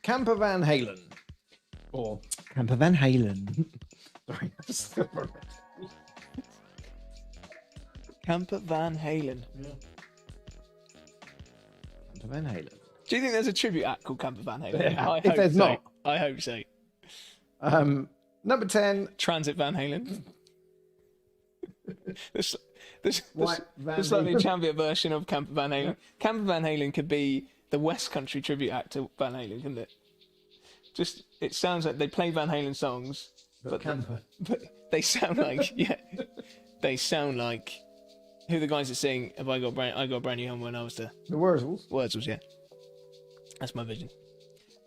Camper Van Halen. Or Camper Van Halen. Sorry, I just Camper Van Halen. Camper Van Halen. Do you think there's a tribute act called Camper Van Halen? Yeah, I if hope there's so. not. I hope so. Number 10. Transit Van Halen. There's White Van slightly Halen. champion version of Camper Van Halen. Camper Van Halen could be the West Country tribute act to Van Halen, couldn't it? Just, it sounds like they play Van Halen songs, but they sound like, they sound like who the guys that sing "Have I got a brand new home" when I was the The Wurzels. Wurzels, yeah. That's my vision.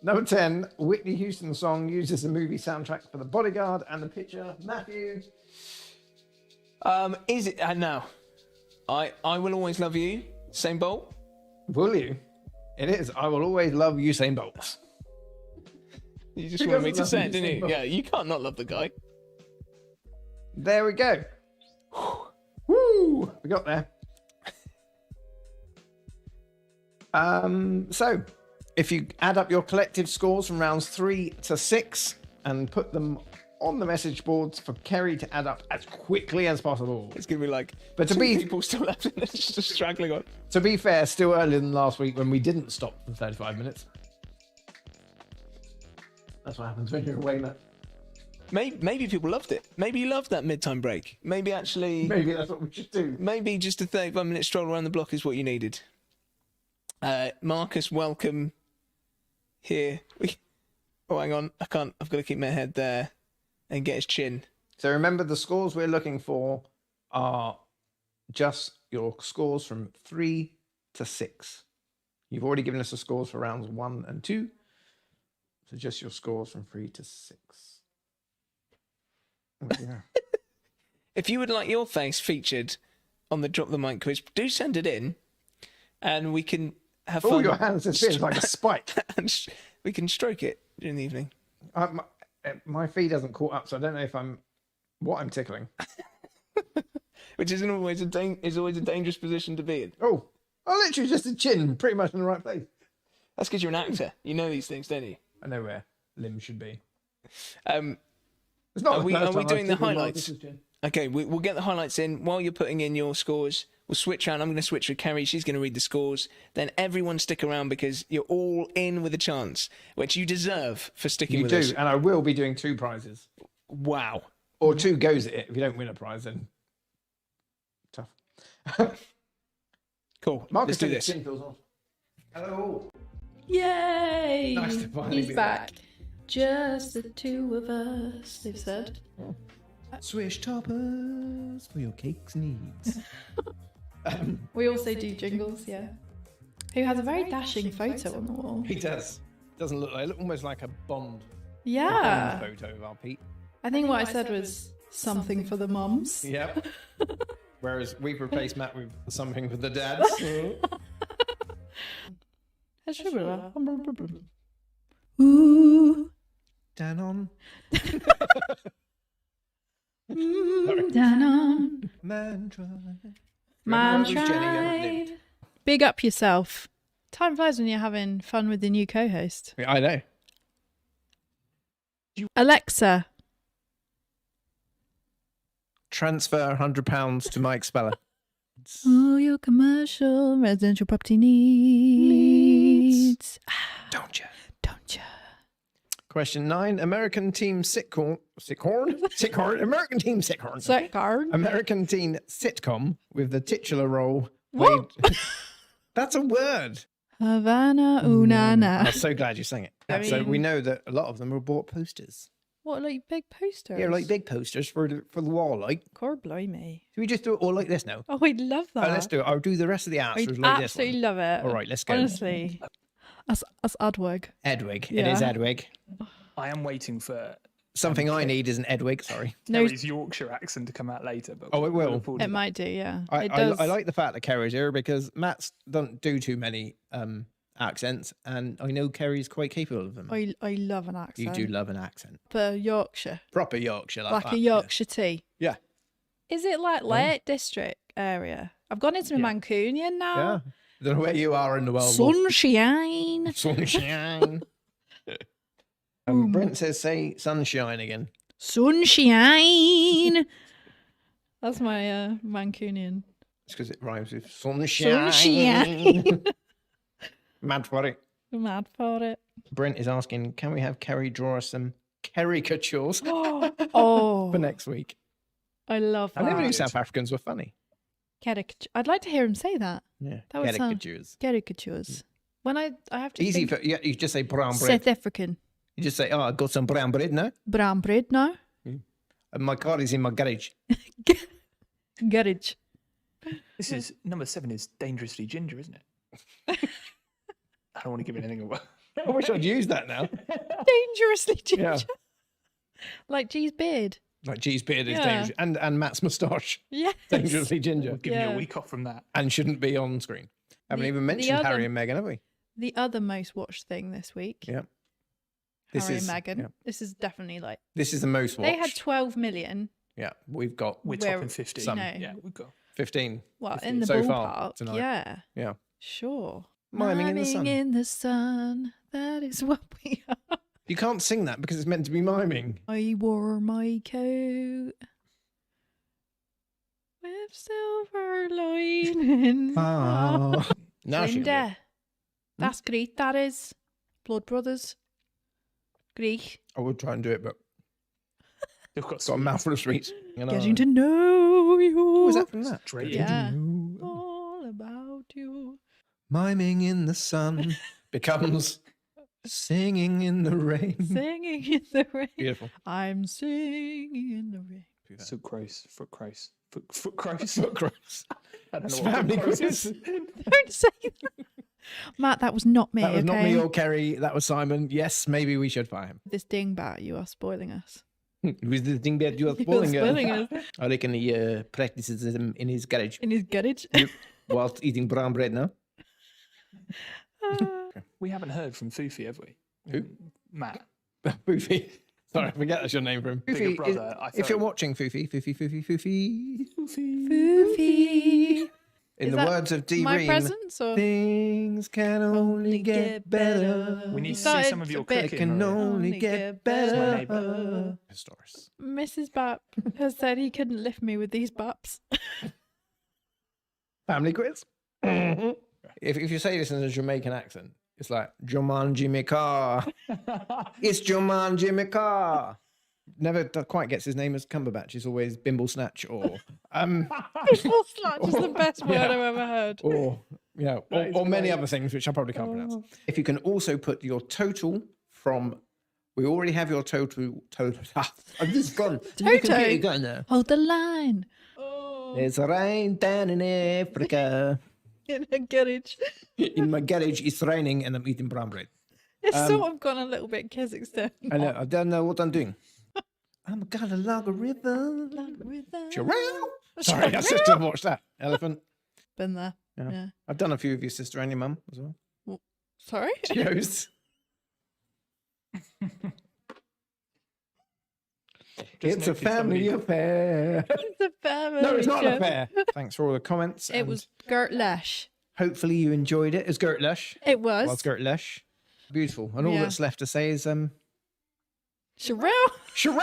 Number 10, Whitney Houston song used as a movie soundtrack for The Bodyguard and The Picture. Matthew. Is it? No. I Will Always Love You. Usain Bolt. Will you? It is. I will always love Usain Bolt. You just Who wanted me doesn't to love say it, didn't Usain you? Bolt? Yeah, you can't not love the guy. There we go. Woo! We got there. So, if you add up your collective scores from rounds 3 to 6 and put them on the message boards for Kerry to add up as quickly as possible. It's gonna be like, But to two be- people still left and it's just straggling on. To be fair, still earlier than last week when we didn't stop for 35 minutes. That's what happens when you're away, Matt. Maybe people loved it. Maybe you loved that mid-time break. Maybe actually, Maybe that's what we should do. maybe just a 35-minute stroll around the block is what you needed. Marcus, welcome here. Oh, hang on. I've got to keep my head there. and get his chin. So remember, the scores we're looking for are just your scores from 3 to 6. You've already given us the scores for rounds 1 and 2. So just your scores from 3 to 6. Oh, yeah. If you would like your face featured on the Drop the Mic quiz, do send it in, and we can have fun. Oh, your hands are spinning like a spike. And we can stroke it during the evening. My feed hasn't caught up, so I don't know what I'm tickling. Which isn't always is always a dangerous position to be in. Oh, literally just a chin, pretty much in the right place. That's because you're an actor. You know these things, don't you? I know where limbs should be. It's not. Are we doing the highlights? Okay, we'll get the highlights in while you're putting in your scores. We'll switch around. I'm going to switch with Kerry. She's going to read the scores. Then everyone stick around because you're all in with a chance, which you deserve for sticking with us. You do, and I will be doing 2 prizes. Wow. Or 2 goes at it. If you don't win a prize, then tough. Cool. Marcus, let's do this. Hello. Yay! Nice to finally He's be back. Just the 2 of us, they've said. Swish toppers for your cakes needs. We also do jingles, yeah. Who has a very dashing photo on the wall. He does. Doesn't look like almost like a Bond. Yeah. Bond photo of our Pete. I think what I said was something for the mums. Yep. Whereas we've replaced Matt with something for the dads. Ooh. Danon. Danon. Man try. Man Remember when I was Jenny, I haven't tried. lived. Big up yourself. Time flies when you're having fun with the new co-host. Yeah, I know. Alexa. Transfer £100 to Mike Speller. All your commercial residential property needs. Don't you? Don't you? Question 9. American team sitcom. American team sitcom. Set card. American teen sitcom with the titular role. What? played- That's a word. Havana I Unana. was so glad you sang it. I So we mean- know that a lot of them were bought posters. What, like big posters? Yeah, like big posters for the wall. Like, God blimey. should we just do it all like this now? Oh, I'd love that. Let's do it. I'll do the rest of the answers I'd like absolutely this one. love it. All right, let's go. Honestly. That's Adwig. Edwig. It Yeah. is Edwig. I am waiting for Something I need is an Edwig. Sorry. No, Kerry's Yorkshire accent to come out later. But Oh, it will. we'll look forward it to might do, yeah. I It does. like the fact that Kerry's here because Matt's don't do too many accents, and I know Kerry's quite capable of them. I love an You accent. do love an accent. Proper Yorkshire. Proper Yorkshire, like Like that. a Yorkshire tea. Yeah. Is it like Lake District area? I've gone into Yeah. Mancunian Yeah. now. I don't know where you are in the world. Sunshine. Sunshine. Brent says, say sunshine again. Sunshine. That's my Mancunian. It's because it rhymes with sunshine. Sunshine. Mad for it. I'm mad for it. Brent is asking, can we have Kerry draw us some caricatures Oh, for next week? I love I never knew that. South Africans were funny. Caricature. I'd like to hear him say that. Yeah, That would sound- caricatures. Caricatures. When I have to Easy think for you just say brown bread. South African. You just say, oh, I got some brown bread now. Brown bread now. And my car is in my garage. Garage. This is number 7 is dangerously ginger, isn't it? I don't want to give anything away. I wish I'd use that now. Dangerously ginger. Yeah. Like G's beard. Like G's beard is Yeah. dangerous. And Matt's moustache. Yes. Dangerously ginger. Give me Yeah. a week off from that. And shouldn't be on screen. Haven't The- even the mentioned other- Harry and Meghan, have we? The other most watched thing this week. Yeah. This Harry is and Meghan. yeah. This is definitely like This is the most watched. they had 12 million. Yeah, we've got We're Where- topping 50. Some. No. Yeah, we've got. 15. Well, 15 in the so ballpark. far tonight. Yeah. Yeah. Sure. Miming in the sun. in the sun. That is what we are. You can't sing that because it's meant to be miming. I wore my coat with silver lining. Now she Linda. That's great, that is. Blood Brothers. Greek. I would try and do it, but They've got it's got a mouthful of sweets. You know. Getting to know you. What was that from that? Straight Yeah. All about you. Miming in the sun becomes Singing in the rain. Singing in the rain. Beautiful. I'm singing in the rain. Foot crows. Foot crows. Foot crows. Foot crows. I don't know It's what family foot crows quiz. is. Don't say that. Matt, that was not me. That was not okay? me or Kerry. That was Simon. Yes, maybe we should fire him. This dingbat, you are spoiling us. Who's the thing that you are You're spoiling spoiling us? us. I reckon he practices them in his garage In his garage. whilst eating brown bread now. We haven't heard from Foofy, have we? Who? Matt. Foofy. Sorry, I forget that's your name for him. Bigger Foofy, brother, I if thought- you're watching Foofy. Foofy. Foofy. In Is the that words of D. My Ream, presents or things can only get better. We need You to see started some of your a bit- It cooking. can Maria. only get better. neighbour. Stories. Mrs. Bap has said he couldn't lift me with these baps. Family quiz. If you say this in a Jamaican accent, it's like Jumanji me car. It's Jumanji me car. Never quite gets his name as Cumberbatch. It's always Bimble Snatch or Full snatch is the best word Yeah. I've ever heard. or you know, That is or many great. other things which I probably can't pronounce. Oh. If you can also put your total from, we already have your total. I've just gone. Toto. Your computer gone now. Hold the line. There's rain down in Africa. In a garage. In my garage, it's raining, and I'm eating brown bread. It's sort of gone a little bit Kazakhstan. I know. I don't know what I'm doing. I'm gonna log a river. Sorry, I should have watched that. Elephant. Been there. Yeah. Yeah. I've done a few of your sister and your mum as well. Sorry? She hosts. It's a noticed family somebody- affair. It's a family No, it's not an show. affair. Thanks for all the comments. It and was Gert Lesh. Hopefully you enjoyed it. It's Gert Lush. It was. Well, it's Gert Lush. Beautiful. And all Yeah. that's left to say is Sherelle. Sherelle.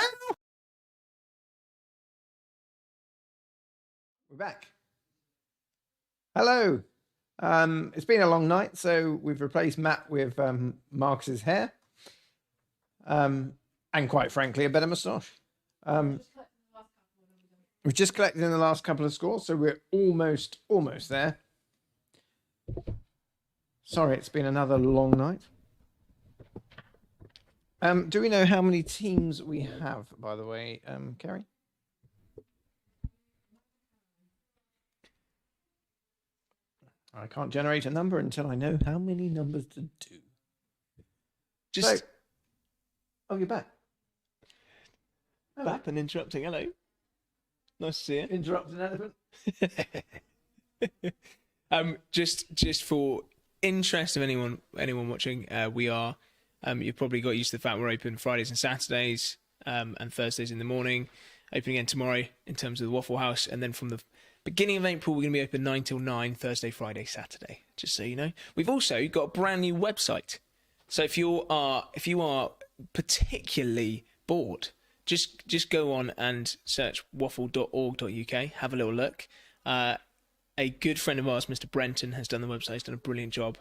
We're back. Hello. It's been a long night, so we've replaced Matt with Marcus's hair. And quite frankly, a better moustache. We've just collected in the last couple of scores, so we're almost there. Sorry, it's been another long night. Do we know how many teams we have, by the way, Kerry? I can't generate a number until I know how many numbers to do. Just So- oh, you're back. Bap and interrupting. Hello. Nice to see you. Interrupt an elephant. Just for interest of anyone watching, we are. You've probably got used to the fact we're open Fridays and Saturdays, and Thursdays in the morning. Open again tomorrow in terms of the Waffle House, and then from the beginning of April we're going to be open 9 till 9 Thursday, Friday, Saturday. Just so you know, we've also got a brand new website. So if you are particularly bored, just go on and search waffle.org.uk. Have a little look. A good friend of ours, Mr. Brenton, has done the website. He's done a brilliant job.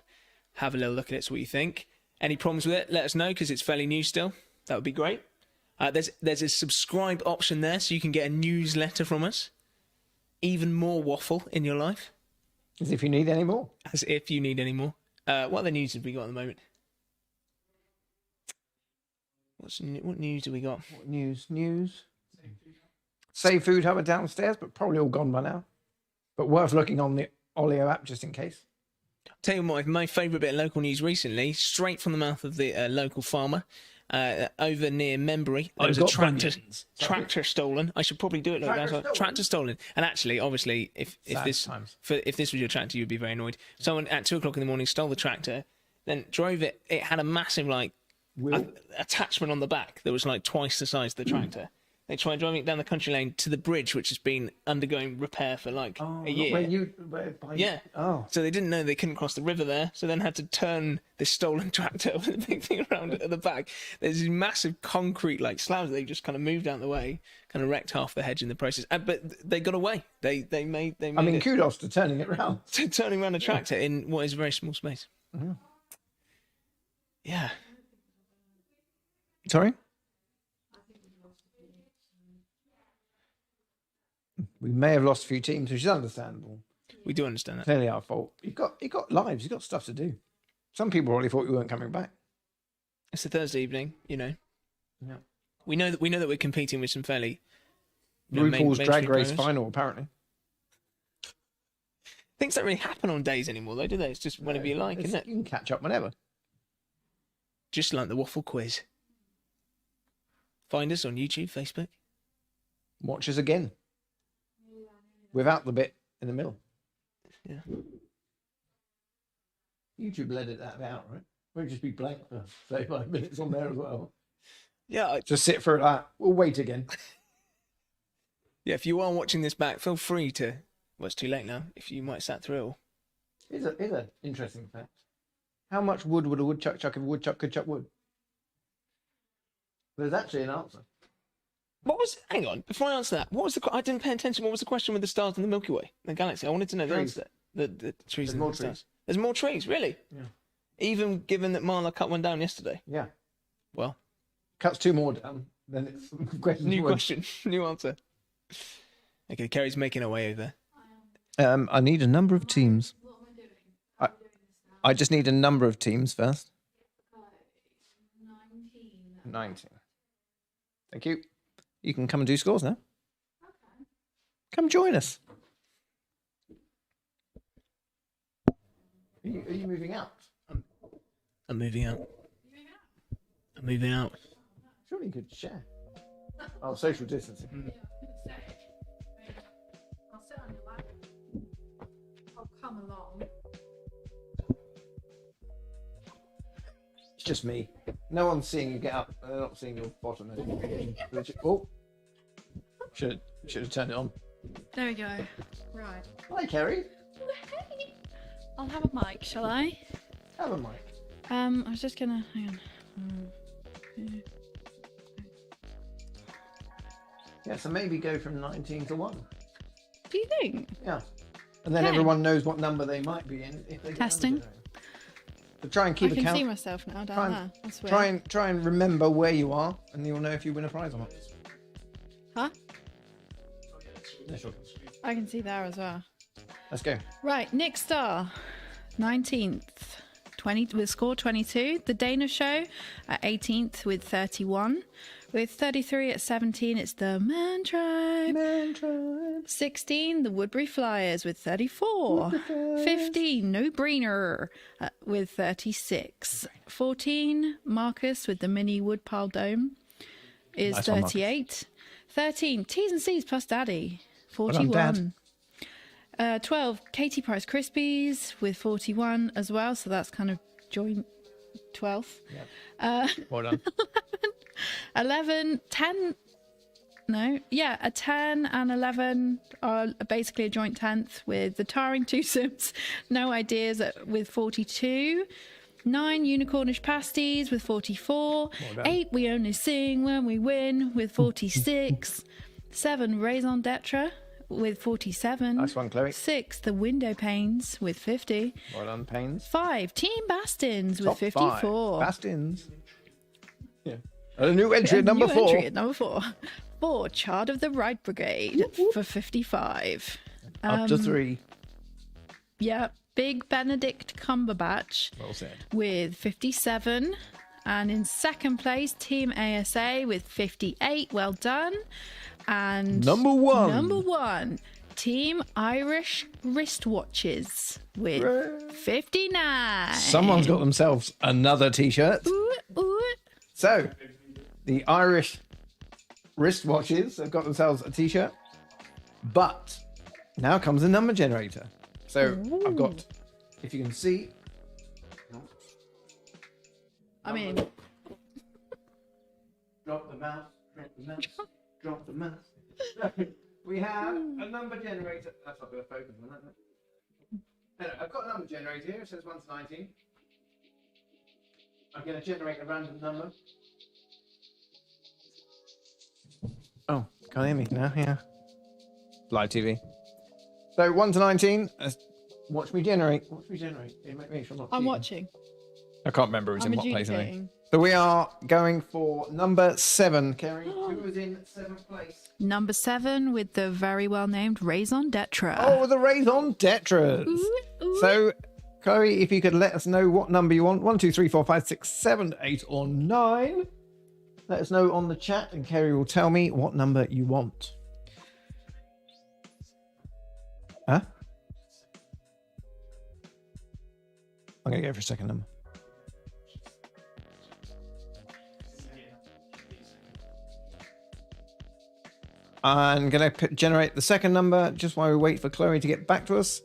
Have a little look at it, see what you think. Any problems with it, let us know, because it's fairly new still. That would be great. There's a subscribe option there, so you can get a newsletter from us. Even more waffle in your life, As if you need any more. as if you need any more. What other news have we got at the moment? What news do we got? What news? Save Food Hub are downstairs, but probably all gone by now. But worth looking on the Olio app just in case. Tell you what, my favourite bit of local news recently, straight from the mouth of the local farmer, over near Membury, there was a got tractor bunions. tractor stolen. I should probably do it like that. Tractor stolen. And actually, obviously, if Sad this times. if this was your tractor, you'd be very annoyed. Someone at 2 o'clock in the morning stole the tractor, then drove it. It had a massive attachment on the back that was like twice the size of the tractor. They tried driving it down the country lane to the bridge, which has been undergoing repair for like a year. Yeah. Oh. So they didn't know they couldn't cross the river there, so then had to turn this stolen tractor with a big thing around it at the back. There's these massive concrete like slabs that they just kind of moved out of the way, kind of wrecked half the hedge in the process. But they got away. They made I mean, it. kudos to turning it round. Turning around a tractor in what is a very small space. Yeah. Sorry? We may have lost a few teams, which is understandable. We do understand that. Clearly our fault. You've got lives, you've got stuff to do. Some people probably thought you weren't coming back. It's a Thursday evening, you know. Yeah. We know that we're competing with some fairly you know, RuPaul's Drag mainstream Race pros. final, apparently. Things don't really happen on days anymore, though, do they? It's just whenever you like, isn't it? You can catch up whenever. Just like the waffle quiz. Find us on YouTube, Facebook. Watch us again. Without the bit in the middle. Yeah. YouTube will edit that out, right? Won't just be blank for 35 minutes on there as well. Yeah, Just sit through that. We'll wait again. yeah. If you are watching this back, feel free to. Well, it's too late now. If you might sat through it all. Here's an interesting fact. How much wood would a woodchuck chuck if a woodchuck could chuck wood? There's actually an answer. What was? Hang on. Before I answer that, what was the? I didn't pay attention. What was the question with the stars in the Milky Way, the galaxy? I wanted to know the Trees. answer. The trees There's and more the stars. trees. There's more trees, really. Yeah. Even given that Marla cut one down yesterday. Yeah. Well, Cuts 2 more down. Then it's question. new question, new answer. Okay, Kerry's making her way over. I need a number of teams. I just need a number of teams first. 19. Thank you. You can come and do scores now. Come join us. Are you moving out? I'm moving out. I'm moving out. Surely you could share. Oh, social distancing. I'll sit on your lap. I'll come along. It's just me. No one's seeing you get up. They're not seeing your bottom. Oh, should have turned it on. There we go. Right. Hi, Kerry. I'll have a mic, shall I? Have a mic. I was just gonna hang on. Yeah, so maybe go from 19 to 1. Do you think? Yeah. And then Okay. everyone knows what number they might be in if they get Testing. number generator. So try and keep I can account. see myself now down Try there. and, That's weird. try and remember where you are, and you'll know if you win a prize or not. Huh? Yeah, sure. I can see there as well. Let's go. Right, Nick Starr, 19th, 20 with score 22. The Dana Show at 18th with 31. With 33 at 17, it's the Man Tribe. 16, the Woodbury Flyers with 34. 15, No Brainer with 36. 14, Marcus with the mini Woodpile Dome is Nice one, Marcus. 38. 13, T's and C's plus Daddy, done, 41. 12, Katie Price Krispies with 41 as well, so that's kind of joint 12th. Well done. 11, 10, no, yeah, a 10 and 11 are basically a joint 10th with the Tarring Twosomes, No Ideas with 42. 9, Unicornish Pasties with 44. 8, We Only Sing When We Win with 46. 7, Raison d'etre with 47. Nice one, Chloe. 6, The Window Panes with 50. Well done, Pains. 5, Team Bastins with Top 54. 5. Bastins. Yeah. And a new entry at number New 4. entry at number 4. 4, Chart of the Right Brigade for 55. Up to 3. Yeah, Big Benedict Cumberbatch Well said. with 57. And in second place, Team ASA with 58. Well done. And Number 1. number 1, Team Irish Wristwatches with 59. Someone's got themselves another t-shirt. Ooh, ooh. So, the Irish wristwatches have got themselves a t-shirt. But now comes the number generator. So I've got, if you can see, I mean, drop the mouse, drop the mouse, drop the mouse. We have a number generator. That's not going to focus on that. Anyway, I've got a number generator here. It says 1 to 19. I'm going to generate a random number. Oh, can't hear me now. Yeah. Live TV. So 1 to 19. Watch me generate. Watch me generate. Yeah, make sure I'm not I'm cheating. watching. I can't remember who's I'm in what place. Anyway. adjudicating. So we are going for number 7. Kerry, who was in 7th place? Number 7 with the very well named Raison d'etre. Oh, the raison d'etres. Ooh, ooh. So, Chloe, if you could let us know what number you want. 1, 2, 3, 4, 5, 6, 7, 8, or 9. Let us know on the chat, and Kerry will tell me what number you want. Huh? I'm going to go for a second number. I'm going to generate the second number just while we wait for Chloe to get back to us.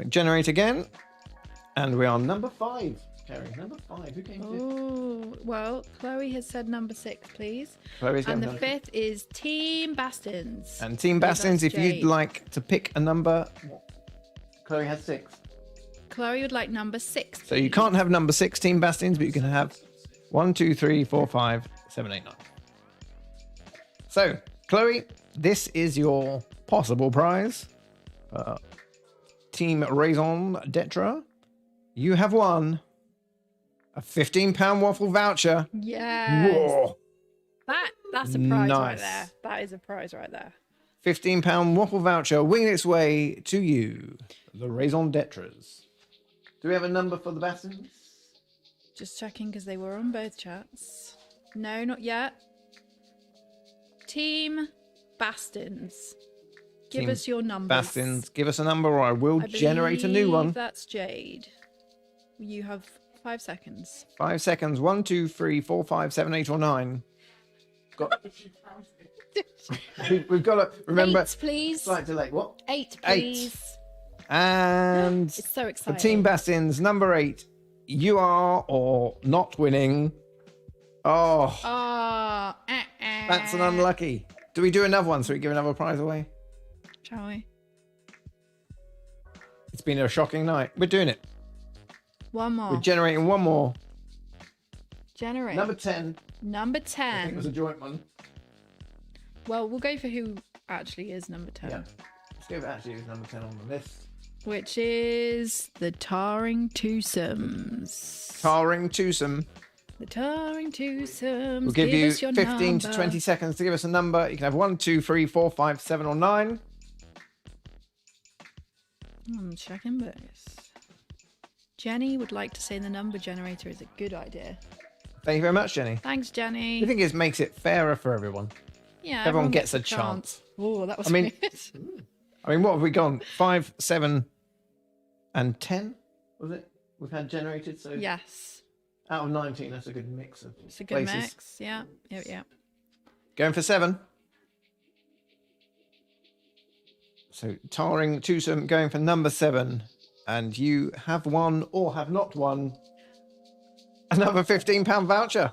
Generate again. And we are number 5. Kerry, number 5. Who came fifth? Oh, well, Chloe has said number 6, please. Chloe's And going the 5th is Team Bastons. And Team Give us Bastons, if you'd Jade. like to pick a number. Chloe has 6. Chloe would like number 6. So you can't have number 6, Team Bastons, but you can have 1, 2, 3, 4, 5, 7, 8, 9. So, Chloe, this is your possible prize. Team Raison d'Etre, you have won a £15 waffle voucher. Yes. Whoa. That's a prize right Nice. there. That is a prize right there. £15 waffle voucher winging its way to you, the Raison d'Etres. Do we have a number for the Bastons? Just checking because they were on both chats. No, not yet. Team Bastons. Give Team us your numbers. Bastons, give us a number or I will I generate a new believe one. That's Jade. You have 5 seconds. 5 seconds. 1, 2, 3, 4, 5, 7, 8, or 9. We've got to remember. 8, please. Slight delay. What? 8, 8. please. And It's so for exciting. Team Bastons, number 8, you are or not winning. Oh, Oh, that's an unlucky. Do we do another one so we give another prize away? Shall we? It's been a shocking night. We're doing it. One more. We're generating one more. Generate. Number 10. Number I think it was a 10. joint one. Well, we'll go for who actually is number 10. Yeah. Let's go for actually who's number 10 on the list. Which is the Tarring Twosomes. Tarring Twosome. The Tarring Twosomes. We'll give you us your 15 to number. 20 seconds to give us a number. You can have 1, 2, 3, 4, 5, 7, or 9. I'm checking this. Jenny would like to say the number generator is a good idea. Thank you very much, Jenny. Thanks, Jenny. I think it makes it fairer for everyone. Yeah, everyone gets a chance. Oh, that was I mean- weird. I mean, what have we gone? 5, 7, and 10? Was it? We've had generated, so Yes. out of 19, that's a good mix of It's a good places. mix. Yeah. Yep, yep. Going for 7. So Tarring Twosome going for number 7. And you have won or have not won another £15 voucher.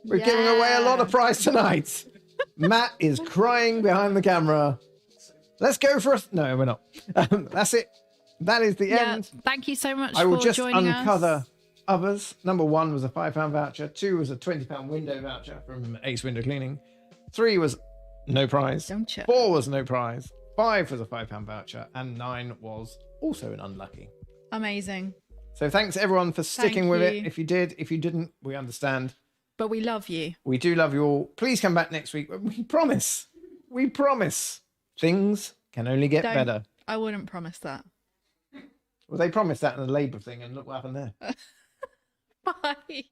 We're giving away a lot of prize tonight. Matt is crying behind the camera. Let's go for a... No, we're not. That's it. That is the Yeah. end. Thank you so much I will for just joining uncover us. others. Number 1 was a £5 voucher. 2 was a £20 window voucher from Ace Window Cleaning. 3 was no prize. Don't you? 4 was no prize. 5 was a £5 voucher. And 9 was also an unlucky. Amazing. So thanks everyone for sticking Thank with it. you. If you did, if you didn't, we understand. But we love you. We do love you all. Please come back next week. We promise. We promise. Things can only get Don't- better. I wouldn't promise that. Well, they promised that in the Labour thing, and look what happened there. Bye.